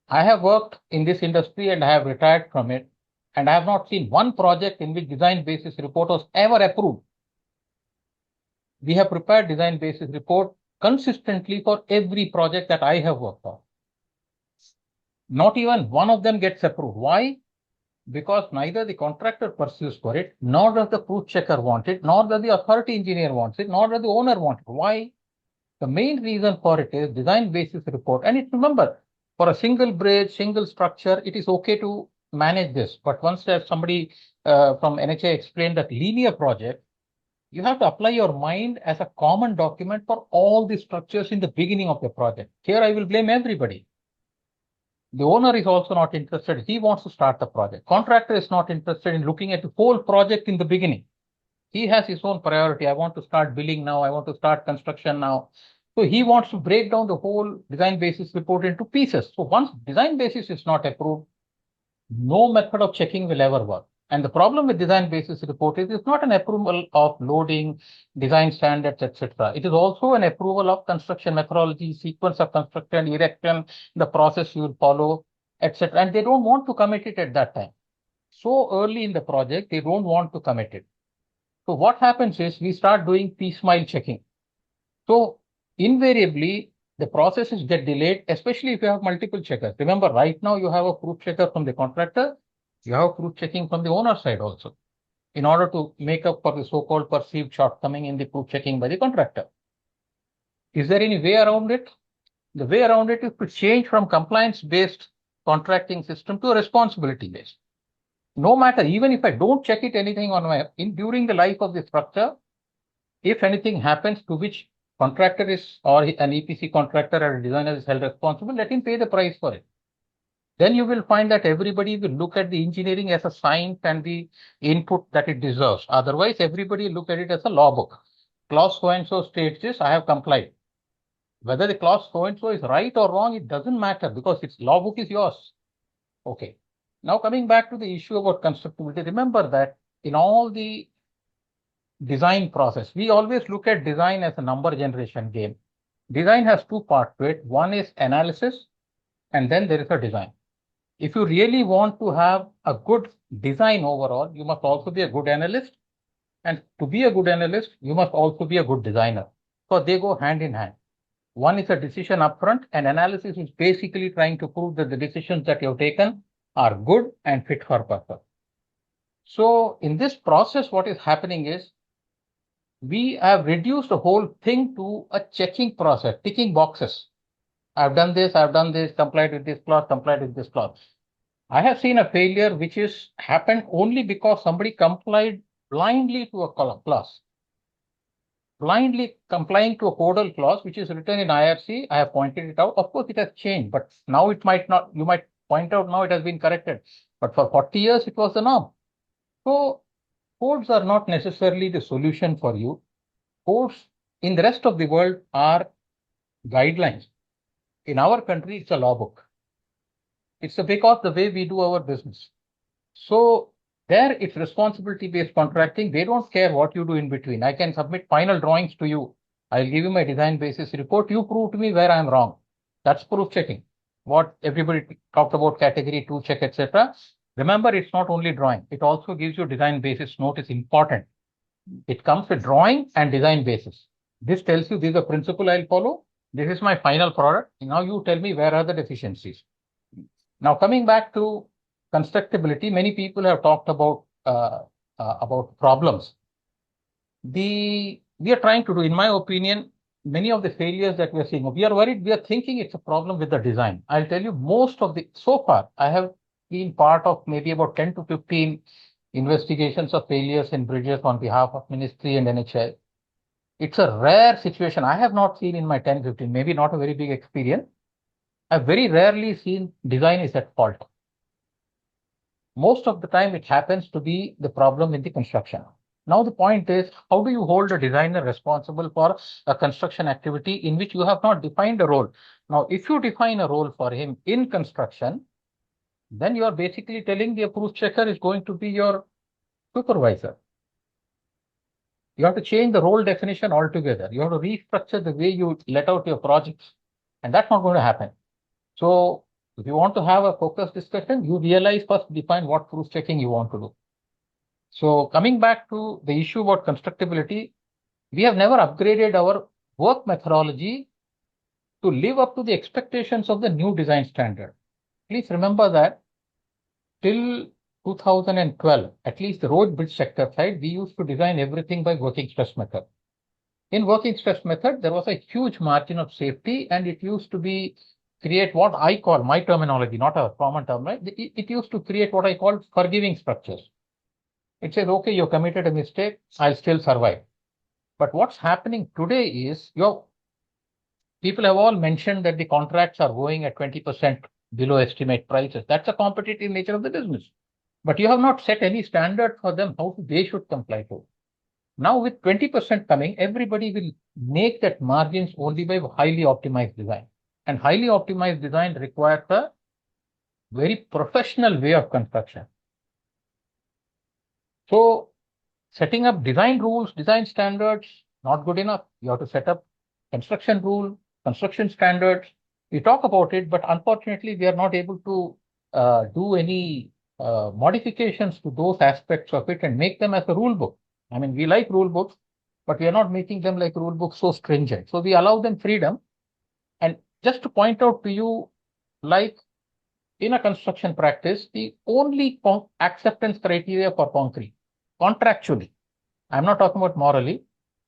I have worked in this industry and I have retired from it, and I have not seen one project in which design basis report was ever approved. We have prepared design basis report consistently for every project that I have worked on. Not even one of them gets approved. Why? Because neither the contractor pursues for it, nor does the proof checker want it, nor does the authority engineer wants it, nor does the owner want it. Why? The main reason for it is design basis report. And remember, for a single bridge, single structure, it is okay to manage this. But once somebody from NHAI explained that linear project, you have to apply your mind as a common document for all the structures in the beginning of the project. Here I will blame everybody. The owner is also not interested. He wants to start the project. Contractor is not interested in looking at the whole project in the beginning. He has his own priority. I want to start billing now. I want to start construction now. So he wants to break down the whole design basis report into pieces. So once design basis is not approved, no method of checking will ever work. And the problem with design basis report is it's not an approval of loading, design standards, etc. It is also an approval of construction methodology, sequence of construction, erection, the process you will follow, etc. And they don't want to commit it at that time. So early in the project, they don't want to commit it. So what happens is we start doing piecemeal checking. So invariably, the processes get delayed, especially if you have multiple checkers. Remember, right now you have a proof checker from the contractor. You have proof checking from the owner side also, in order to make up for the so-called perceived shortcoming in the proof checking by the contractor. Is there any way around it? The way around it is to change from compliance-based contracting system to a responsibility-based. No matter, even if I don't check it anything on during the life of the structure, if anything happens to which contractor is, or an EPC contractor or a designer is held responsible, let him pay the price for it. Then you will find that everybody will look at the engineering as a science and the input that it deserves. Otherwise, everybody look at it as a law book. Clause so-and-so states this, I have complied. Whether the clause so-and-so is right or wrong, it doesn't matter because its law book is yours. Okay. Now coming back to the issue about constructability, remember that in all the design process. We always look at design as a number generation game. Design has two parts to it. One is analysis, and then there is a design. If you really want to have a good design overall, you must also be a good analyst. And to be a good analyst, you must also be a good designer. So they go hand in hand. One is a decision upfront, and analysis is basically trying to prove that the decisions that you have taken are good and fit for purpose. So in this process, what is happening is we have reduced the whole thing to a checking process, ticking boxes. I've done this, complied with this clause, complied with this clause. I have seen a failure which is happened only because somebody complied blindly to a clause. Blindly complying to a codal clause, which is written in IRC, I have pointed it out. Of course, it has changed, but now it might not, you might point out now it has been corrected. But for 40 years, it was the norm. So codes are not necessarily the solution for you. Codes in the rest of the world are guidelines. In our country, it's a law book. It's because the way we do our business. So there, it's responsibility-based contracting. They don't care what you do in between. I can submit final drawings to you. I'll give you my design basis report. You prove to me where I'm wrong. That's proof checking. What everybody talked about, category 2 check, etc. Remember, it's not only drawing. It also gives you design basis note. Is important. It comes with drawing and design basis. This tells you this is the principle I'll follow. This is my final product. Now you tell me where are the deficiencies. Now coming back to constructability, many people have talked about problems. We are trying to do, in my opinion, many of the failures that we are seeing. We are worried. We are thinking it's a problem with the design. I'll tell you, most of the so far I have been part of maybe about 10 to 15 investigations of failures in bridges on behalf of Ministry and NHAI. It's a rare situation. I have not seen in my 10, 15, maybe not a very big experience. I've very rarely seen design is at fault. Most of the time, it happens to be the problem in the construction. Now, the point is, how do you hold a designer responsible for a construction activity in which you have not defined a role? Now, if you define a role for him in construction, then you are basically telling the approved checker is going to be your supervisor. You have to change the role definition altogether. You have to restructure the way you let out your projects. And that's not going to happen. So if you want to have a focused discussion, you realize first define what proof checking you want to do. So coming back to the issue about constructability, we have never upgraded our work methodology to live up to the expectations of the new design standard. Please remember that till 2012, at least the road bridge sector side, we used to design everything by working stress method. In working stress method, there was a huge margin of safety, and it used to be create what I call, my terminology, not a common term, right? It used to create what I call forgiving structures. It says, okay, you committed a mistake, I'll still survive. But what's happening today is, people have all mentioned that the contracts are going at 20% below estimate prices. That's a competitive nature of the business. But you have not set any standard for them how they should comply to. Now with 20% coming, everybody will make that margins only by highly optimized design. And highly optimized design requires a very professional way of construction. So setting up design rules, design standards, not good enough. You have to set up construction rule, construction standards. We talk about it, but unfortunately, we are not able to do any modifications to those aspects of it and make them as a rule book. I mean, we like rule books, but we are not making them like rule books so stringent. So we allow them freedom. And just to point out to you, like in a construction practice, the only acceptance criteria for concrete, contractually, I'm not talking about morally,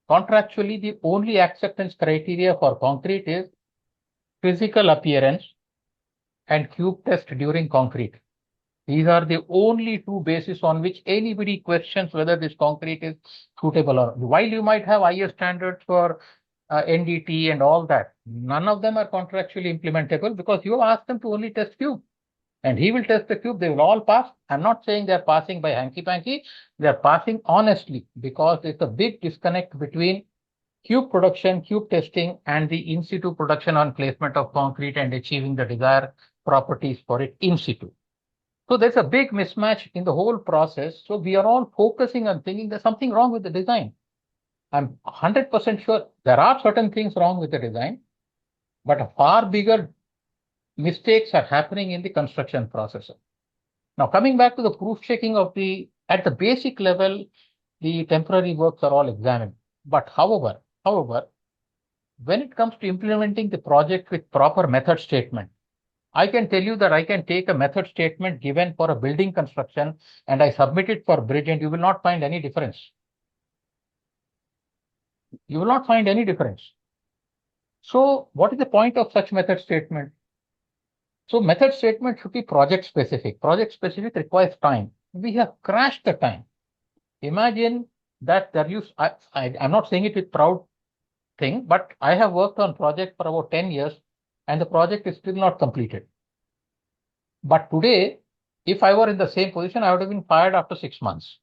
contractually, the only acceptance criteria for concrete is physical appearance and cube test during concrete. These are the only two bases on which anybody questions whether this concrete is suitable or not. While you might have higher standards for NDT and all that, none of them are contractually implementable because you ask them to only test cube. And he will test the cube, they will all pass. I'm not saying they're passing by hanky-panky, they're passing honestly because there's a big disconnect between cube production, cube testing, and the in situ production on placement of concrete and achieving the desired properties for it in situ. So there's a big mismatch in the whole process. So we are all focusing on thinking there's something wrong with the design. I'm 100% sure there are certain things wrong with the design, but far bigger mistakes are happening in the construction process. Now, coming back to the proof checking at the basic level, the temporary works are all examined. But however, when it comes to implementing the project with proper method statement, I can tell you that I can take a method statement given for a building construction and I submit it for bridge, and you will not find any difference. You will not find any difference. So what is the point of such method statement? So method statement should be project specific. Project specific requires time. We have crashed the time. Imagine that I'm not saying it with proud thing, but I have worked on project for about 10 years and the project is still not completed. But today, if I were in the same position, I would have been fired after 6 months.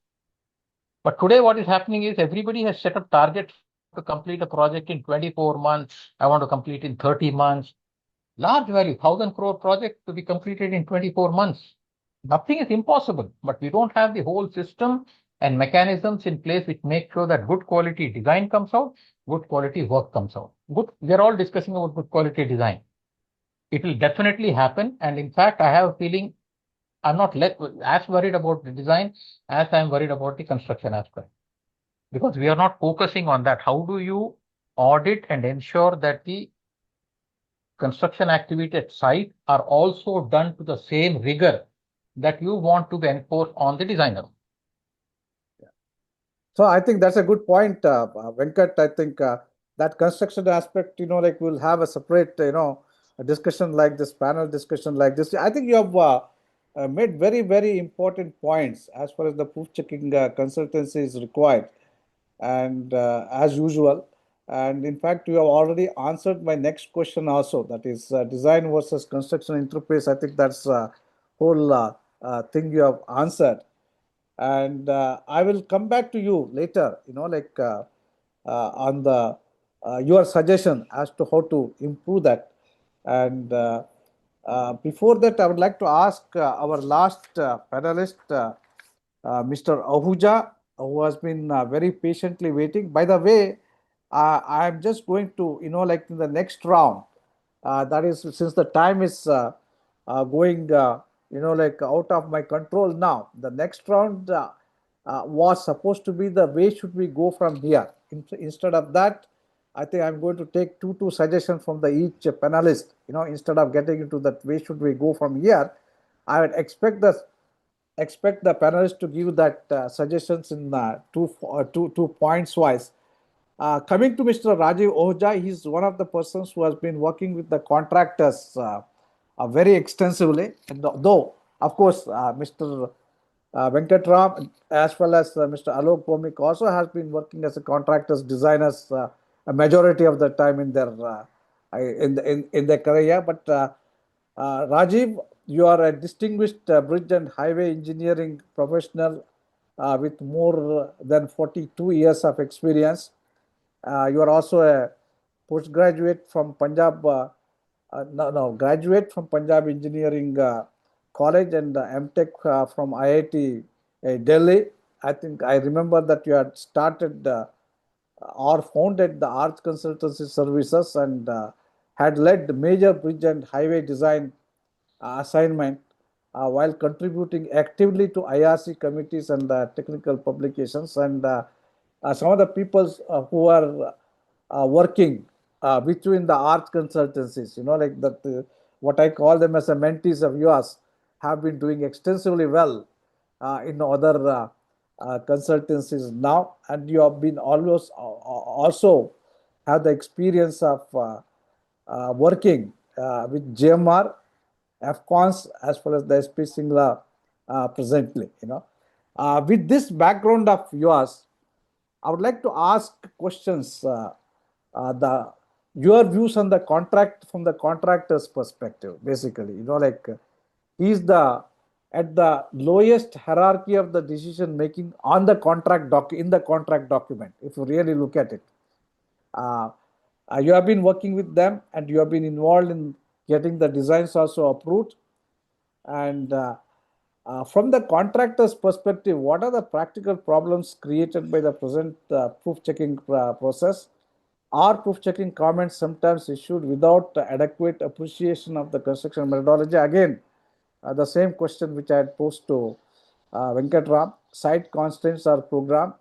But today what is happening is everybody has set up targets to complete a project in 24 months. I want to complete in 30 months. Large value, 1,000 crore project to be completed in 24 months. Nothing is impossible, but we don't have the whole system and mechanisms in place which make sure that good quality design comes out, good quality work comes out. We are all discussing about good quality design. It will definitely happen. And in fact, I have a feeling I'm not as worried about the design as I'm worried about the construction aspect. Because we are not focusing on that. How do you audit and ensure that the construction activity at site are also done to the same rigor that you want to be enforced on the designer? So I think that's a good point, Venkat. I think that construction aspect, we'll have a separate, a discussion like this, panel discussion like this. I think you have made very, very important points as far as the proof checking consultancy is required. And as usual, and in fact, you have already answered my next question also, that is design versus construction interface. I think that's a whole thing you have answered. And I will come back to you later, on the your suggestion as to how to improve that. And before that, I would like to ask our last panelist, Mr. Ahuja, who has been very patiently waiting. By the way, I am just going to, in the next round, that is, since the time is going, out of my control now, the next round was supposed to be the way should we go from here. Instead of that, I think I'm going to take two suggestions from each panelist. Instead of getting into that way should we go from here, I would expect the panelists to give that suggestions in two points wise. Coming to Mr. Rajiv Ahuja, he's one of the persons who has been working with the contractors very extensively. And though, of course, Mr. Venkatram as well as Mr. Alok Bhowmick also has been working as a contractors, designers a majority of the time in their in their career. But Rajiv, you are a distinguished bridge and highway engineering professional with more than 42 years of experience. You are also a postgraduate from Punjab, graduate from Punjab Engineering College and MTech from IIT Delhi. I think I remember that you had started or founded the Arts Consultancy Services and had led major bridge and highway design assignment while contributing actively to IRC committees and technical publications. And some of the people who are working between the arts consultancies, like that, what I call them as a mentees of yours, have been doing extensively well in other consultancies now, and you have been always also have the experience of working with JMR, AFCONS, as well as the SP Singla presently. With this background of yours, I would like to ask questions. Your views on the contract from the contractor's perspective, basically. He's at the lowest hierarchy of the decision making on the contract in the contract document. If you really look at it, you have been working with them and you have been involved in getting the designs also approved. And From the contractor's perspective, what are the practical problems created by the present proof checking process? Are proof checking comments sometimes issued without adequate appreciation of the construction methodology? Again, the same question which I had posed to Venkatram. Site constraints are program.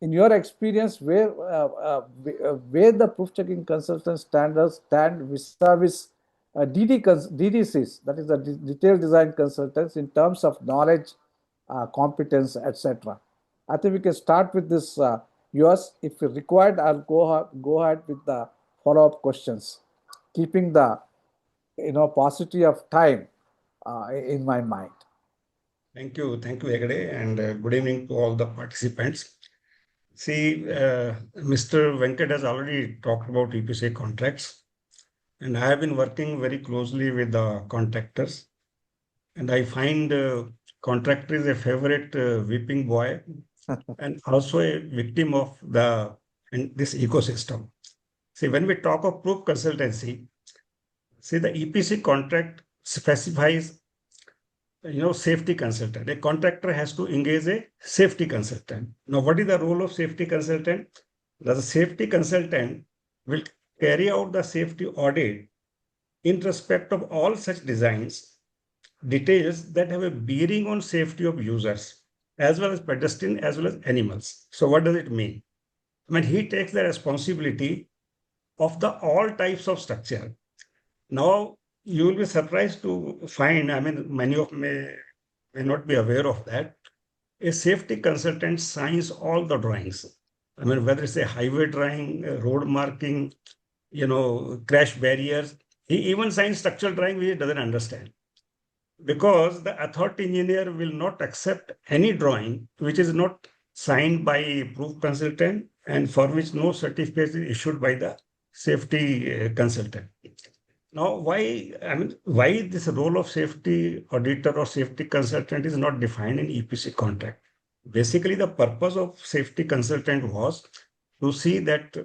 In your experience, where the proof checking consultant standards stand vis-a-vis DDCs, that is the detailed design consultants, in terms of knowledge, competence, etc. I think we can start with this. Yours, if required, I'll go ahead with the follow-up questions, keeping the paucity of time in my mind. Thank you, Heggade, and good evening to all the participants. See, Mr. Venkat has already talked about EPC contracts, and I have been working very closely with the contractors, and I find contractor is a favorite whipping boy and also a victim of this ecosystem. See, when we talk of proof consultancy, see, the EPC contract specifies safety consultant. A contractor has to engage a safety consultant. Now, what is the role of safety consultant? The safety consultant will carry out the safety audit in respect of all such designs, details that have a bearing on safety of users, as well as pedestrian, as well as animals. So what does it mean? I mean, he takes the responsibility of the all types of structure. Now, you will be surprised to find, I mean, many of may not be aware of that. A safety consultant signs all the drawings. I mean, whether it's a highway drawing, road marking, crash barriers. He even signs structural drawing which he doesn't understand. Because the authority engineer will not accept any drawing which is not signed by a proof consultant and for which no certificate is issued by the safety consultant. Now, why this role of safety auditor or safety consultant is not defined in EPC contract? Basically, the purpose of safety consultant was to see that,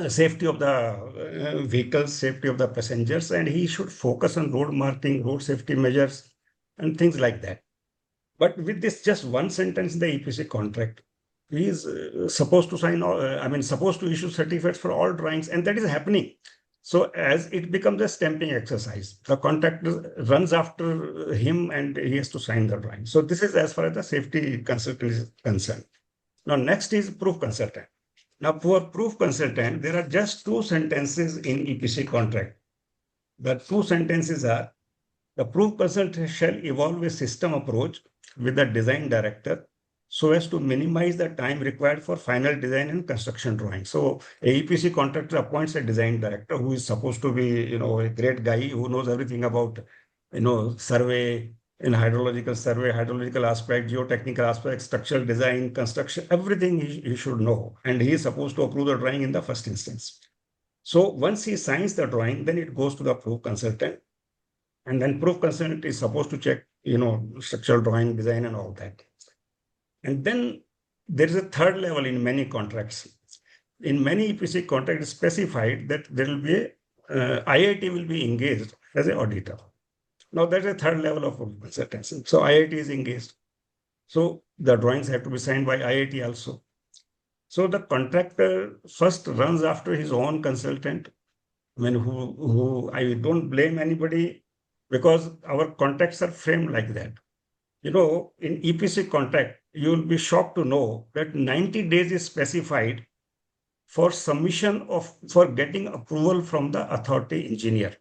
safety of the vehicles, safety of the passengers, and he should focus on road marking, road safety measures, and things like that. But with this just one sentence in the EPC contract, he is supposed to sign, supposed to issue certificates for all drawings, and that is happening. So as it becomes a stamping exercise, the contractor runs after him and he has to sign the drawing. So this is as far as the safety consultant is concerned. Now, next is proof consultant. Now, for proof consultant, there are just two sentences in EPC contract. The two sentences are, the proof consultant shall evolve a system approach with the design director so as to minimize the time required for final design and construction drawing. So a EPC contractor appoints a design director who is supposed to be, a great guy who knows everything about, survey, hydrological survey, hydrological aspect, geotechnical aspect, structural design, construction, everything he should know. And he is supposed to approve the drawing in the first instance. So once he signs the drawing, then it goes to the proof consultant. And then proof consultant is supposed to check, structural drawing, design, and all that. And then there is a third level in many contracts. In many EPC contracts, it's specified that there will be IIT will be engaged as an auditor. Now that's a third level of consultancy. So IIT is engaged. So the drawings have to be signed by IIT also. So the contractor first runs after his own consultant. I mean, who I don't blame anybody because our contracts are framed like that. In EPC contract, you will be shocked to know that 90 days is specified for submission for getting approval from the authority engineer.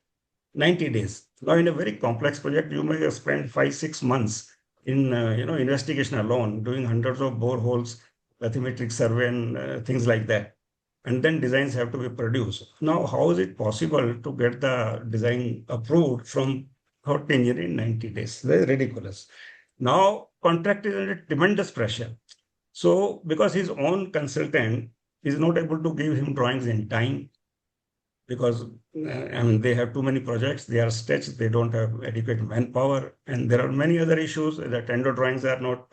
90 days. Now, in a very complex project, you may have spent 5-6 months in investigation alone, doing hundreds of boreholes, bathymetric survey, and things like that. And then designs have to be produced. Now, how is it possible to get the design approved from authority engineer in 90 days? That's ridiculous. Now, contract is under tremendous pressure. So, because his own consultant is not able to give him drawings in time, because they have too many projects, they are stretched, they don't have adequate manpower, and there are many other issues. The tender drawings are not,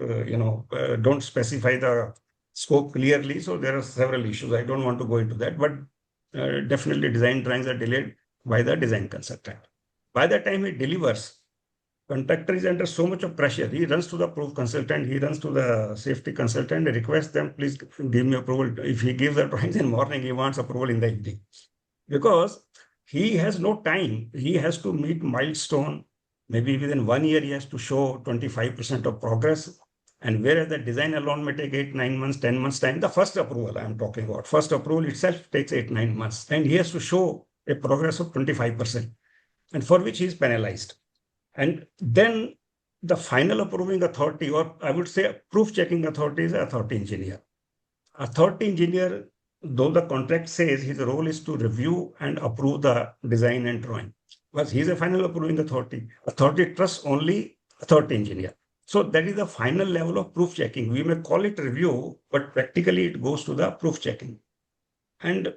don't specify the scope clearly. So there are several issues. I don't want to go into that, but definitely design drawings are delayed by the design consultant. By the time he delivers, contractor is under so much of pressure. He runs to the proof consultant, he runs to the safety consultant, and requests them, please give me approval. If he gives the drawings in morning, he wants approval in the evening. Because he has no time. He has to meet milestone. Maybe within 1 year, he has to show 25% of progress. And whereas the design alone may take 8, 9 months, 10 months time, the first approval I'm talking about, first approval itself takes 8, 9 months. And he has to show a progress of 25%, and for which he is penalized. And then the final approving authority, or I would say proof checking authority, is the authority engineer. Authority engineer, though the contract says his role is to review and approve the design and drawing, but he is a final approving authority. Authority trusts only authority engineer. So that is the final level of proof checking. We may call it review, but practically it goes to the proof checking. And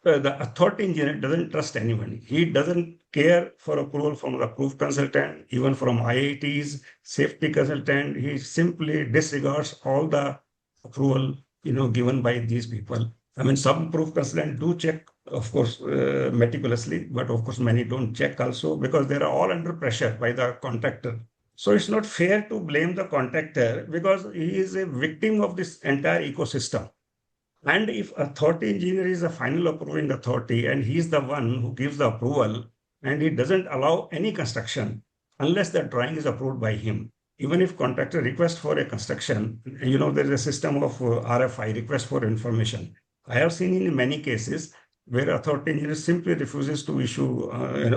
the authority engineer doesn't trust anyone. He doesn't care for approval from the proof consultant, even from IITs, safety consultant. He simply disregards all the approval, given by these people. I mean, some proof consultants do check, of course, meticulously, but of course, many don't check also because they are all under pressure by the contractor. So it's not fair to blame the contractor because he is a victim of this entire ecosystem. And if authority engineer is the final approving authority and he is the one who gives the approval and he doesn't allow any construction unless the drawing is approved by him, even if contractor requests for a construction, there is a system of RFI, request for information. I have seen in many cases where authority engineer simply refuses to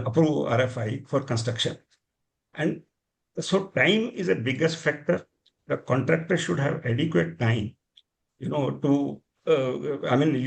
approve RFI for construction. And so time is the biggest factor. The contractor should have adequate time, you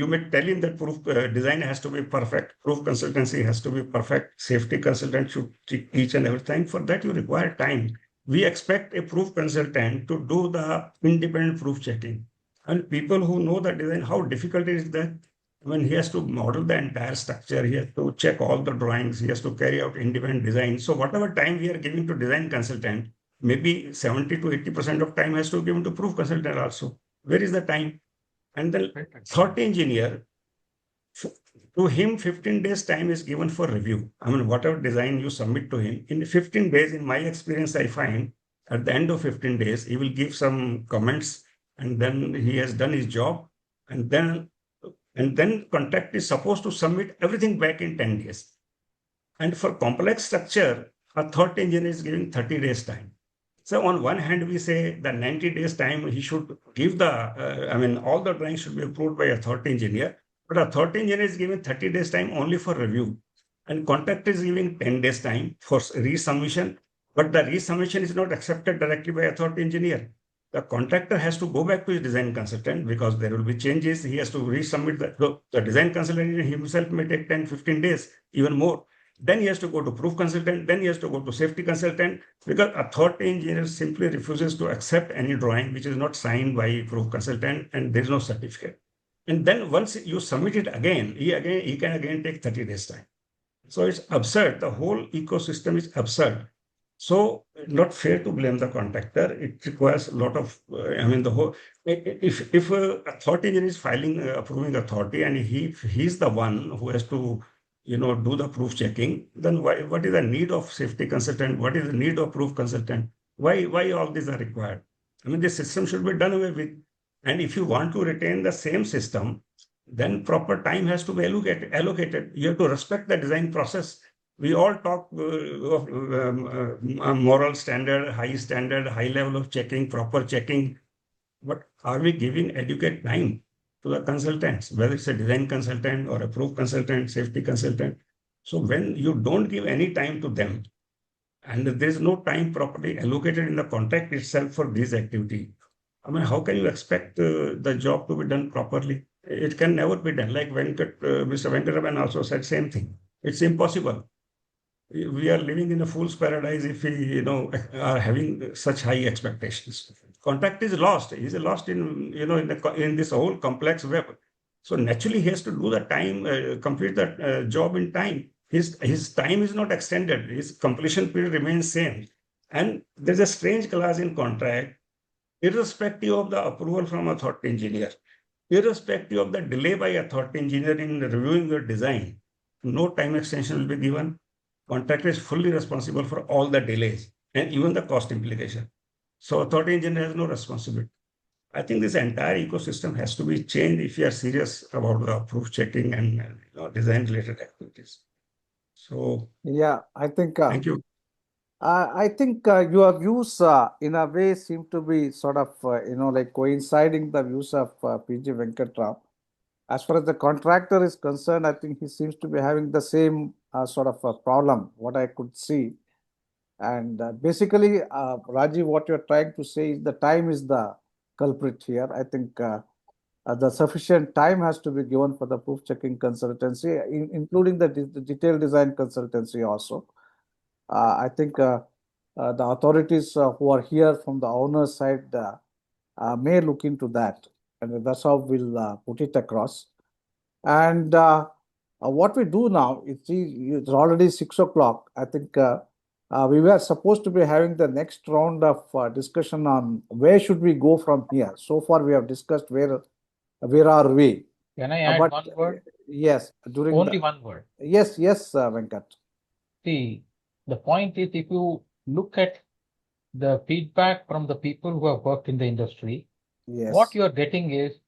may tell him that proof design has to be perfect, proof consultancy has to be perfect, safety consultant should teach and everything. For that, you require time. We expect a proof consultant to do the independent proof checking. And people who know the design, how difficult is that? When he has to model the entire structure, he has to check all the drawings, he has to carry out independent design. So whatever time we are giving to design consultant, maybe 70 to 80% of time has to be given to proof consultant also. Where is the time? And the authority engineer, to him, 15 days time is given for review. I mean, whatever design you submit to him, in 15 days, in my experience, I find at the end of 15 days, he will give some comments and then he has done his job. And then contract is supposed to submit everything back in 10 days. And for complex structure, authority engineer is giving 30 days time. So on one hand, we say that 90 days time, he should give all the drawings should be approved by authority engineer, but authority engineer is given 30 days time only for review. And contractor is giving 10 days time for resubmission, but the resubmission is not accepted directly by authority engineer. The contractor has to go back to his design consultant because there will be changes. He has to resubmit the design consultant himself may take 10, 15 days, even more. Then he has to go to proof consultant, then he has to go to safety consultant because authority engineer simply refuses to accept any drawing which is not signed by proof consultant and there is no certificate. And then once you submit it again, he can again take 30 days time. So it's absurd. The whole ecosystem is absurd. So not fair to blame the contractor. It requires a lot of, if authority engineer is filing approving authority and he's the one who has to do the proof checking, then what is the need of safety consultant? What is the need of proof consultant? Why all these are required? I mean, this system should be done away with. And if you want to retain the same system, then proper time has to be allocated. You have to respect the design process. We all talk of moral standard, high level of checking, proper checking. But are we giving adequate time to the consultants, whether it's a design consultant or a proof consultant, safety consultant? So when you don't give any time to them, and there is no time properly allocated in the contract itself for this activity, I mean, how can you expect the job to be done properly? It can never be done. Like Mr. Venkatram also said same thing. It's impossible. We are living in a fool's paradise if we, are having such high expectations. Contract is lost. He's lost in, in this whole complex web. So naturally, he has to do the time, complete that job in time. His time is not extended. His completion period remains same. And there's a strange clause in contract, irrespective of the approval from authority engineer, irrespective of the delay by authority engineer in reviewing your design, no time extension will be given. Contractor is fully responsible for all the delays. and even the cost implication. So authority engineer has no responsibility. I think this entire ecosystem has to be changed if you are serious about the proof checking and design related activities. So Yeah, I think thank you. your views in a way seem to be sort of like coinciding the views of PG Venkatram. As far as the contractor is concerned, I think he seems to be having the same sort of a problem, what I could see. And basically, Rajiv, what you're trying to say is the time is the culprit here. I think the sufficient time has to be given for the proof checking consultancy, including the detailed design consultancy also. I think the authorities who are here from the owner's side may look into that. And that's how we'll put it across. And what we do now, it's already 6 o'clock. I think we were supposed to be having the next round of discussion on where should we go from here. So far, we have discussed where are we. Can I add But one word? yes, during Only one word. Yes, Venkat. See, the point is if you look at the feedback from the people who have worked in the industry, Yes. what you are getting is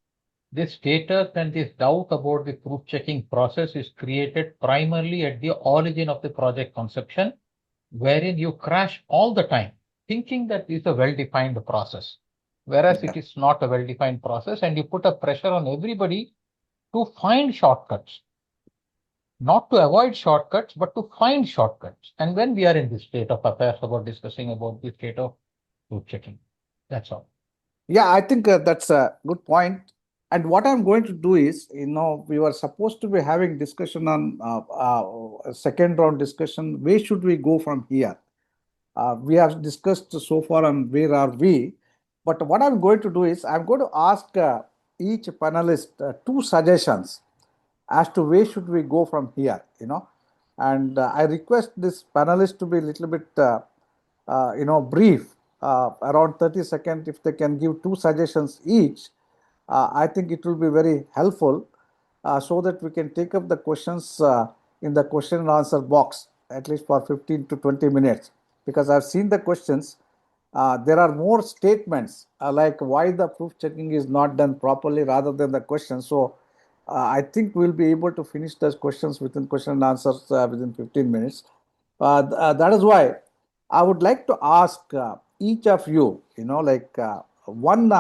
this status and this doubt about the proof checking process is created primarily at the origin of the project conception, wherein you crash all the time, thinking that this is a well-defined process, whereas Yeah. it is not a well-defined process, and you put a pressure on everybody to find shortcuts, not to avoid shortcuts, but to find shortcuts. And when we are in this state of affairs about discussing about the state of proof checking, that's all. Yeah, I think that's a good point. And what I'm going to do is, we were supposed to be having discussion on a second round discussion. Where should we go from here? We have discussed so far on where are we. But what I'm going to do is, I'm going to ask each panelist two suggestions as to where should we go from here, And I request this panelist to be a little bit, brief, around 30 seconds. If they can give two suggestions each, I think it will be very helpful so that we can take up the questions in the question and answer box at least for 15 to 20 minutes. Because I've seen the questions. There are more statements like why the proof checking is not done properly rather than the question. So I think we'll be able to finish those questions within question and answers within 15 minutes. That is why I would like to ask each of you, one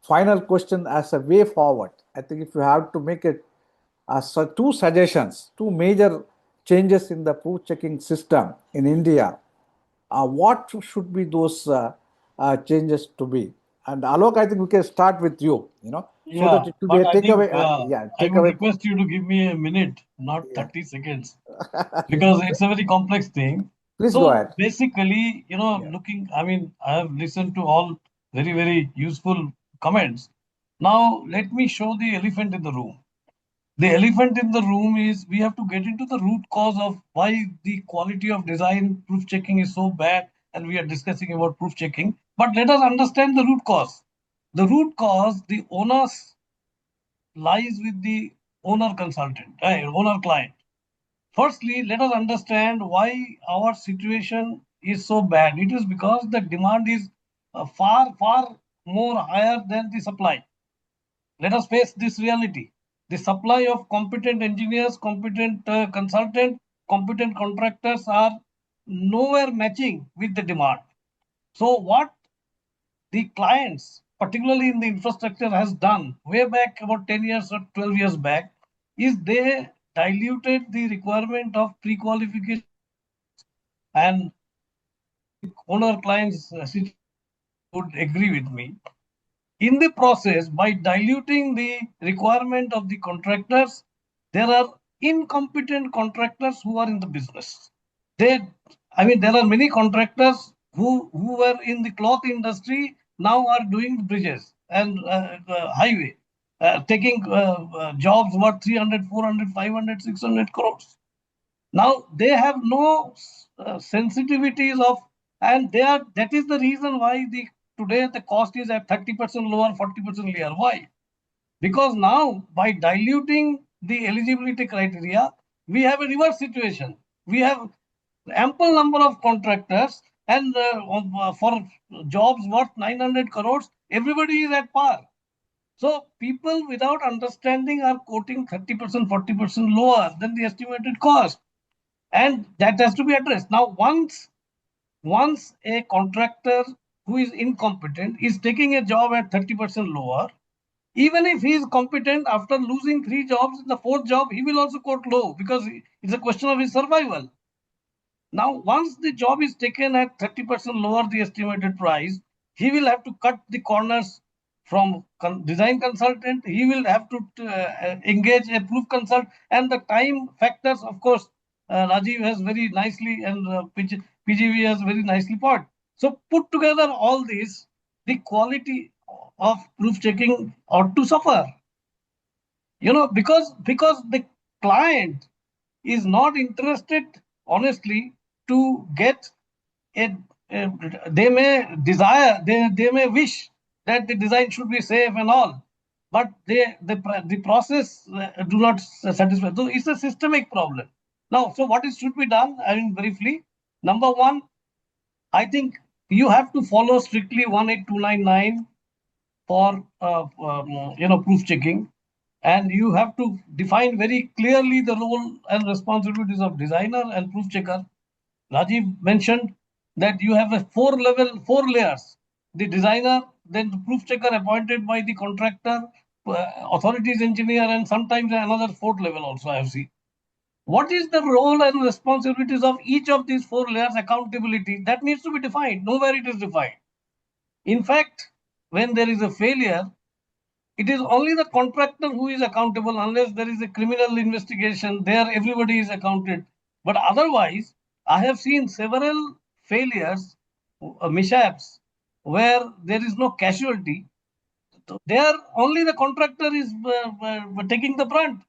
final question as a way forward. I think if you have to make it so two suggestions, two major changes in the proof checking system in India, what should be those changes to be? And Alok, I think we can start with you, so that it will be a takeaway. I would request you to give me a minute, not 30 seconds, because it's a very complex thing. Please go ahead. Basically, I have listened to all very, very useful comments. Now, let me show the elephant in the room. The elephant in the room is we have to get into the root cause of why the quality of design proof checking is so bad, and we are discussing about proof checking. But let us understand the root cause. The root cause, the onus lies with the owner consultant, owner client. Firstly, let us understand why our situation is so bad. It is because the demand is far, far more higher than the supply. Let us face this reality. The supply of competent engineers, competent consultants, competent contractors are nowhere matching with the demand. So what the clients, particularly in the infrastructure, has done way back about 10 years or 12 years back, is they diluted the requirement of pre-qualification, and owner clients would agree with me. In the process, by diluting the requirement of the contractors, there are incompetent contractors who are in the business. There are many contractors who were in the cloth industry now are doing bridges and highway, taking jobs worth 300, 400, 500, 600 crores. Now they have no sensitivities of, and that is the reason why today the cost is at 30% lower, 40% lower. Why? Because now by diluting the eligibility criteria, we have a reverse situation. We have ample number of contractors And for jobs worth 900 crores, everybody is at par. So people without understanding are quoting 30%, 40% lower than the estimated cost. And that has to be addressed. Now, once a contractor who is incompetent is taking a job at 30% lower, even if he is competent, after losing 3 jobs, in the 4th job, he will also quote low because it's a question of his survival. Now, once the job is taken at 30% lower the estimated price, he will have to cut the corners from design consultant. He will have to engage a proof consult, and the time factors, of course, Rajiv has very nicely and PGV has very nicely put. So put together all this, the quality of proof checking ought to suffer. Because the client is not interested, honestly, to get a, they may desire, they may wish that the design should be safe and all, but the process do not satisfy. So it's a systemic problem. Now, so what should be done? I mean, briefly, number one, I think you have to follow strictly 18299 for proof checking, and you have to define very clearly the role and responsibilities of designer and proof checker. Rajiv mentioned that you have a 4 layers: the designer, then the proof checker appointed by the contractor, authorities engineer, and sometimes another 4th level also I have seen. What is the role and responsibilities of each of these 4 layers? Accountability that needs to be defined. Nowhere it is defined. In fact, when there is a failure, it is only the contractor who is accountable. Unless there is a criminal investigation, there everybody is accounted. But otherwise, I have seen several failures, mishaps, where there is no casualty. There only the contractor is taking the brunt.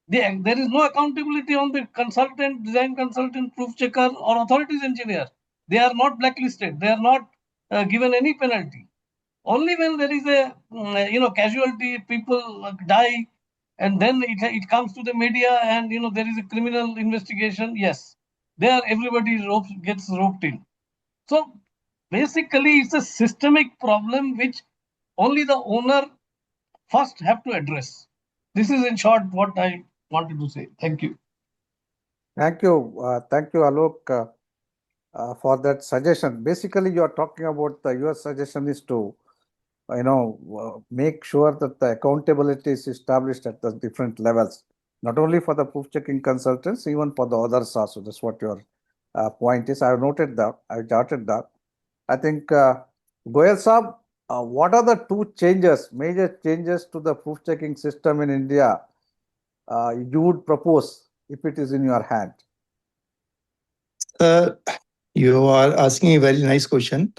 There is no accountability on the consultant, design consultant, proof checker, or authorities engineer. They are not blacklisted. They are not given any penalty. Only when there is a casualty, people die, and then it comes to the media, and there is a criminal investigation. Yes, there everybody gets roped in. So basically, it's a systemic problem which only the owner first have to address. This is in short what I wanted to say. Thank you. Thank you, Alok, for that suggestion. Basically, you are talking about your suggestion is to make sure that the accountability is established at the different levels, not only for the proof checking consultants, even for the others also. That's what your point is. I have noted that. I jotted that. I think, Goel Saab, what are the 2 major changes to the proof checking system in India you would propose if it is in your hand? You are asking a very nice question.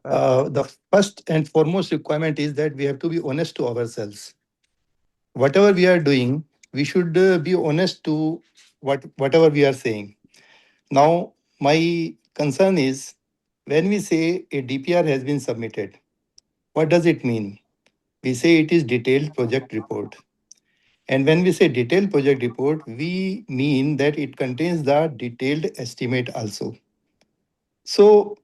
The first and foremost requirement is that we have to be honest to ourselves. Whatever we are doing, we should be honest to whatever we are saying. Now, my concern is when we say a DPR has been submitted, what does it mean? We say it is detailed project report. And when we say detailed project report, we mean that it contains the detailed estimate also. So,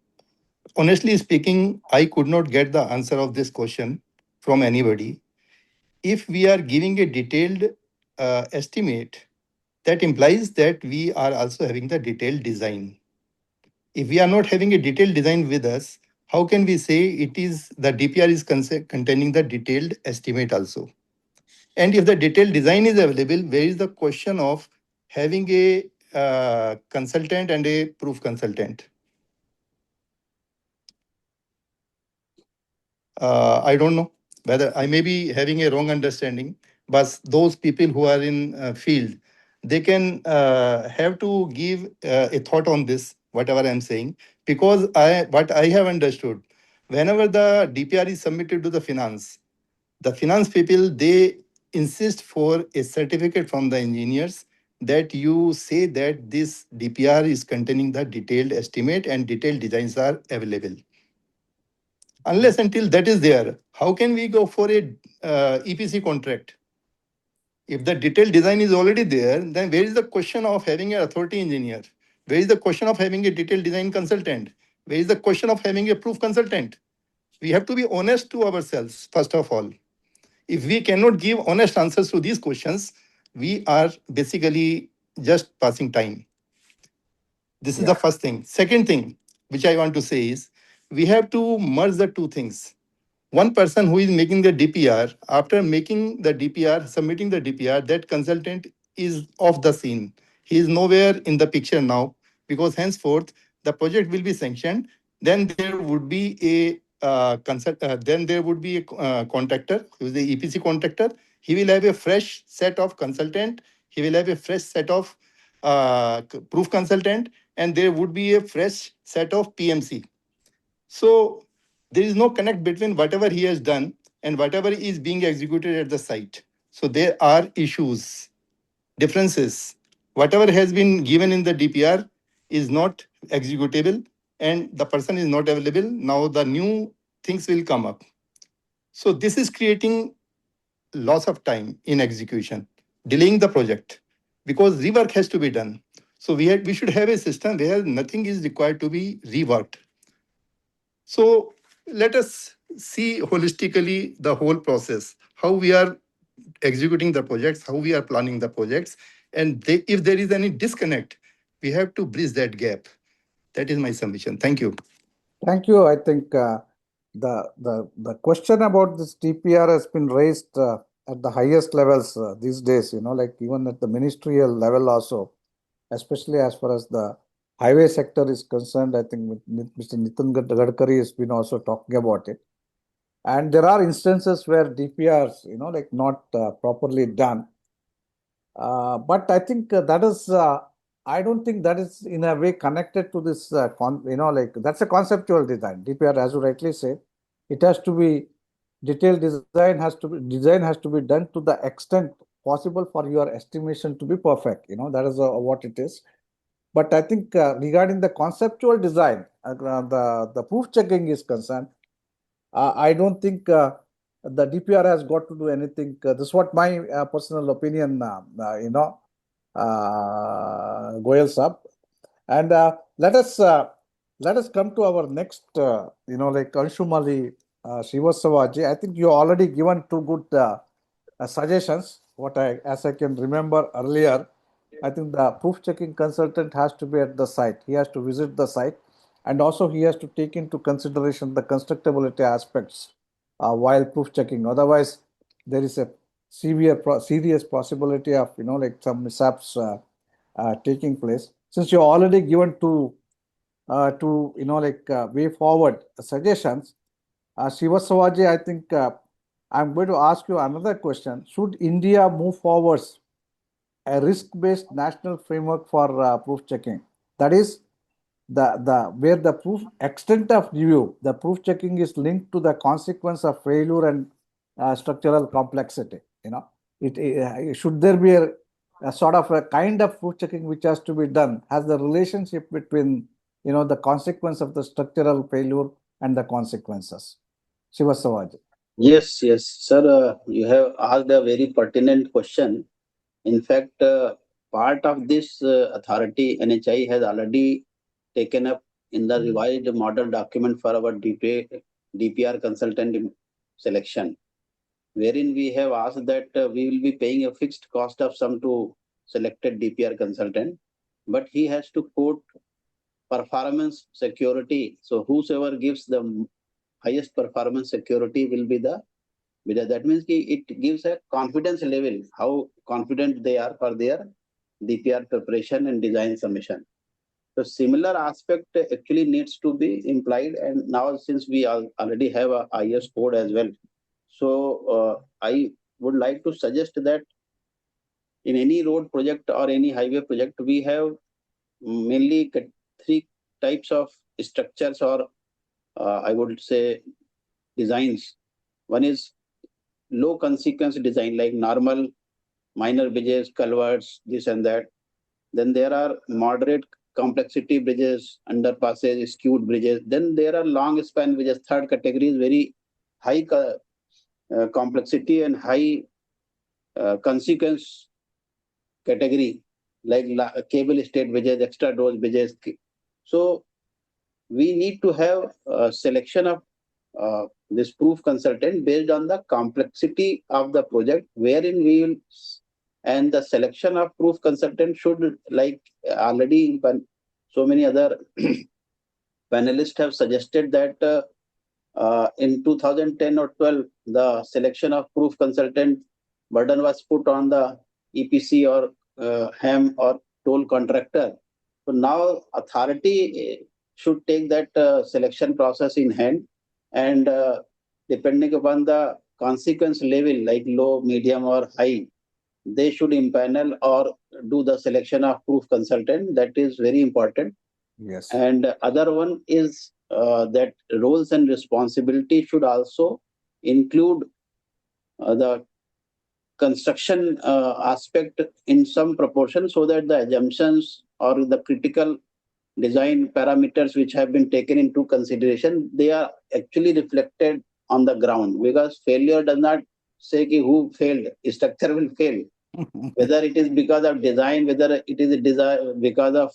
honestly speaking, I could not get the answer of this question from anybody. If we are giving a detailed estimate, that implies that we are also having the detailed design. If we are not having a detailed design with us, how can we say it is the DPR is containing the detailed estimate also? And if the detailed design is available, where is the question of having a consultant and a proof consultant? I don't know whether I may be having a wrong understanding, but those people who are in field, they can have to give a thought on this, whatever I'm saying, because what I have understood, whenever the DPR is submitted to the finance people, they insist for a certificate from the engineers that you say that this DPR is containing the detailed estimate and detailed designs are available. Unless until that is there, how can we go for a EPC contract? If the detailed design is already there, then where is the question of having an authority engineer? Where is the question of having a detailed design consultant? Where is the question of having a proof consultant? We have to be honest to ourselves, first of all. If we cannot give honest answers to these questions, we are basically just passing time. This is the first thing. Second thing, which I want to say is, we have to merge the two things. One person who is making the DPR, after making the DPR, submitting the DPR, that consultant is off the scene. He is nowhere in the picture now, because henceforth the project will be sanctioned. Then there would be a contractor, who is the EPC contractor. He will have a fresh set of consultant. He will have a fresh set of proof consultant, and there would be a fresh set of PMC. So there is no connect between whatever he has done and whatever is being executed at the site. So there are issues, differences. Whatever has been given in the DPR is not executable, and the person is not available. Now the new things will come up. So this is creating loss of time in execution, delaying the project, because rework has to be done. So we should have a system where nothing is required to be reworked. So let us see holistically the whole process, how we are executing the projects, how we are planning the projects, and if there is any disconnect, we have to bridge that gap. That is my submission. Thank you. Thank you. I think the question about this DPR has been raised at the highest levels these days, like even at the ministerial level also, especially as far as the highway sector is concerned. I think Mr. Nitin Gadkari has been also talking about it. And there are instances where DPRs, like not properly done. But I think that is, I don't think that is in a way connected to this, like that's a conceptual design. DPR, as you rightly say, it has to be detailed design has to be done to the extent possible for your estimation to be perfect. That is what it is. But I think regarding the conceptual design, the proof checking is concerned, I don't think the DPR has got to do anything. This is what my personal opinion, Goel sab. And let us come to our next, like Anshumali Srivastava. I think you already given two good suggestions. As I can remember earlier, I think the proof checking consultant has to be at the site. He has to visit the site, and also he has to take into consideration the constructability aspects while proof checking. Otherwise, there is a serious possibility of like some mishaps taking place. Since you already given two way forward suggestions, Srivastava, I think I'm going to ask you another question. Should India move forward a risk-based national framework for proof checking? That is, where the proof extent of review, the proof checking is linked to the consequence of failure and structural complexity. Should there be a sort of a kind of proof checking which has to be done, has the relationship between the consequence of the structural failure and the consequences? Srivastava. Yes, sir. You have asked a very pertinent question. In fact, part of this authority, NHAI, has already taken up in the revised model document for our DPR consultant selection, wherein we have asked that we will be paying a fixed cost of sum to selected DPR consultant, but he has to quote performance security. So whosoever gives the highest performance security will be the bidder. That means it gives a confidence level, how confident they are for their DPR preparation and design submission. So similar aspect actually needs to be implied. And now since we already have a IS code as well, so I would like to suggest that in any road project or any highway project, we have mainly three types of structures, or I would say designs. One is low consequence design, like normal, minor bridges, culverts, this and that. Then there are moderate complexity bridges, underpasses, skewed bridges. Then there are long span bridges. Third category is very high complexity and high consequence category, like cable stayed bridges, extra dose bridges. So we need to have a selection of this proof consultant based on the complexity of the project, wherein we will, and the selection of proof consultant should, like already so many other panelists have suggested that in 2010 or 12, the selection of proof consultant burden was put on the EPC or HAM or toll contractor. So now authority should take that selection process in hand, and depending upon the consequence level, like low, medium or high, they should impanel or do the selection of proof consultant. That is very important. Yes. And other one is that roles and responsibility should also include the construction aspect in some proportion, so that the assumptions or the critical design parameters which have been taken into consideration, they are actually reflected on the ground. Because failure does not say ki who failed, structure will fail. Whether it is because of design, whether it is a design because of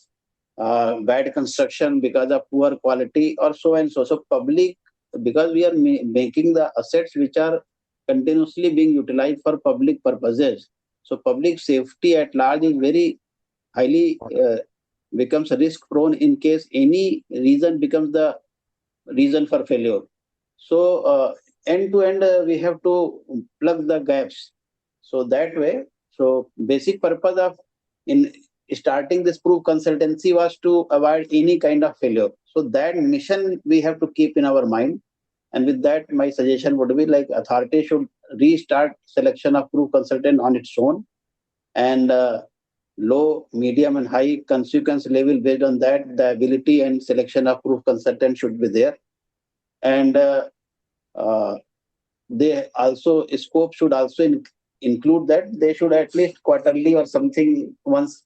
bad construction, because of poor quality, or so and so. So public, because we are making the assets which are continuously being utilized for public purposes. So public safety at large is very highly becomes risk prone in case any reason becomes the reason for failure. So end to end, we have to plug the gaps. So that way, so basic purpose of in starting this proof consultancy was to avoid any kind of failure. So that mission we have to keep in our mind. And with that, my suggestion would be like authority should restart selection of proof consultant on its own, and low, medium and high consequence level, based on that, the ability and selection of proof consultant should be there. And they also, scope should also include that they should at least quarterly or something once,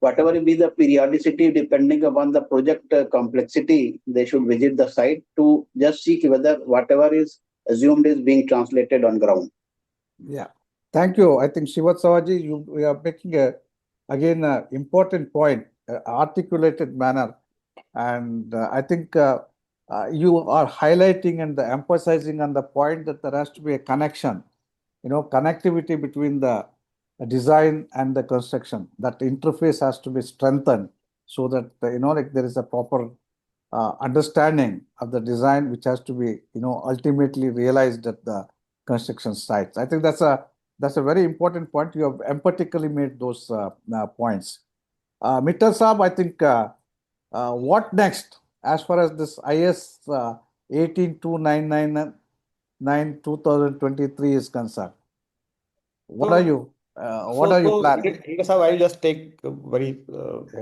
whatever will be the periodicity depending upon the project complexity, they should visit the site to just see whether whatever is assumed is being translated on ground. Yeah, thank you. I think Srivastava, you are making again an important point, articulated manner, and I think you are highlighting and emphasizing on the point that there has to be a connection, connectivity between the design and the construction. That interface has to be strengthened so that like there is a proper understanding of the design, which has to be ultimately realized at the construction sites. I think that's a very important point. You have empathically made those points. Mittal Saab, I think what next as far as this IS 18299 2023 is concerned? What are you planning? I'll just take a very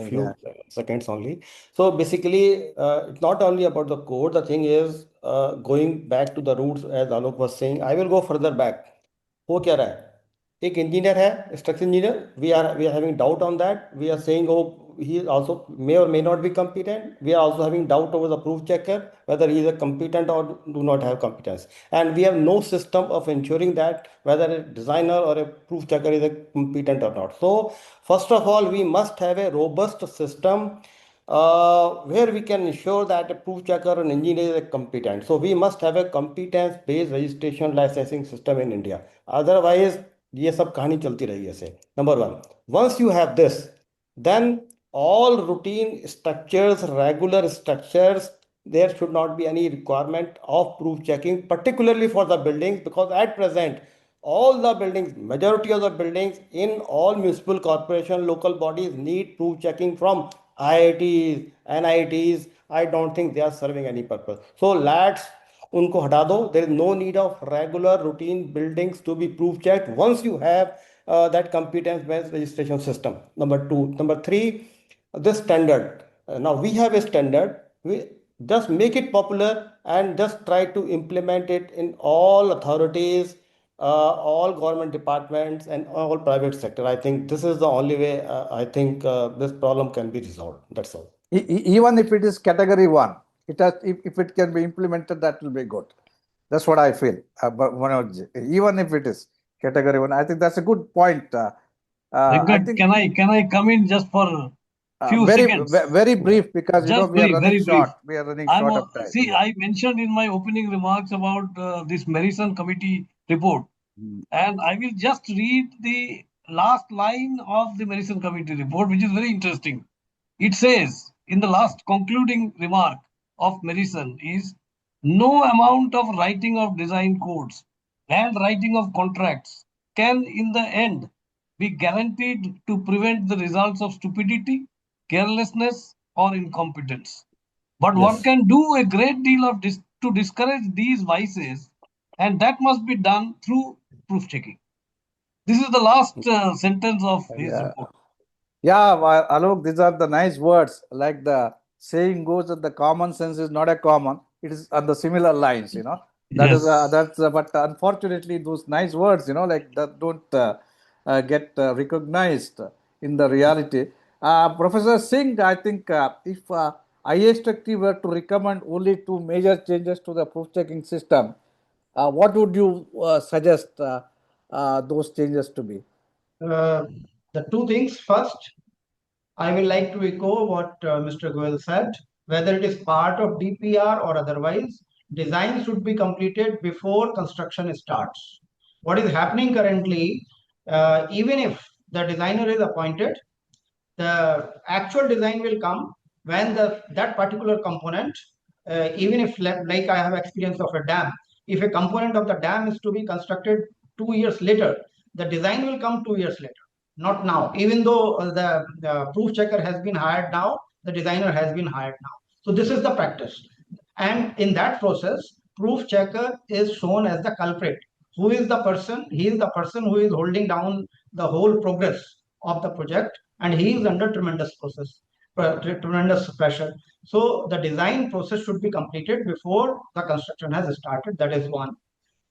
few seconds only. So basically, it's not only about the code. The thing is, going back to the roots, as Alok was saying, I will go further back. वो क्या रहा है? एक engineer है, structural engineer. We are having doubt on that. We are saying, oh, he also may or may not be competent. We are also having doubt over the proof checker, whether he is a competent or do not have competence. And we have no system of ensuring that whether a designer or a proof checker is a competent or not. So first of all, we must have a robust system where we can ensure that a proof checker and engineer is competent. So we must have a competence-based registration licensing system in India. Otherwise, ये सब कहानी चलती रही ऐसे. Number one, once you have this, then all routine structures, regular structures, there should not be any requirement of proof checking, particularly for the buildings, because at present, all the buildings, majority of the buildings in all municipal corporation, local bodies need proof checking from IITs, NITs. I don't think they are serving any purpose. So let's unko hata do. There is no need of regular routine buildings to be proof checked once you have that competence-based registration system. Number two. Number three, this standard. Now we have a standard. We just make it popular and just try to implement it in all authorities, all government departments and all private sector. I think this is the only way I think this problem can be resolved. That's all. Even if it is category 1, if it can be implemented, that will be good. That's what I feel. Manoj, even if it is category 1, I think that's a good point. Can I come in just for few seconds. Very brief, because you know Just we are brief, running very short. brief. We are running short of time. See, I mentioned in my opening remarks about this Marison Committee report, and I will just read the last line of the Marison Committee report, which is very interesting. It says, in the last concluding remark of Marison is, no amount of writing of design codes and writing of contracts can in the end be guaranteed to prevent the results of stupidity, carelessness, or incompetence. But one can do a great deal of to discourage these vices, and that must be done through proof checking. This is the last sentence of his report. Yeah, well, Alok, these are the nice words. Like the saying goes that the common sense is not a common; it is on the similar lines. You know, that is Yes. that's. But unfortunately, those nice words, you know, like that don't get recognized in the reality. Professor Singh, I think if IAStructE were to recommend only two major changes to the proof checking system, what would you suggest those changes to be? The two things. First, I will like to echo what Mr. Goel said. Whether it is part of DPR or otherwise, design should be completed before construction starts. What is happening currently, even if the designer is appointed, the actual design will come when that particular component, even if like I have experience of a dam, if a component of the dam is to be constructed 2 years later, the design will come 2 years later, not now. Even though the proof checker has been hired now, the designer has been hired now. So this is the practice. And in that process, proof checker is shown as the culprit. Who is the person? He is the person who is holding down the whole progress of the project, and he is under tremendous pressure. So the design process should be completed before the construction has started. That is one.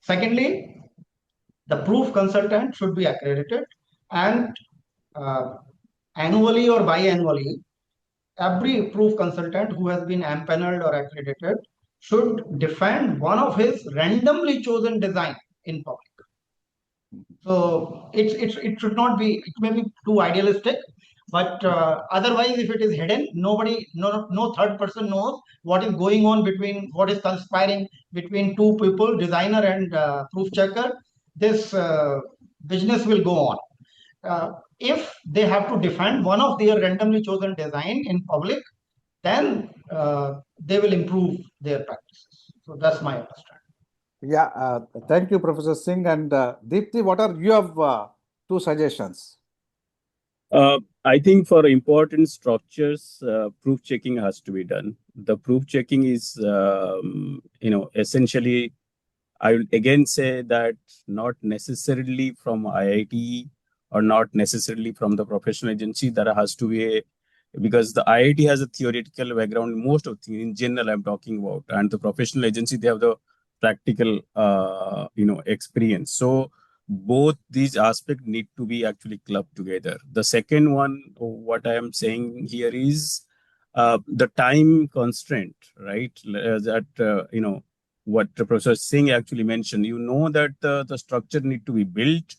Secondly, the proof consultant should be accredited, and annually or biannually, every proof consultant who has been empaneled or accredited should defend one of his randomly chosen design in public. So it should not be, it may be too idealistic, but otherwise, if it is hidden, no third person knows what is going on between, what is conspiring between two people, designer and proof checker. This business will go on. If they have to defend one of their randomly chosen design in public, then they will improve their practices. So that's my understanding. Yeah, thank you, Professor Singh. And Dipti, what are your two suggestions? I think for important structures, proof checking has to be done. The proof checking is, essentially, I will again say that not necessarily from IIT or not necessarily from the professional agency. There has to be because the IIT has a theoretical background, most of things in general I'm talking about, and the professional agency, they have the practical, experience. So both these aspects need to be actually clubbed together. The second one, what I am saying here is the time constraint, right? What Professor Singh actually mentioned. You know that the structure need to be built,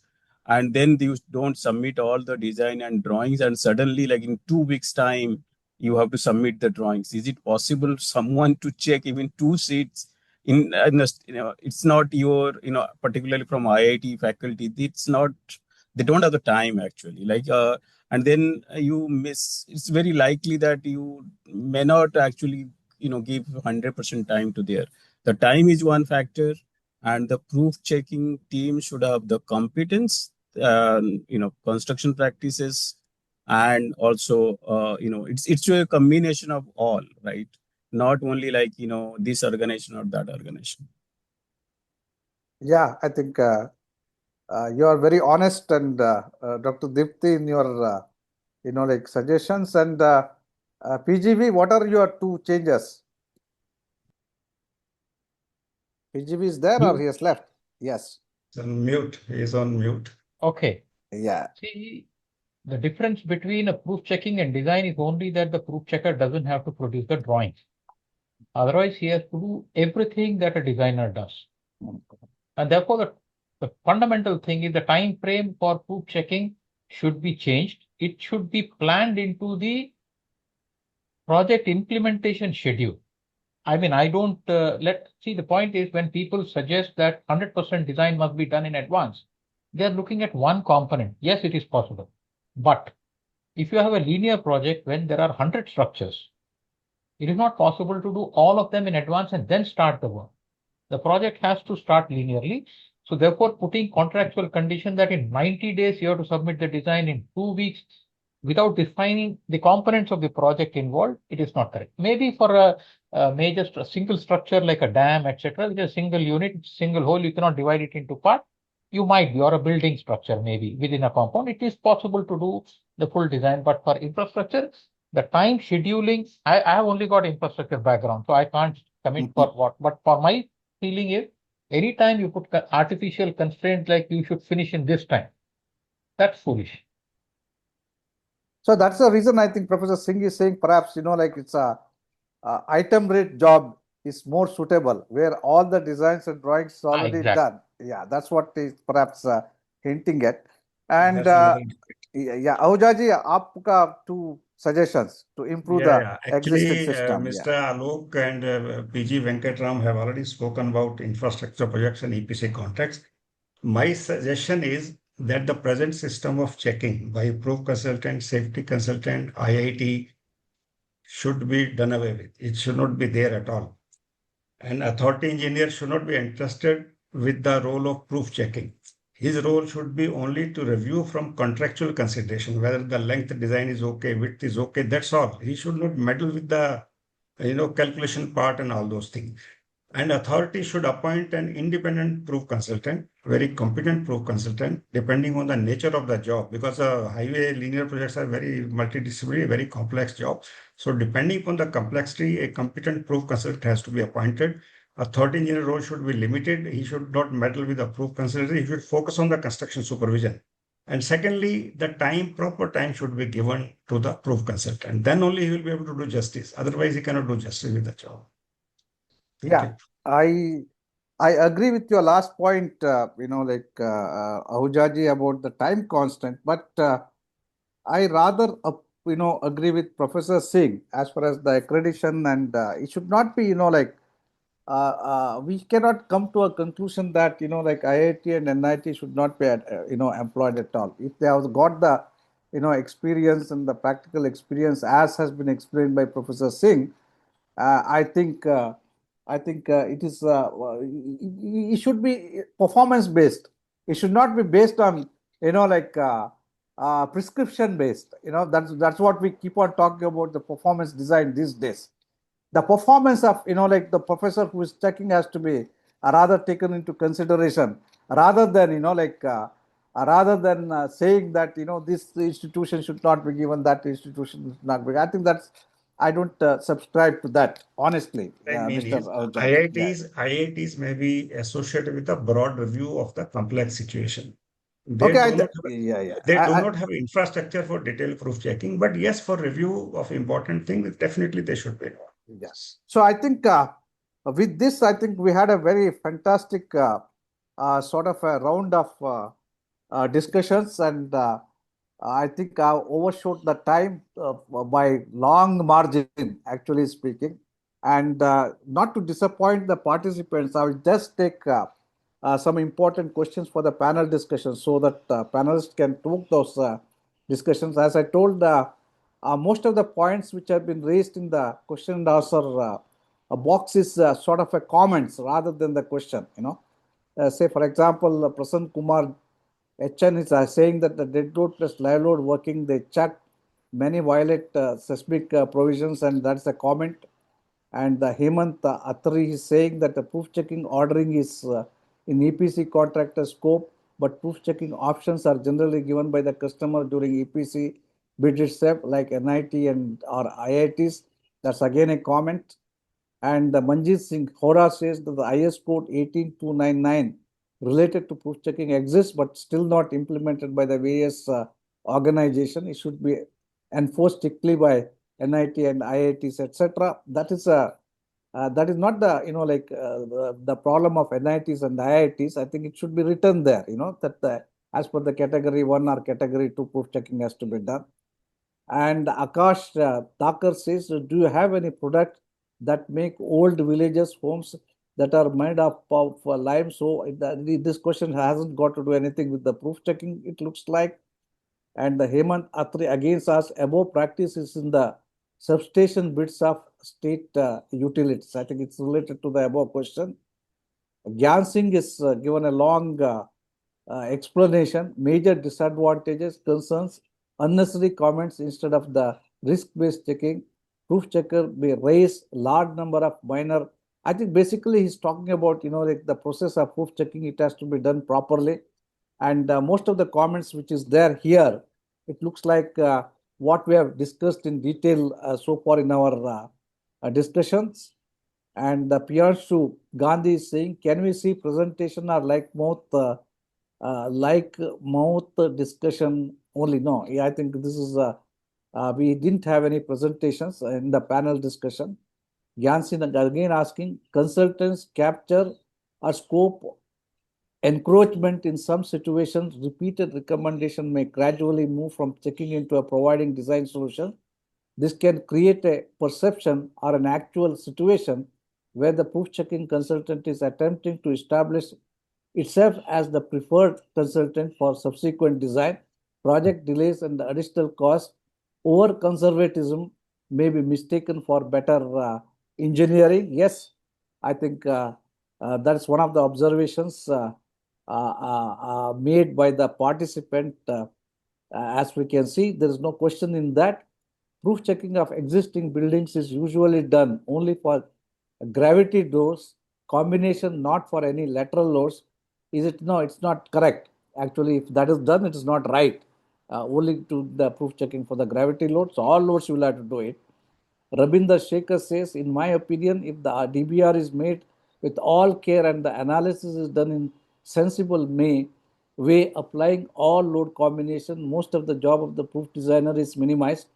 and then you don't submit all the design and drawings, and suddenly, like in 2 weeks' time, you have to submit the drawings. Is it possible someone to check even 2 sheets? It's not your, particularly from IIT faculty, it's not, they don't have the time actually. And then you miss, it's very likely that you may not actually, give 100% time to there. The time is one factor, and the proof checking team should have the competence, construction practices, and also, it's a combination of all, right? Not only this organization or that organization. Yeah, I think you are very honest, and Dr. Dipti, in your suggestions. And PGV, what are your two changes? PGV is there or he has left? Yes. He's on mute. He's on mute. Okay. Yeah. See, the difference between a proof checking and design is only that the proof checker doesn't have to produce the drawings. Otherwise, he has to do everything that a designer does. And therefore, the fundamental thing is the time frame for proof checking should be changed. It should be planned into the project implementation schedule. I mean, I don't see the point is when people suggest that 100% design must be done in advance, they're looking at one component. Yes, it is possible. But if you have a linear project when there are 100 structures, it is not possible to do all of them in advance and then start the work. The project has to start linearly. So therefore, putting contractual condition that in 90 days you have to submit the design in 2 weeks without defining the components of the project involved, it is not correct. Maybe for a major single structure like a dam, etc., which is a single unit, single hole, you cannot divide it into part. You might be, or a building structure maybe within a compound. It is possible to do the full design, but for infrastructure, the time scheduling, I have only got infrastructure background, so I can't commit for what. But for my feeling is, anytime you put artificial constraints like you should finish in this time, that's foolish. So that's the reason I think Professor Singh is saying perhaps, like it's a item rate job is more suitable where all the designs and drawings is already done. Yeah, that's what is perhaps hinting at. And yeah, Ahuja ji, aapka two suggestions to improve the existing system. Mr. Alok and PG Venkatram have already spoken about infrastructure projects and EPC contracts. My suggestion is that the present system of checking by proof consultant, safety consultant, IIT should be done away with. It should not be there at all. An authority engineer should not be entrusted with the role of proof checking. His role should be only to review from contractual consideration, whether the length design is okay, width is okay, that's all. He should not meddle with the calculation part and all those things. And authority should appoint an independent proof consultant, very competent proof consultant, depending on the nature of the job, because highway linear projects are very multidisciplinary, very complex job. So depending on the complexity, a competent proof consultant has to be appointed. Authority engineer role should be limited. He should not meddle with the proof consultant. He should focus on the construction supervision. And secondly, the proper time should be given to the proof consultant. Then only he will be able to do justice. Otherwise, he cannot do justice with the job. Yeah, I agree with your last point, Ahuja ji, about the time constant, but I rather, agree with Professor Singh as far as the accreditation, and it should not be, we cannot come to a conclusion that, IIT and NIT should not be, employed at all. If they have got the, experience and the practical experience as has been explained by Professor Singh, I think it is it should be performance based. It should not be based on prescription based. That's what we keep on talking about, the performance design these days. The performance of the professor who is checking has to be rather taken into consideration rather than saying that this institution should not be given, that institution should not be. I think I don't subscribe to that, honestly. IITs may be associated with a broad review of the complex situation. They do not have infrastructure for detailed proof checking, but yes, for review of important things, definitely they should be. Yes. So I think with this, I think we had a very fantastic sort of a round of discussions, and I think I overshot the time by long margin, actually speaking. And not to disappoint the participants, I will just take some important questions for the panel discussion so that panelists can talk those discussions. As I told, most of the points which have been raised in the question and answer box is sort of a comments rather than the question. Say, for example, Prasanth Kumar HN is saying that the dead load plus live load working, they check, many violate seismic provisions, and that's a comment. And the Hemant Athari is saying that the proof checking ordering is in EPC contractor scope, but proof checking options are generally given by the customer during EPC bid itself, like NIT and or IITs. That's again a comment. And Manjit Singh Hora says that the IS code 18299 related to proof checking exists, but still not implemented by the various organization. It should be enforced strictly by NIT and IITs, etc. That is not the the problem of NITs and IITs. I think it should be written there, that as per the category 1 or category 2 proof checking has to be done. And Akash Thakur says, do you have any product that make old villages homes that are made up of lime? So this question hasn't got to do anything with the proof checking, it looks like. And the Hemant Atri again asks, above practice is in the substation bits of state utilities. I think it's related to the above question. Gyan Singh is given a long explanation, major disadvantages, concerns, unnecessary comments instead of the risk-based checking. Proof checker may raise large number of minor. I think basically he's talking about, like the process of proof checking, it has to be done properly. And most of the comments which is there here, it looks like what we have discussed in detail so far in our discussions. And the Piyanshu Gandhi is saying, can we see presentation or like mouth discussion only? No, I think this is we didn't have any presentations in the panel discussion. Jansin again asking, consultants capture or scope encroachment in some situations. Repeated recommendation may gradually move from checking into a providing design solution. This can create a perception or an actual situation where the proof checking consultant is attempting to establish itself as the preferred consultant for subsequent design. Project delays and the additional cost over conservatism may be mistaken for better engineering. Yes, I think that's one of the observations made by the participant. As we can see, there is no question in that. Proof checking of existing buildings is usually done only for gravity doors, combination not for any lateral loads. Is it? No, it's not correct. Actually, if that is done, it is not right. Only to the proof checking for the gravity loads. All loads you will have to do it. Ravindra Shekhar says, in my opinion, if the DBR is made with all care and the analysis is done in sensible way, applying all load combination, most of the job of the proof designer is minimized.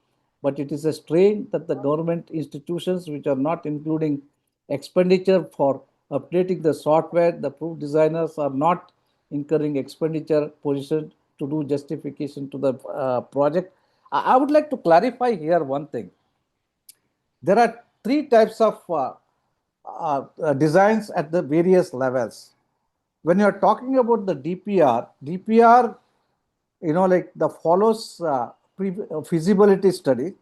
But it is a strain that the government institutions which are not including expenditure for updating the software, the proof designers are not incurring expenditure position to do justification to the project. I would like to clarify here one thing. There are three types of designs at the various levels. When you are talking about the DPR, like the follows feasibility study,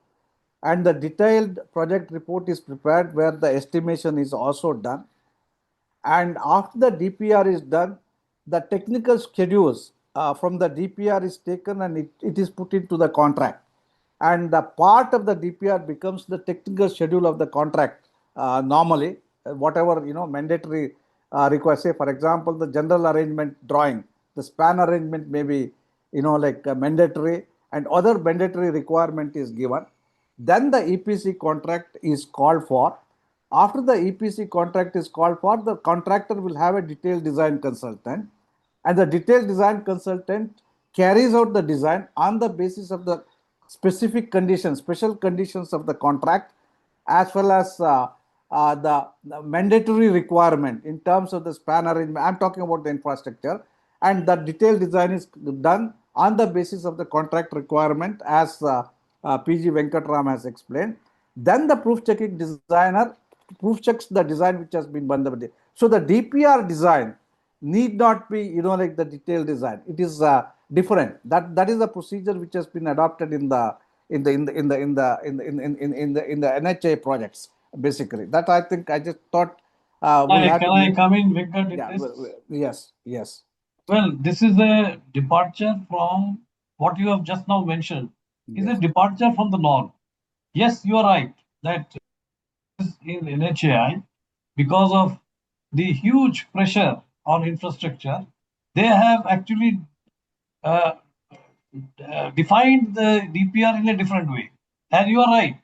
and the detailed project report is prepared where the estimation is also done. And after the DPR is done, the technical schedules from the DPR is taken and it is put into the contract. And the part of the DPR becomes the technical schedule of the contract normally, whatever mandatory request. Say, for example, the general arrangement drawing, the span arrangement may be like mandatory, and other mandatory requirement is given. Then the EPC contract is called for. After the EPC contract is called for, the contractor will have a detailed design consultant, and the detailed design consultant carries out the design on the basis of the specific conditions, special conditions of the contract, as well as the mandatory requirement in terms of the span arrangement. I'm talking about the infrastructure, and the detailed design is done on the basis of the contract requirement, as PG Venkatram has explained. Then the proof checking designer proof checks the design which has been done. So the DPR design need not be like the detailed design. It is different. That is the procedure which has been adopted in the NHAI projects. Basically, that I think I just thought we'll have Can to I come in, Venkat, in yeah, this? yes. Well, this is a departure from what you have just now mentioned. Is a departure from the norm. Yes, you are right that in NHAI, because of the huge pressure on infrastructure, they have actually defined the DPR in a different way. And you are right.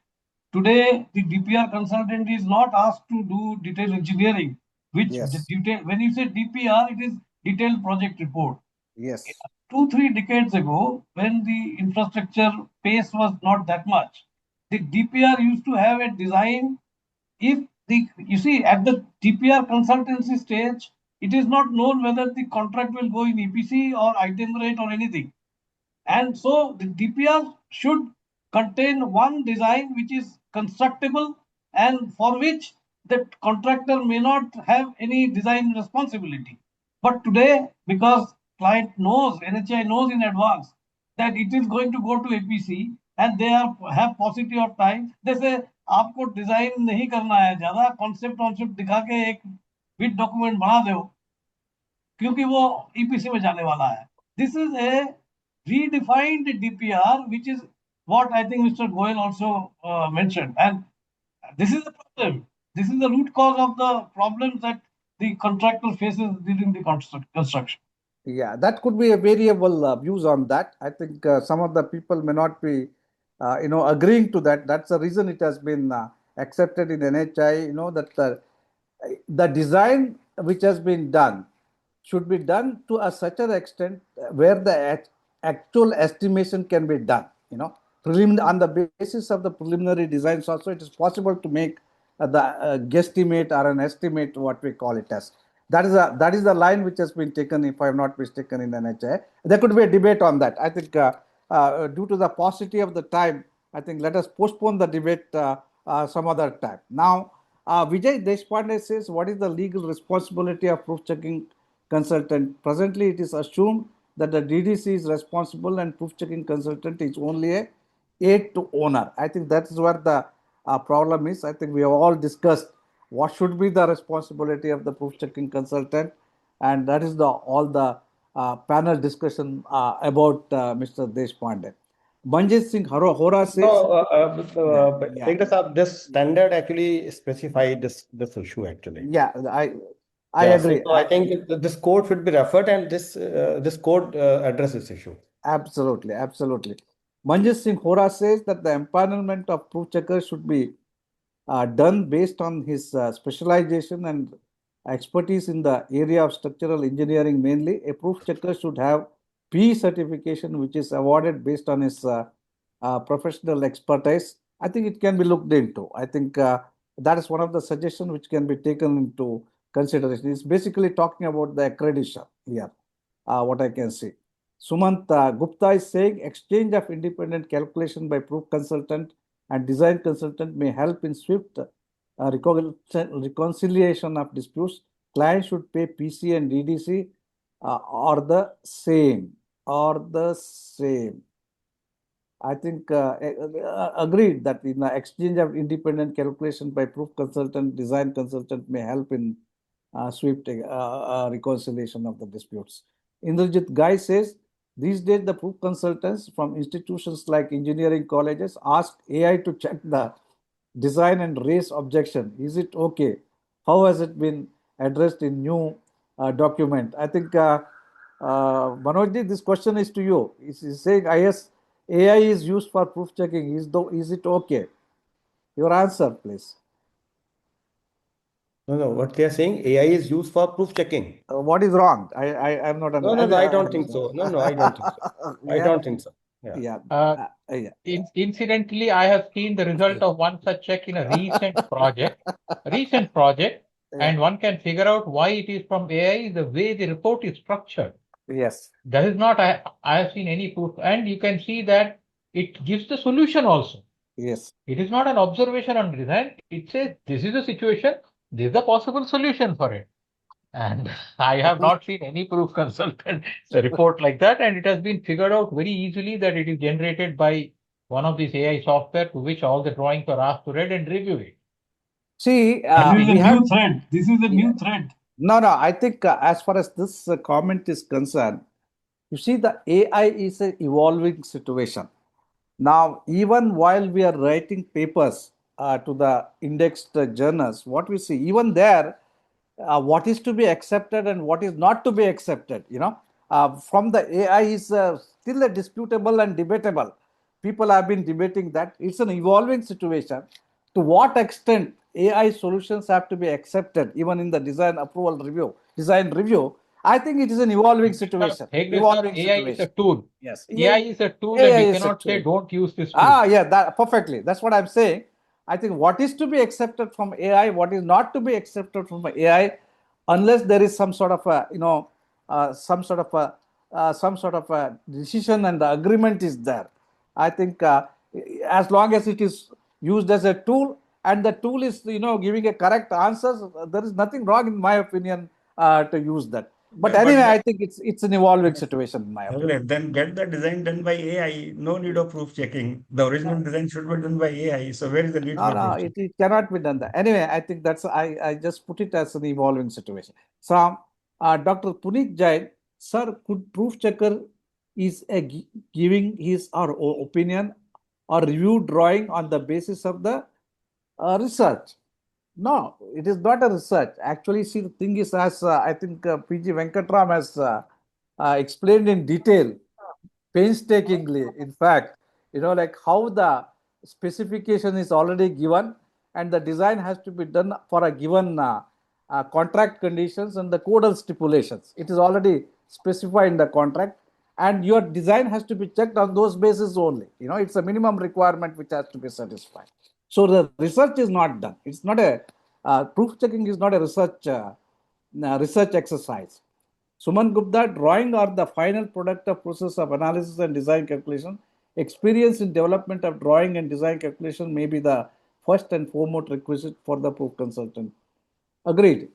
Today, the DPR consultant is not asked to do detailed engineering, which when you say DPR, it is detailed project report. Yes. 2-3 decades ago, when the infrastructure pace was not that much, the DPR used to have a design. If you see at the DPR consultancy stage, it is not known whether the contract will go in EPC or item rate or anything. And so the DPR should contain one design which is constructible and for which the contractor may not have any design responsibility. But today, because client knows, NHAI knows in advance that it is going to go to APC and they have paucity of time, they say आपको design नहीं करना है, ज्यादा concept दिखा के एक bit document बना दो क्योंकि वो ईपीसी में जाने वाला है. This is a redefined DPR, which is what I think Mr. Goel also mentioned. And this is the problem. This is the root cause of the problems that the contractor faces during the construction. Yeah, that could be a variable views on that. I think some of the people may not be, agreeing to that. That's the reason it has been accepted in NHI. That the design which has been done should be done to such an extent where the actual estimation can be done. On the basis of the preliminary designs also, it is possible to make the guesstimate or an estimate, what we call it as. That is the line which has been taken, if I am not mistaken, in NHAI. There could be a debate on that. I think due to the paucity of the time, I think let us postpone the debate some other time. Now, Vijay Deshpande says, what is the legal responsibility of proof checking consultant? Presently, it is assumed that the DDC is responsible and proof checking consultant is only a aid to owner. I think that is where the problem is. I think we have all discussed what should be the responsibility of the proof checking consultant, and that is all the panel discussion about Mr. Deshpande. Manjit Singh Hora says, Heggade sir, this standard actually specified this issue actually. Yeah, I agree. So I think this code should be referred, and this code addresses this issue. Absolutely. Manjit Singh Hora says that the empanelment of proof checkers should be done based on his specialization and expertise in the area of structural engineering mainly. A proof checker should have P certification, which is awarded based on his professional expertise. I think it can be looked into. I think that is one of the suggestions which can be taken into consideration. It's basically talking about the accreditation here, what I can see. Sumant Gupta is saying exchange of independent calculation by proof consultant and design consultant may help in swift reconciliation of disputes. Client should pay PC and DDC or the same. I think agreed that in the exchange of independent calculation by proof consultant, design consultant may help in swift reconciliation of the disputes. Indrajit Gai says, these days the proof consultants from institutions like engineering colleges ask AI to check the design and raise objection. Is it okay? How has it been addressed in new document? I think Manoj, this question is to you. Is saying AI is used for proof checking. Is it okay? Your answer, please. No. What they are saying, AI is used for proof checking. What is wrong? I am not. No. I don't think so. No. I don't think so. I don't think so. Yeah. Incidentally, I have seen the result of one such check in a recent project. And one can figure out why it is from AI, the way the report is structured. Yes. That is not, I have seen any proof. And you can see that it gives the solution also. Yes. It is not an observation on design. It says, this is the situation, this is the possible solution for it. And I have not seen any proof consultant report like that. And it has been figured out very easily that it is generated by one of these AI software to which all the drawings are asked to read and review it. See, This is a new thread. No. I think as far as this comment is concerned, you see, the AI is an evolving situation. Now, even while we are writing papers to the indexed journals, what we see, even there, what is to be accepted and what is not to be accepted, from the AI is still a disputable and debatable. People have been debating that. It's an evolving situation. To what extent AI solutions have to be accepted, even in the design review, I think it is an evolving situation. AI is a tool. Yes. AI is a tool, and you cannot say don't use this tool. That perfectly. That's what I'm saying. I think what is to be accepted from AI, what is not to be accepted from AI, unless there is some sort of a decision and the agreement is there. I think as long as it is used as a tool and the tool is, giving a correct answers, there is nothing wrong, in my opinion, to use that. But anyway, I think it's an evolving situation in my opinion. Then get the design done by AI. No need of proof checking. The original design should be done by AI. So where is the need No, for no, proof checking? it cannot be done that. Anyway, I think I just put it as an evolving situation. So, Dr. Puneet Jain, sir, could proof checker is giving his or opinion or review drawing on the basis of the research? No, it is not a research. Actually, see, the thing is, as I think PG Venkatram has explained in detail, painstakingly, in fact, like how the specification is already given and the design has to be done for a given contract conditions and the codal stipulations. It is already specified in the contract, and your design has to be checked on those bases only. It's a minimum requirement which has to be satisfied. So the research is not done. It's not a proof checking is not a research exercise. Suman Gupta, drawing are the final product of process of analysis and design calculation. Experience in development of drawing and design calculation may be the first and foremost requisite for the proof consultant. Agreed.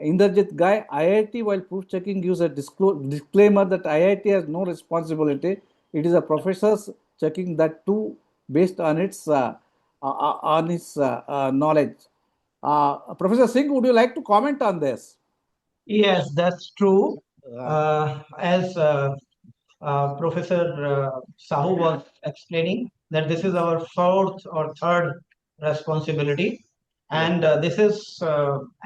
Inderjit Guy, IIT, while proof checking, gives a disclaimer that IIT has no responsibility. It is a professor's checking that too based on its knowledge. Professor Singh, would you like to comment on this? Yes, that's true. As Professor Sahoo was explaining, that this is our fourth or third responsibility, and this is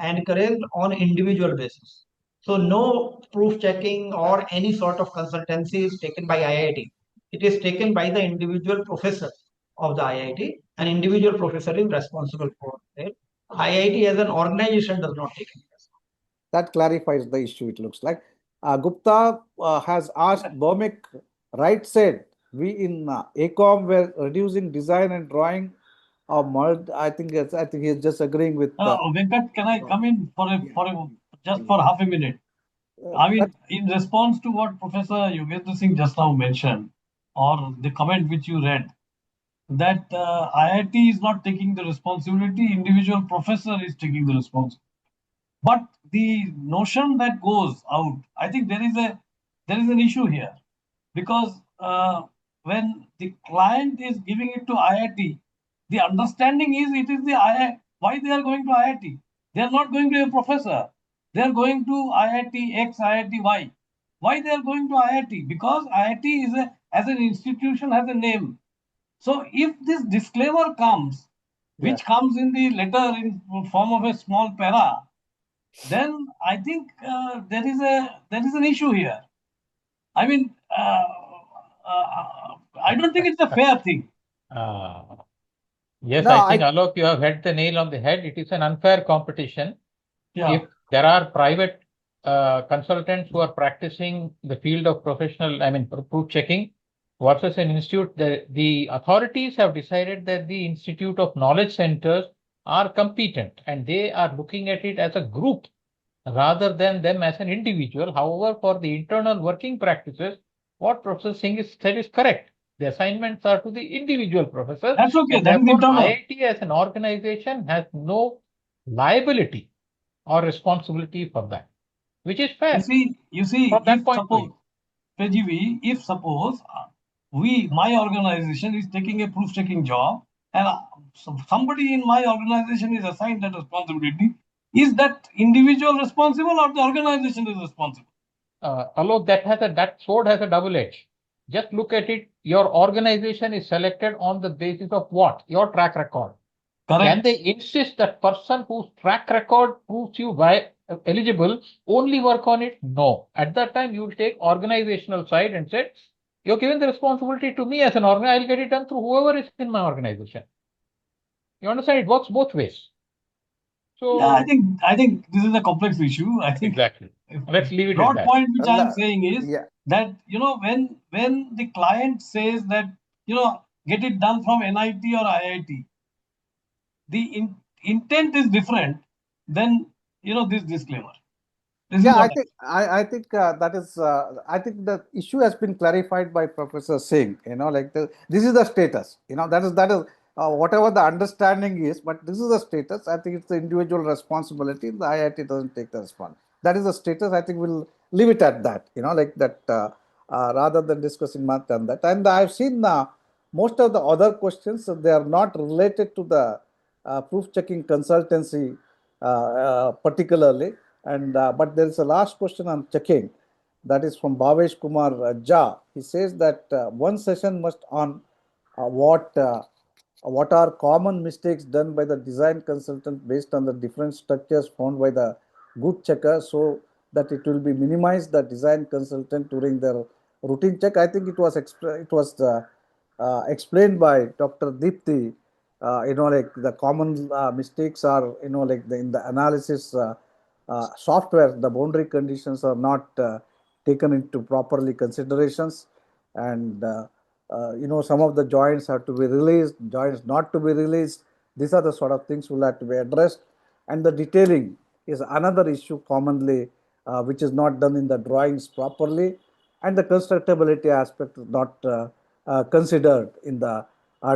encouraged on individual basis. So no proof checking or any sort of consultancy is taken by IIT. It is taken by the individual professor of the IIT. An individual professor is responsible for it. IIT as an organization does not take any responsibility. That clarifies the issue, it looks like. Gupta has asked Bhowmick, right said, we in ACOM were reducing design and drawing of mold. I think he's just agreeing with. Venkat, can I come in just for half a minute? I mean, in response to what Professor Yogendra Singh just now mentioned, or the comment which you read, that IIT is not taking the responsibility, individual professor is taking the responsibility. But the notion that goes out, I think there is an issue here, because when the client is giving it to IIT, the understanding is it is the IIT. Why they are going to IIT? They are not going to a professor. They are going to IIT X, IIT Y. Why they are going to IIT? Because IIT is as an institution has a name. So if this disclaimer comes, which comes in the letter in form of a small para, then I think there is an issue here. I mean, I don't think it's a fair thing. Yes, I think, Alok, you have hit the nail on the head. It is an unfair competition. Yeah. If there are private consultants who are practicing the field of proof checking versus an institute, the authorities have decided that the Institute of Knowledge Centers are competent and they are looking at it as a group rather than them as an individual. However, for the internal working practices, what Professor Singh said is correct. The assignments are to the individual professors. That's okay. And therefore, IIT as an organization has no liability or responsibility for that, which is fair. You see, if suppose my organization is taking a proof checking job, and somebody in my organization is assigned that responsibility, is that individual responsible or the organization is responsible? Alok, that sword has a double edge. Just look at it. Your organization is selected on the basis of what? Your track record. Correct. Can they insist that person whose track record proves you eligible only work on it? No. At that time, you will take organizational side and say, you're giving the responsibility to me as an organization. I'll get it done through whoever is in my organization. You understand? It works both ways. So yeah, I think this is a complex issue. I think exactly. Let's leave it at that. Broad point which I am saying is that when the client says that get it done from NIT or IIT, the intent is different than this disclaimer. Yeah, I think that is I think the issue has been clarified by Professor Singh. Like this is the status. That is whatever the understanding is, but this is the status. I think it's the individual responsibility. The IIT doesn't take the response. That is the status. I think we'll leave it at that. Like that rather than discussing much on that. And I've seen most of the other questions, they are not related to the proof checking consultancy particularly. And but there is a last question on checking, that is from Bhavesh Kumar Jha. He says that one session must on what are common mistakes done by the design consultant based on the different structures found by the good checker, so that it will be minimized the design consultant during their routine check. I think it was explained by Dr. Dipti. Like the common mistakes are, like in the analysis software, the boundary conditions are not taken into properly considerations, and some of the joints have to be released, joints not to be released. These are the sort of things will have to be addressed. And the detailing is another issue commonly which is not done in the drawings properly, and the constructability aspect is not considered in the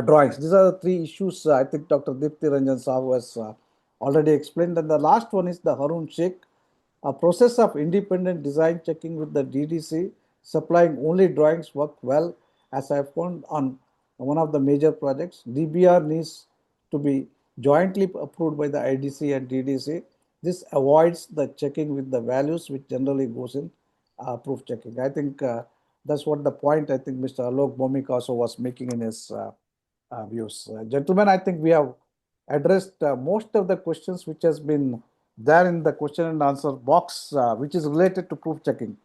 drawings. These are the three issues I think Dr. Dipti Ranjan Sahoo has already explained. And the last one is the Harun Sheikh, a process of independent design checking with the DDC, supplying only drawings work well, as I found on one of the major projects. DBR needs to be jointly approved by the IDC and DDC. This avoids the checking with the values, which generally goes in proof checking. I think that's what the point I think Mr. Alok Bhowmick also was making in his views. Gentlemen, I think we have addressed most of the questions which has been there in the question and answer box, which is related to proof checking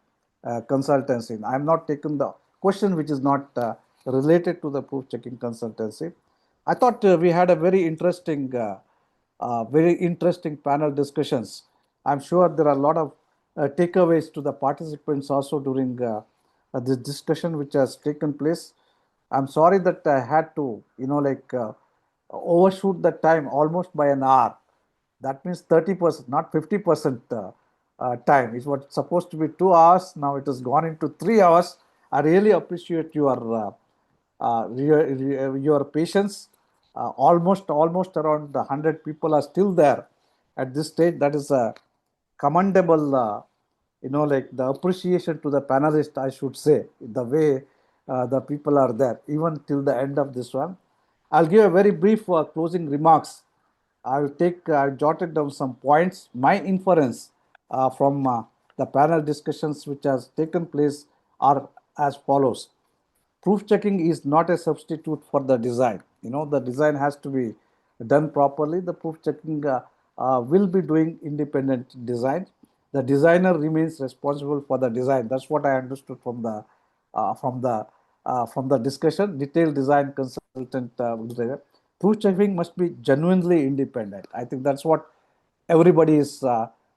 consultancy. I have not taken the question which is not related to the proof checking consultancy. I thought we had a very interesting panel discussions. I'm sure there are a lot of takeaways to the participants also during this discussion which has taken place. I'm sorry that I had to, overshoot the time almost by an hour. That means 30%, not 50% time. It's what supposed to be 2 hours. Now it has gone into 3 hours. I really appreciate your patience. Almost around 100 people are still there at this stage. That is a commendable, like the appreciation to the panelists, I should say, the way the people are there, even till the end of this one. I'll give a very brief closing remarks. I've jotted down some points. My inference from the panel discussions which has taken place are as follows. Proof checking is not a substitute for the design. The design has to be done properly. The proof checking will be doing independent design. The designer remains responsible for the design. That's what I understood from the discussion. Detailed design consultant proof checking must be genuinely independent. I think that's what everybody is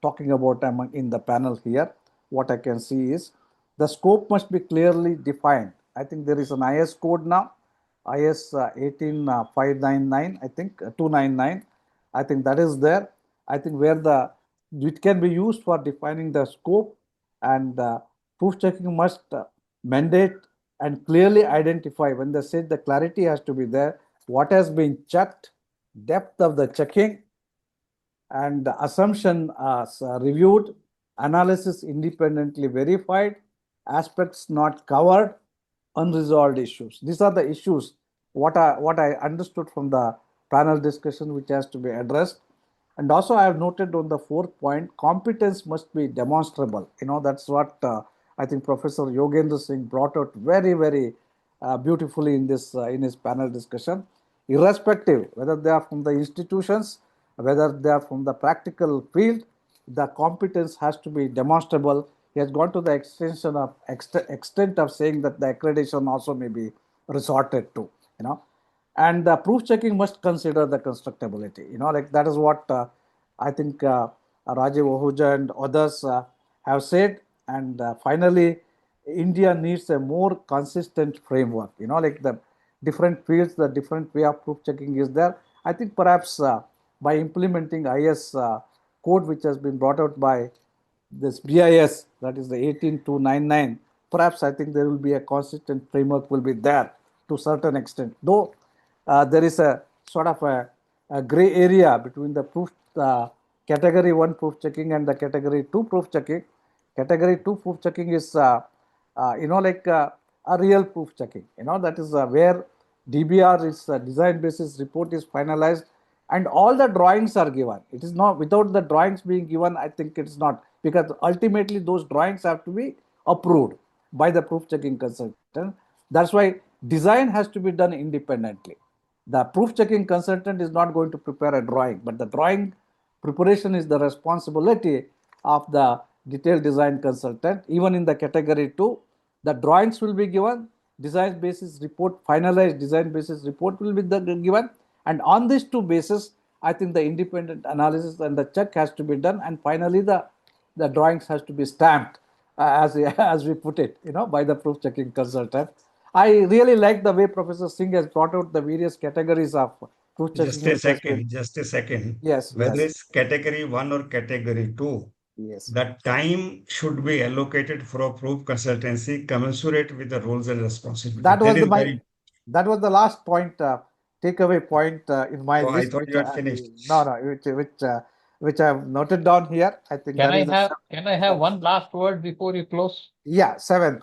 talking about in the panel here. What I can see is the scope must be clearly defined. I think there is an IS code now, IS 18599, I think 299. I think that is there. I think where it can be used for defining the scope, and proof checking must mandate and clearly identify, when they say the clarity has to be there, what has been checked, depth of the checking, and assumption reviewed, analysis independently verified, aspects not covered, unresolved issues. These are the issues what I understood from the panel discussion which has to be addressed. And also I have noted on the fourth point, competence must be demonstrable. That's what I think Professor Yogendra Singh brought out very beautifully in his panel discussion. Irrespective whether they are from the institutions, whether they are from the practical field, the competence has to be demonstrable. He has gone to the extent of saying that the accreditation also may be resorted to. And proof checking must consider the constructability. Like that is what I think Rajiv, Ahuja and others have said. And finally, India needs a more consistent framework. Like the different fields, the different way of proof checking is there. I think perhaps by implementing IS code which has been brought out by this BIS, that is the 18299, perhaps I think there will be a consistent framework will be there to certain extent. Though there is a sort of a gray area between the proof category 1 proof checking and the category 2 proof checking. Category 2 proof checking is like a real proof checking. That is where DBR is design basis report is finalized and all the drawings are given. It is not without the drawings being given. I think it is not, because ultimately those drawings have to be approved by the proof checking consultant. That's why design has to be done independently. The proof checking consultant is not going to prepare a drawing, but the drawing preparation is the responsibility of the detailed design consultant. Even in the category 2, the drawings will be given, design basis report, finalized design basis report will be given, and on these two bases, I think the independent analysis and the check has to be done, and finally the drawings has to be stamped as we put it, by the proof checking consultant. I really like the way Professor Singh has brought out the various categories of proof checking. Just a second. Yes, Whether yes. it's category 1 or category 2, Yes. the time should be allocated for proof consultancy commensurate with the roles and responsibilities. That was the last point, takeaway point in my I list. thought you had finished. Which I have noted down here. I think Can I have one last word before you close? Yeah, seventh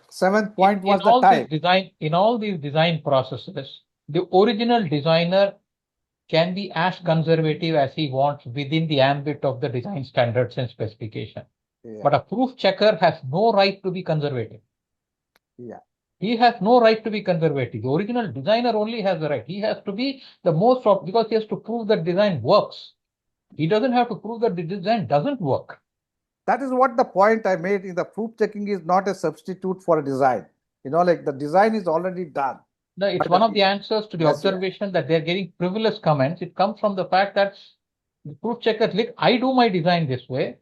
point was the time. In all these design processes, the original designer can be as conservative as he wants within the ambit of the design standards and specification. Yeah. But a proof checker has no right to be conservative. Yeah. He has no right to be conservative. The original designer only has the right. He has to be the most of, because he has to prove that design works. He doesn't have to prove that the design doesn't work. That is what the point I made in the proof checking is not a substitute for a design. Like the design is already done. No, it's one of the answers to the observation that they're getting frivolous comments. It comes from the fact that the proof checker, like, I do my design this way,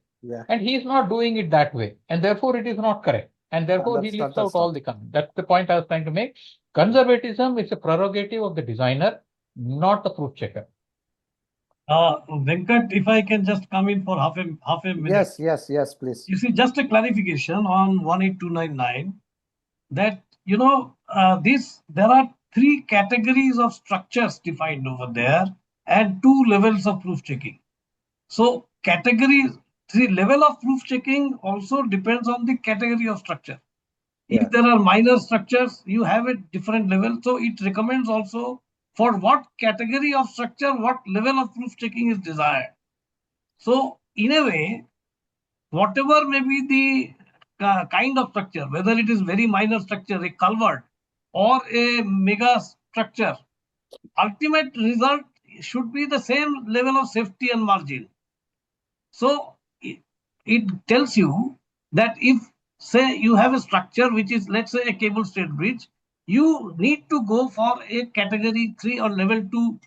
and he is not doing it that way, and therefore it is not correct. And therefore he leaves out all the comments. That's the point I was trying to make. Conservatism is a prerogative of the designer, not the proof checker. Venkat, if I can just come in for half a minute. Yes, please. You see, just a clarification on 18299 that, there are 3 categories of structures defined over there and 2 levels of proof checking. So the level of proof checking also depends on the category of structure. If there are minor structures, you have a different level. So it recommends also for what category of structure, what level of proof checking is desired. So in a way, whatever may be the kind of structure, whether it is very minor structure, a culvert or a mega structure, ultimate result should be the same level of safety and margin. So it tells you that if, say, you have a structure which is, let's say, a cable stayed bridge, you need to go for a category 3 or level 2,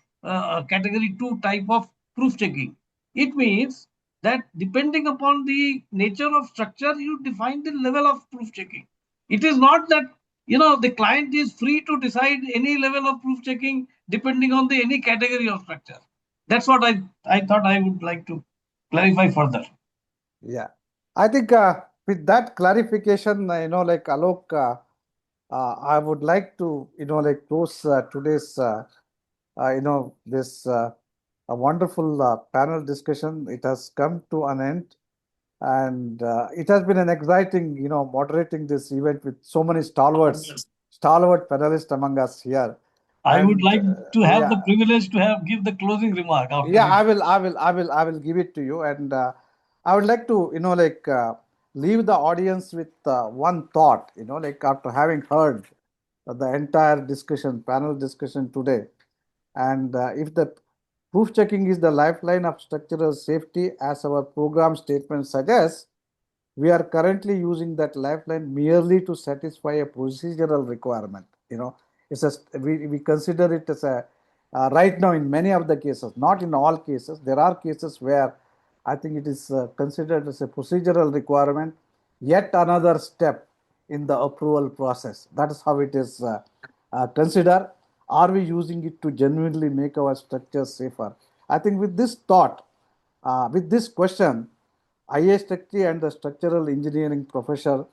category 2 type of proof checking. It means that depending upon the nature of structure, you define the level of proof checking. It is not that, the client is free to decide any level of proof checking depending on any category of structure. That's what I thought I would like to clarify further. Yeah, I think with that clarification, like Alok, I would like to, close today's, this a wonderful panel discussion. It has come to an end, and it has been an exciting, moderating this event with so many stalwart panelists among us here. I would like to have the privilege to give the closing remark. I will give it to you, and I would like to, leave the audience with one thought, after having heard the entire panel discussion today, and if the proof checking is the lifeline of structural safety, as our program statement suggests, we are currently using that lifeline merely to satisfy a procedural requirement. We consider it as a right now in many of the cases, not in all cases. There are cases where I think it is considered as a procedural requirement, yet another step in the approval process. That is how it is considered. Are we using it to genuinely make our structures safer? I think with this thought, with this question, IAStructE and the structural engineering professor,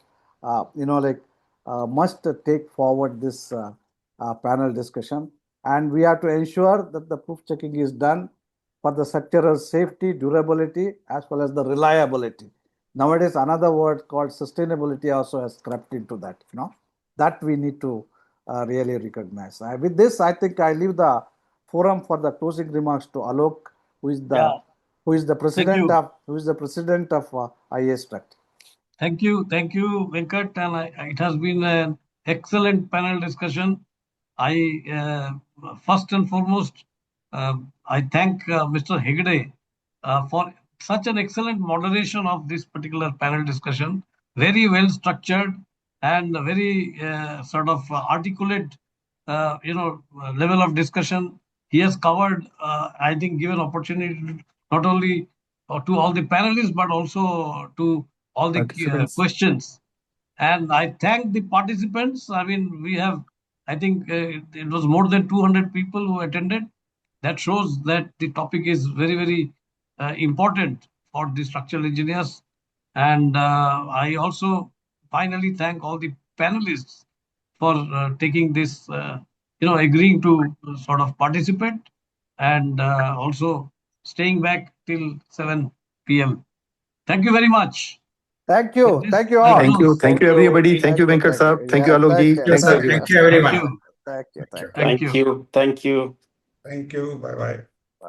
must take forward this panel discussion. And we have to ensure that the proof checking is done for the structural safety, durability, as well as the reliability. Nowadays, another word called sustainability also has crept into that. That we need to really recognize. With this, I think I leave the forum for the closing remarks to Alok, who is the president of IAStructE. Thank you, Venkat, and it has been an excellent panel discussion. I first and foremost, I thank Mr. Heggade for such an excellent moderation of this particular panel discussion. Very well structured and very sort of articulate, level of discussion. He has covered, I think, given opportunity not only to all the panelists but also to all the questions. And I thank the participants. I mean, I think it was more than 200 people who attended. That shows that the topic is very, very important for the structural engineers. And I also finally thank all the panelists for taking this, agreeing to sort of participate and also staying back till 7 p.m. Thank you very much. Thank you. This, Thank you all. Thank you, everybody. Thank you, Venkat sir. Thank you, Alok ji. Thank you, everyone. Thank you. Thank you. Thank you. Bye-bye.